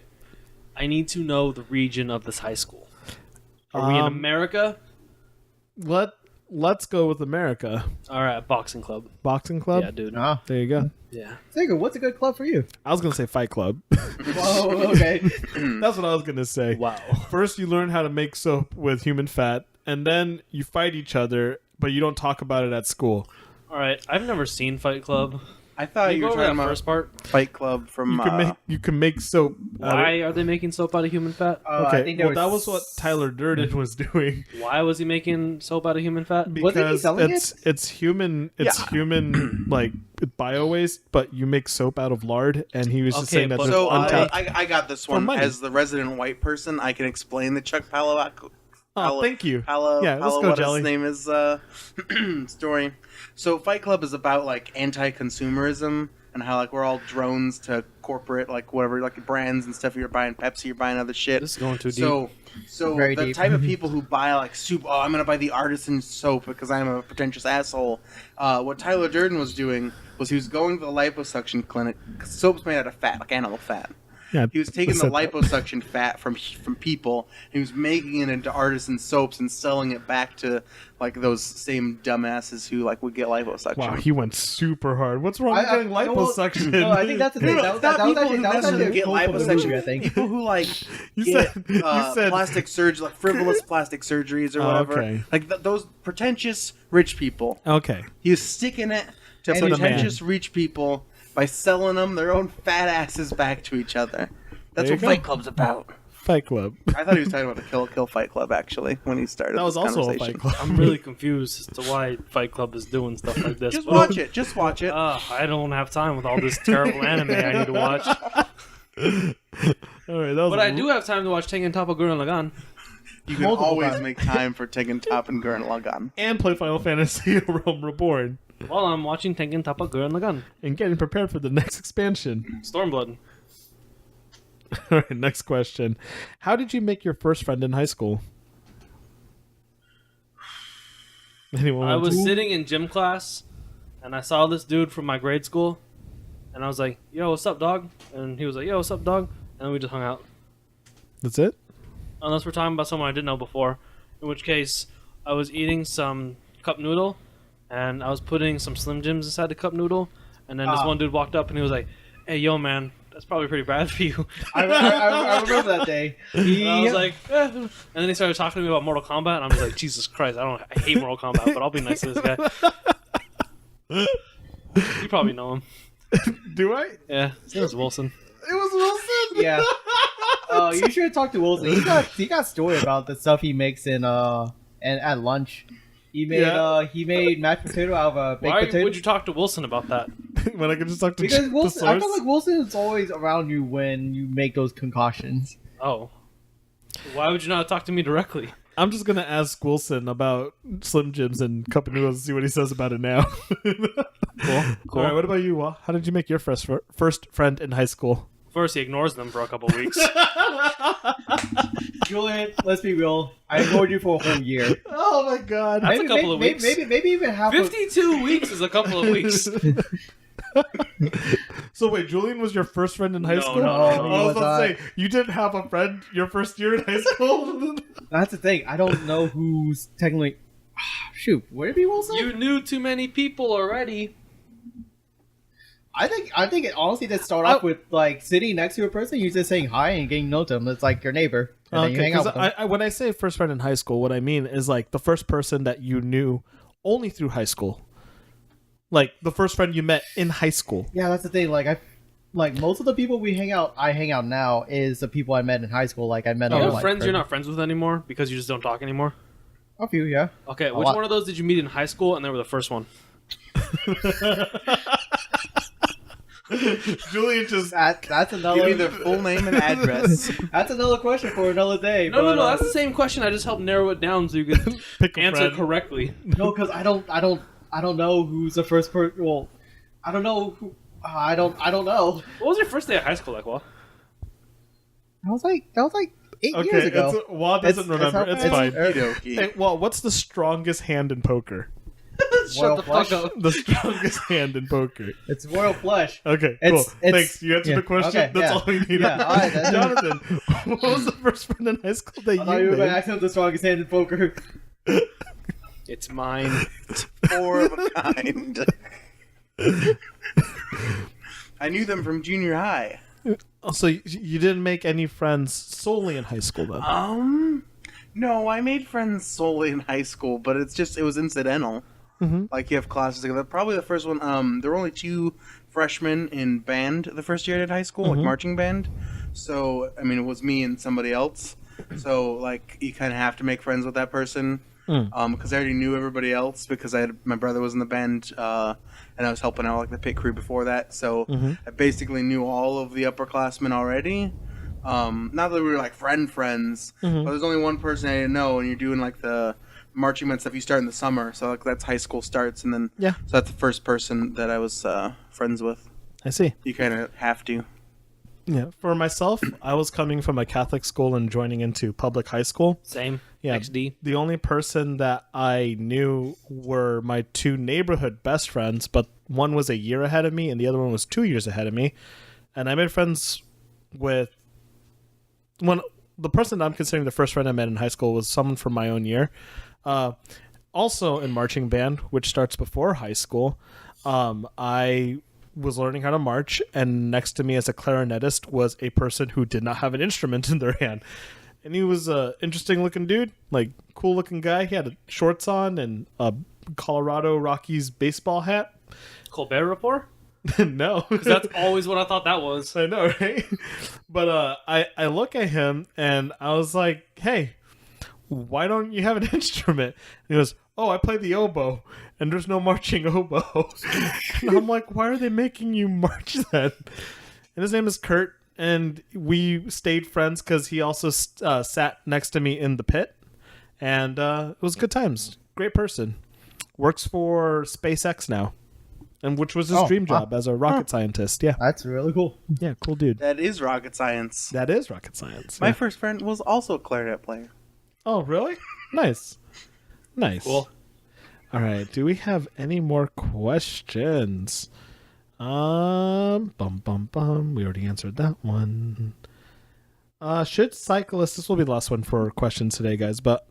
I need to know the region of this high school. Are we in America? Let's go with America. All right, boxing club. Boxing club? Yeah, dude. Ah, There you go. Yeah. Sega, what's a good club for you? I was going to say Fight Club. Whoa, okay. That's what I was going to say. Wow. First, you learn how to make soap with human fat, and then you fight each other, but you don't talk about it at school. All right. I've never seen Fight Club. I thought Can you you were go over talking that about first part? Fight Club from. You can make soap. out of- Why are they making soap out of human fat? I Okay, think well, that was what Tyler Durden was doing. Why was he making soap out of human fat? Wasn't he Because selling it's human human like bio waste, but you make soap out of lard, and he was just Okay, saying that but there's So untapped. I got this For one money. as the resident white person. I can explain the Chuck Palahniuk. Oh, thank you. Yeah, let's go, what Jelly. his name is story. So Fight Club is about like anti-consumerism and how like we're all drones to corporate like whatever like brands and stuff. You're buying Pepsi, you're buying other shit. This is going too So Very the deep. type of people who buy like soup. Oh, I'm gonna buy the artisan soap because I'm a pretentious asshole. What Tyler Durden was doing was he was going to the liposuction clinic. 'Cause soap's made out of fat, like animal fat. Yeah, He was taking the said that. liposuction fat from people, and he was making it into artisan soaps and selling it back to like those same dumbasses who like would get liposuction. Wow, he went super hard. What's wrong with getting liposuction? No, I think that's the thing. No, That was people actually who that was necessarily actually a get quote from the movie, I liposuction. think. People who like You get said- you said- plastic surgery, like frivolous plastic surgeries or Oh, whatever. okay. Like those pretentious rich people. Okay. He was sticking it to And he's a pretentious rich people by selling them their own fat asses back to each other. That's There what you go. Fight Club's about. Fight Club. I thought he was talking about the Kill Fight Club actually when he started. That was this also a conversation. Fight Club. I'm really confused as to why Fight Club is doing stuff like this. Just but- watch it. Just watch it. I don't have time with all this terrible anime I need to watch. All right, that was But I do have time to watch Tengen Toppa Gurren Lagann. You can multiple always times. make time for Tekken Top and Gurren Lagann. and play Final Fantasy Realm Reborn While I'm watching Tengen Toppa Gurren Lagann. and getting prepared for the next expansion. Stormblood. All right, next question. How did you make your first friend in high school? Anyone I want was to? sitting in gym class, and I saw this dude from my grade school, and I was like, yo, what's up, dog? And he was like, yo, what's up, dog? And then we just hung out. That's it? Unless we're talking about someone I didn't know before, in which case I was eating some cup noodle, and I was putting some Slim Jims inside the cup noodle, and then this one dude walked up and he was like, hey, yo, man, that's probably pretty bad for you. I remember that day. And I was like, eh. And then he started talking to me about Mortal Kombat, and I'm just like, Jesus Christ, I hate Mortal Kombat, but I'll be nice to this guy. You probably know him. Do I? Yeah, his name is Wilson. It was Wilson. Yeah. You should talk to Wilson. He got a story about the stuff he makes and at lunch. He made mashed potato out of a baked Why potato. would you talk to Wilson about that? When I could just talk to Because the Wilson, I source. feel like Wilson is always around you when you make those concoctions. Oh. Why would you not talk to me directly? I'm just gonna ask Wilson about Slim Jims and cup of noodles and see what he says about it now. Cool. All right, what about you, Wa? How did you make your first friend in high school? First, he ignores them for a couple weeks. Julian, let's be real. I ignored you for a whole year. Oh my god! That's a couple of weeks. Maybe even half. 52 weeks is a couple of weeks. So wait, Julian was your first friend in high No, school? no, I no, was he was about to say you didn't have a friend your first year in high school. That's the thing. I don't know who's technically. Shoot, would it be Wilson? You knew too many people already. I think it honestly just start off with like sitting next to a person, you just saying hi and getting to know them. It's like your neighbor, and then you hang out with them. when I say first friend in high school, what I mean is like the first person that you knew only through high school, like the first friend you met in high school. Yeah, that's the thing. Like most of the people I hang out now is the people I met in high school. Like I met You on have like friends you're not friends with anymore because you just don't talk anymore? a few, yeah. Okay, A which lot. one of those did you meet in high school and they were the first one? Julian just That's Give me another. their full name and address. That's another question for another day. No, but, that's the same question. I just helped narrow it down so you could pick a answer friend. correctly. no, because I don't know who's the first person. Well, I don't know who. I don't know. What was your first day of high school like, Wal? That was like 8 Okay, years ago. Wad doesn't remember. It's fine. Okey-dokey. Hey, well, what's the strongest hand in poker? Royal Shut the fuck flush. up. The strongest hand in poker. It's royal flush. Okay, cool. It's- Thanks. You answered yeah, the question. okay, That's yeah. all we need. Yeah, all right, then. Jonathan, what was the first friend in high school that I thought you you were going to made? ask him the strongest hand in poker. It's mine. 4 of a kind. I knew them from junior high. Oh, so you didn't make any friends solely in high school, then? No, I made friends solely in high school, but it was incidental. Mm-hmm. Like you have classes together. Probably the first one. There were only 2 freshmen in band the first year I did high school, like marching band. So I mean, it was me and somebody else. So like you kind of have to make friends with that person. Because I already knew everybody else because my brother was in the band and I was helping out like the pit crew before that. So I basically knew all of the upperclassmen already. Not that we were like friends, but there's only one person I didn't know, and you're doing like the marching band stuff. You start in the summer, so like that's high school starts, and then Yeah. so that's the first person that I was friends with. I see. You kind of have to. Yeah. For myself, I was coming from a Catholic school and joining into public high school. Same. Yeah. XD. The only person that I knew were my 2 neighborhood best friends, but one was a year ahead of me and the other one was 2 years ahead of me. And I made friends with the person that I'm considering the first friend I met in high school was someone from my own year. Also in marching band, which starts before high school. I was learning how to march, and next to me as a clarinetist was a person who did not have an instrument in their hand. And he was a interesting looking dude, like cool looking guy. He had shorts on and a Colorado Rockies baseball hat. Colbert Report? No. Because that's always what I thought that was. I know, right? But I look at him and I was like, hey, why don't you have an instrument? And he goes, oh, I play the oboe, and there's no marching oboe. And I'm like, why are they making you march then? And his name is Kurt, and we stayed friends because he also sat next to me in the pit, and it was good times. Great person. Works for SpaceX now, and which was his dream job as a rocket scientist. Yeah, That's really cool. yeah, cool dude. That is rocket science. That is rocket science. My yeah. first friend was also a clarinet player. Oh, really? Nice. Nice. Cool. All right. Do we have any more questions? We already answered that one. Should cyclists, this will be the last one for questions today, guys, but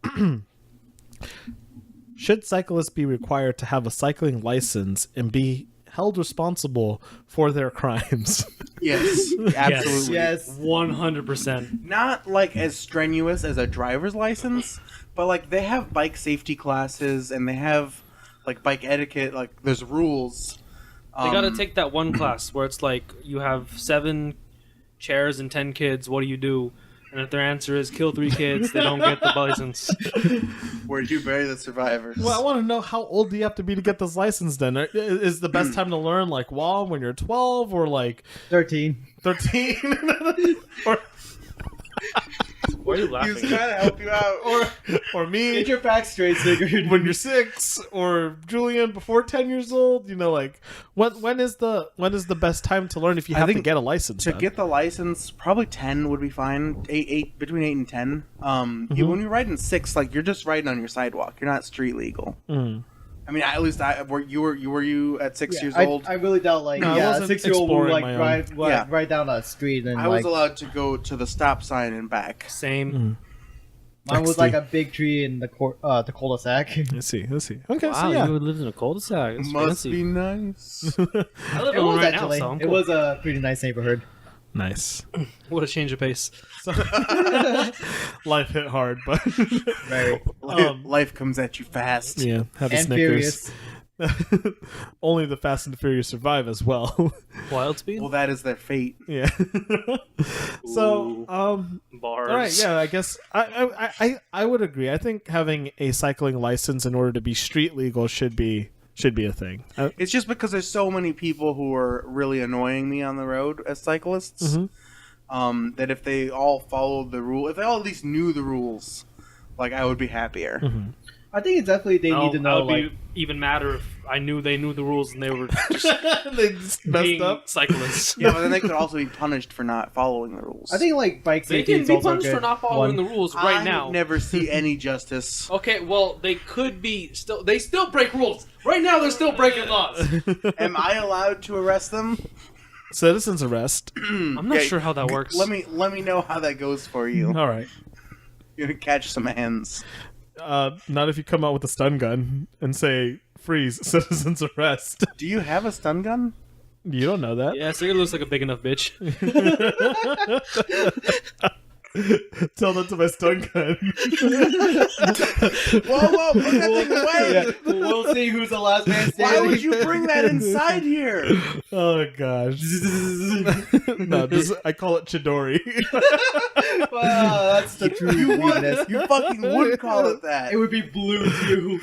should cyclists be required to have a cycling license and be held responsible for their crimes? Yes, absolutely. Yes. 100%. Not like as strenuous as a driver's license, but like they have bike safety classes and they have like bike etiquette. Like there's rules. They got to take that one class where it's like you have 7 chairs and 10 kids. What do you do? And if their answer is kill 3 kids, they don't get the license. Where you bury the survivors. Well, I want to know how old do you have to be to get this license then? Is the best time to learn like when you're 12 or like 13. 13? or Why are you He was laughing? trying to help you out. or me Get your facts straight, Sigurd. when you're 6, or Julian before 10 years old. You know, like when is the best time to learn if you I have to think get a license? To then? get the license, probably 10 would be fine. 8 between 8 and 10. When you're riding 6, like you're just riding on your sidewalk. You're not street legal. I mean, at least were you at 6 years old? I really doubt, like, No, I a wasn't 6-year-old would, exploring like, my own. Yeah. ride down a street and, I was like, allowed to go to the stop sign and back. Same. mine was, XD. like, a big tree in the cul-de-sac. Let's see. Okay, Wow, so yeah. you lived in a cul-de-sac. That's Must fancy. be nice. I live It in one was right actually. now, so I'm It cool. was a pretty nice neighborhood. Nice. What a change of pace. Life hit hard, but Very. Life comes at you fast. yeah, have a And Snickers. furious. Only the Fast and the Furious survive as well. Wild speed? Well, that is their fate. Yeah. So, Bars. all right, yeah, I guess I would agree. I think having a cycling license in order to be street legal should be should be a thing. It's just because there's so many people who are really annoying me on the road as cyclists. That if they all followed the rule, if they all at least knew the rules, like I would be happier. I think it's definitely they need to know. I would Like, be even madder if I knew they knew the rules and they were just They just messed being up. cyclists. Yeah, but then they could also be punished for not following the rules. I think like bike They safety can is be also punished good for not following the rules right I now. never see any justice. Okay, well, they could be still. They still break rules. Right now, they're still breaking laws. Am I allowed to arrest them? Citizens arrest. I'm not sure how that works. Let me know how that goes for you. All right. You're gonna catch some hands. Not if you come out with a stun gun and say freeze, citizens arrest. Do you have a stun gun? You don't know that. Yeah, Sigurd looks like a big enough bitch. Tell that to my stun gun. Whoa, put that thing away! Yeah, we'll see who's the last man Why standing. would you bring that inside here? Oh gosh. No, I call it Chidori. Wow, that's the true You weakness. would. You fucking would call it that. It would be blue too.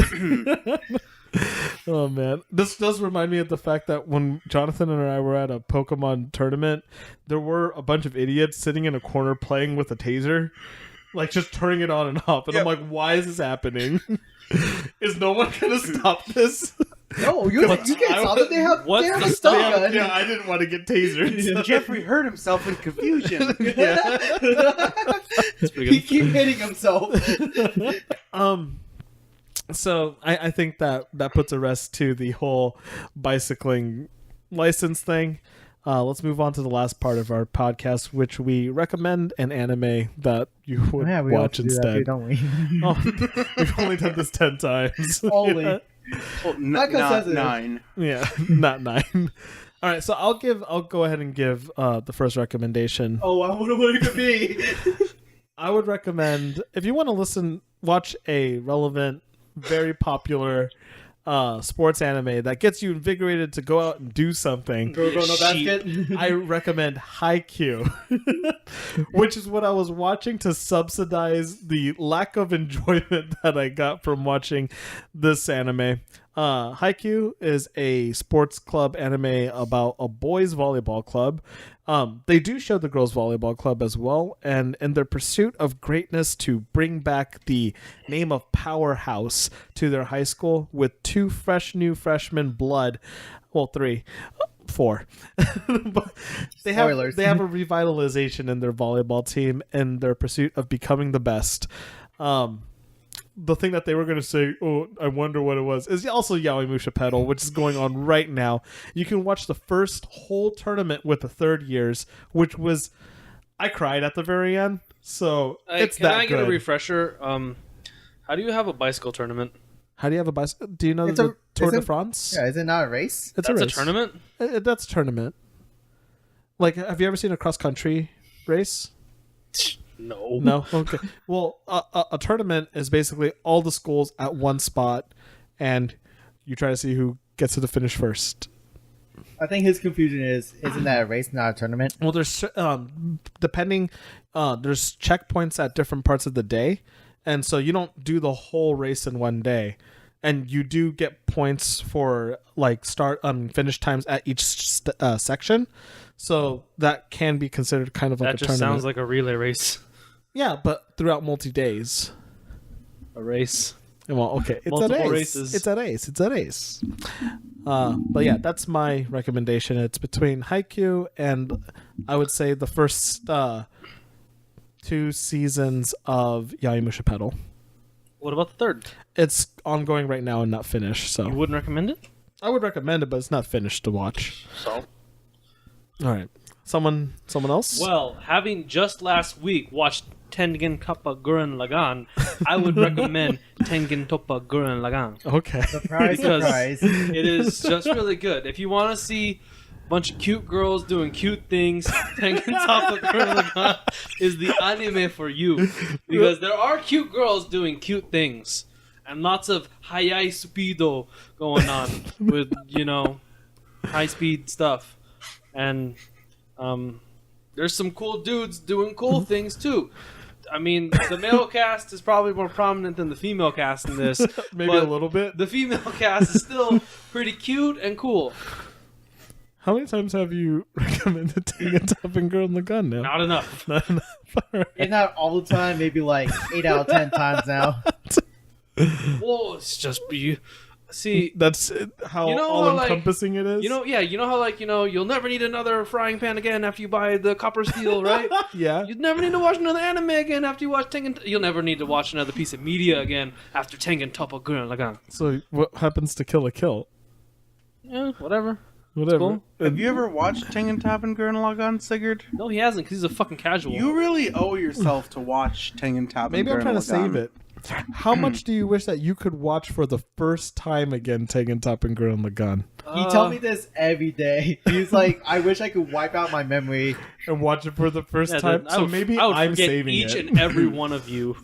Oh man, this does remind me of the fact that when Jonathan and I were at a Pokemon tournament, there were a bunch of idiots sitting in a corner playing with a taser, like just turning it on and off. And I'm like, why is this happening? Is no one gonna stop this? No, you can't stop it. They have What's they have the a stun stop? gun. Yeah, I didn't want to get tasered. Jeffrey hurt himself in confusion. That's pretty He good. keep hitting himself. So I think that puts a rest to the whole bicycling license thing. Let's move on to the last part of our podcast, which we recommend an anime that you would Yeah, we watch also do that instead. too, don't we? Oh, we've only done this 10 times. Only. Well, Not not consensus. 9. Yeah, not 9. All right, so I'll go ahead and give the first recommendation. Oh, I wonder what it could be. I would recommend, if you want to watch a relevant, very popular sports anime that gets you invigorated to go out and do something. Go no basket. I recommend Haikyuu, which is what I was watching to subsidize the lack of enjoyment that I got from watching this anime. Haikyuu is a sports club anime about a boys volleyball club. They do show the girls volleyball club as well, and in their pursuit of greatness to bring back the name of Powerhouse to their high school with 2 new freshman blood, well 3, 4. But they have Spoilers. a revitalization in their volleyball team in their pursuit of becoming the best. The thing that they were going to say, oh, I wonder what it was, is also Yaoi Musha Pedal, which is going on right now. You can watch the first whole tournament with the third years, which was, I cried at the very end. So it's Can that I good. get a refresher? How do you have a bicycle tournament? How do you have a bicycle? Do you know It's the a- Tour de isn't- France? Yeah, is it not a race? It's That's a a race. tournament? That's a tournament. Like, have you ever seen a cross country race? No. No? Okay. Well, a tournament is basically all the schools at one spot, and you try to see who gets to the finish first. I think his confusion is, isn't that a race, not a tournament? Well, there's depending, there's checkpoints at different parts of the day, and so you don't do the whole race in one day, and you do get points for like start finish times at each section, so that can be considered kind of like That a just tournament. sounds like a relay race. Yeah, but throughout multi days. A race. Well, okay, it's Multiple at Ace. races. It's at Ace. It's at Ace. But yeah, that's my recommendation. It's between Haikyuu and I would say the first 2 seasons of Yaoi Musha Pedal. What about the third? It's ongoing right now and not finished, so You wouldn't recommend it? I would recommend it, but it's not finished to watch. So? All right, someone else. Well, having just last week watched Tengen Toppa Gurren Lagann, I would recommend Tengen Toppa Gurren Lagann. Okay. Surprise, Because surprise. it is just really good. If you want to see a bunch of cute girls doing cute things, Tengen Toppa Gurren Lagann is the anime for you. Because there are cute girls doing cute things. And lots of hayai speedo going on with, high speed stuff. And there's some cool dudes doing cool things too. I mean, the male cast is probably more prominent than the female cast in this. Maybe but a little bit. The female cast is still pretty cute and cool. How many times have you recommended Tengen Top and Girl in the Gun now? Not enough. Not enough. All right. And not all the time, maybe like 8 out of 10 times now. Whoa, it's just be. See, That's how You know all how, like, encompassing it is. you know how like you'll never need another frying pan again after you buy the copper steel, right? Yeah. You'd never need to watch another anime again after you watch Tengen. You'll never need to watch another piece of media again after Tengen Toppa Gurren Lagann. So what happens to Kill a Kill? Yeah, whatever. Whatever. cool. Have you ever watched Tengen Top and Gurren Lagann, Sigurd? No, he hasn't because he's a fucking casual. You really owe yourself to watch Tengen Top Maybe and I'm Gurren trying to Lagann. save it. How much do you wish that you could watch for the first time again Tengen Top and Gurren Lagann? He tells me this every day. He's like, I wish I could wipe out my memory. And watch it for the first Yeah, time? I So would- maybe I would I'm forget saving each it. and every one of you.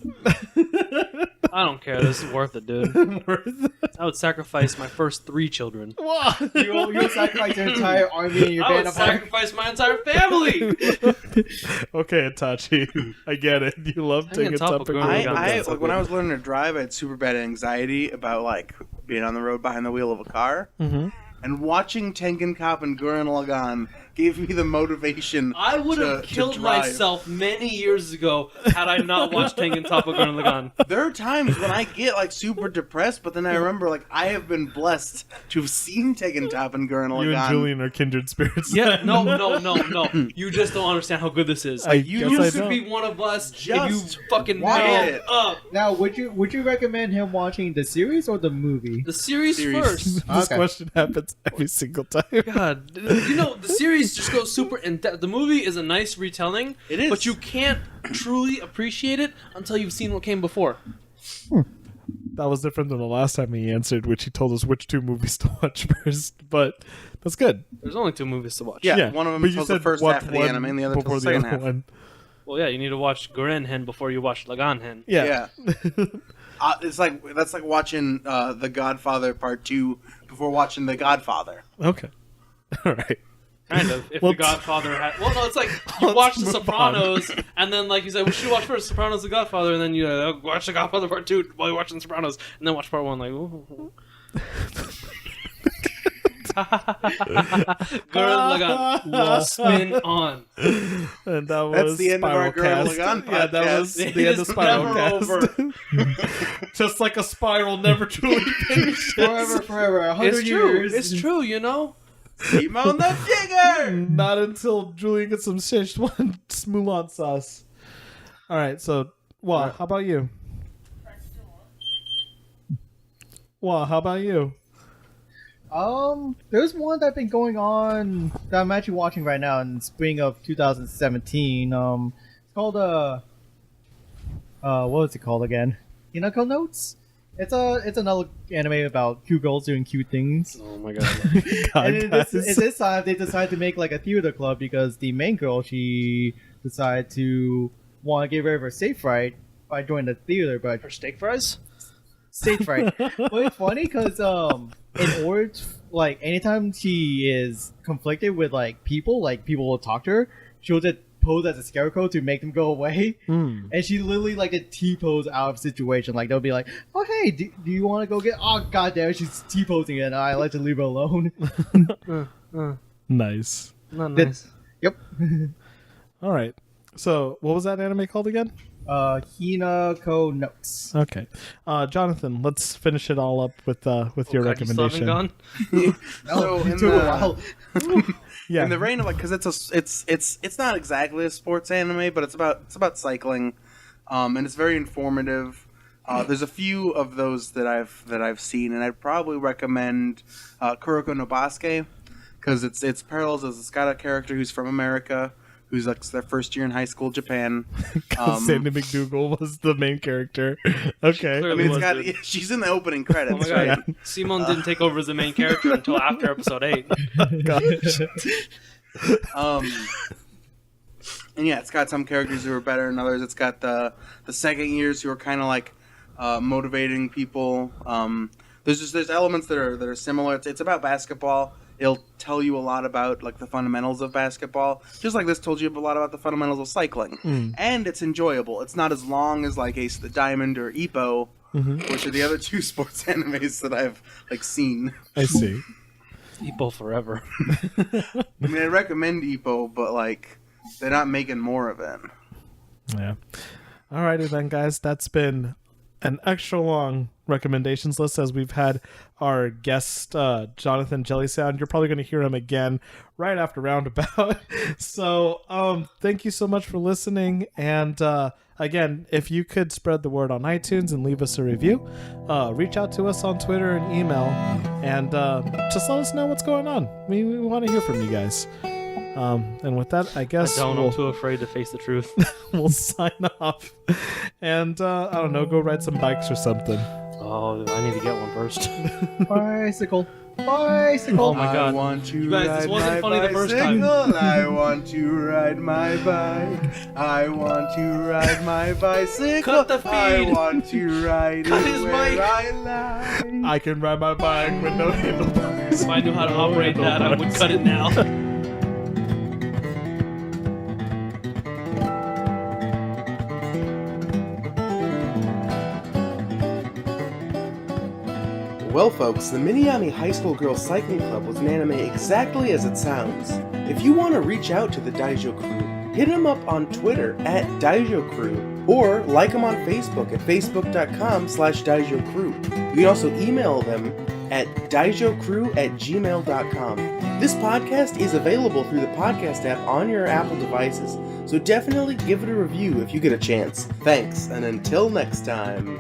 I don't care. This is worth it, dude. I would sacrifice my first 3 children. You'll sacrifice your entire army and your I band would of sacrifice my entire family. Okay, Itachi. I get it. You love Tengen Tengen Top Top of and Gurren Gurren Lagann. Lagann. I so like when good. I was learning to drive, I had super bad anxiety about like being on the road behind the wheel of a car, and watching Tengen Top and Gurren Lagann gave me the motivation. I would have to killed drive. myself many years ago had I not watched Tengen Toppa Gurren Lagann. There are times when I get like super depressed, but then I remember like I have been blessed to have seen Tengen Top and Gurren Lagann. You and Julian are kindred spirits. Yeah, no. You just don't understand how good this is. I You guess used I to don't. be one of us, and Just you fucking watch made it. up. Now, would you recommend him watching the series or the movie? The series Series. first. This Okay. question happens every single time. God, the series just goes super in depth. The movie is a nice retelling. It is. But you can't truly appreciate it until you've seen what came before. That was different than the last time he answered, which he told us which 2 movies to watch first. But that's good. There's only 2 movies to watch. Yeah, one of them but you tells the said first watch half of the one anime, and the other before tells the second other half. one. Well, yeah, you need to watch Gurren Hen before you watch Lagann Hen. Yeah. It's like that's like watching The Godfather Part 2 before watching The Godfather. Okay. All right. Kind of. If Let's- The Godfather had... Well, no, it's like you Let's watch The move Sopranos, and then like you say, we should watch first Sopranos, The Godfather, and then you watch The Godfather Part 2 while you're watching Sopranos, and then watch Part 1 like... Ooh. Gurren Lagann. Spin on. And that was That's the end of our Spiral Gurren Cast. Lagann Yeah, that podcast. was It the end is of Spiral never Cast. Just like a spiral never truly finishes. Forever, 100 It's true. years. It's true, you know? Simon the Digger! Not until Julian gets some Szechuan Mulan sauce. All right, so, Wah, how about you? Wah, how about you? There's one that's been going on that I'm actually watching right now in spring of 2017. It's called what was it called again? Hinako Notes. It's another anime about cute girls doing cute things. Oh my god. God, And in guys. this time, they decided to make like a theater club because the main girl, she decided to want to get rid of her stage fright by joining the theater, but Her steak fries? stage fright. But it's funny because in order to, like anytime she is conflicted with like people will talk to her, she'll just pose as a scarecrow to make them go away. Hmm. And she literally like a T-pose out of situation. Like they'll be like, "Oh hey, do you want to go get?" Oh goddamn, she's T-posing it. And I like to leave her alone. Nice. Not Did- nice. Yep. All right. So, what was that anime called again? Hinako Notes. Okay. Jonathan, let's finish it all up with your God, you still haven't recommendation. gone? So it in took a the- while. Yeah. In the reign of like, because it's not exactly a sports anime, but it's about cycling, and it's very informative. There's a few of those that I've seen, and I'd probably recommend Kuroko no Basuke, because it's parallels as it's got a character who's from America, who's like their first year in high school, Japan. Sandy McDougal was the main character. Okay. I Clearly mean, it's was, got dude. she's in the opening credits, Oh my god. right? Simon didn't take over as the main character until after episode 8. Gosh. And yeah, it's got some characters who are better than others. It's got the second years who are kind of like motivating people. There's elements that are similar. It's about basketball It'll tell you a lot about like the fundamentals of basketball, just like this told you a lot about the fundamentals of cycling. And it's enjoyable. It's not as long as like Ace of the Diamond or Ippo, which are the other two sports animes that I've like seen. I see. Ippo forever. I mean, I recommend Ippo, but like they're not making more of it. Yeah. Alrighty then, guys. That's been an extra long recommendations list, as we've had our guest Jonathan Jellysound. You're probably going to hear him again right after Roundabout. So thank you so much for listening, and again, if you could spread the word on iTunes and leave us a review, reach out to us on Twitter and email, and just let us know what's going on. We want to hear from you guys. And with that, I guess I'm too afraid to face the truth. we'll sign off, and I don't know, go ride some bikes or something. Oh, I need to get one first. Bicycle. Bicycle. Oh my God. I want to You guys, ride this wasn't my funny the first time. bicycle. I want to ride my bike. I want to ride my bicycle. Cut the feed. I want to ride Cut it his where mic. I like. I can ride my bike with no handlebars. If I knew how to operate that, I would cut it now. Well, folks, the Minami High School Girls Cycling Club was an anime exactly as it sounds. If you want to reach out to the Daijou crew, hit them up on Twitter at Daijou crew, or like them on Facebook at facebook.com/Daijou crew. You can also email them at daijoucrew@gmail.com. This podcast is available through the podcast app on your Apple devices, so definitely give it a review if you get a chance. Thanks, and until next time.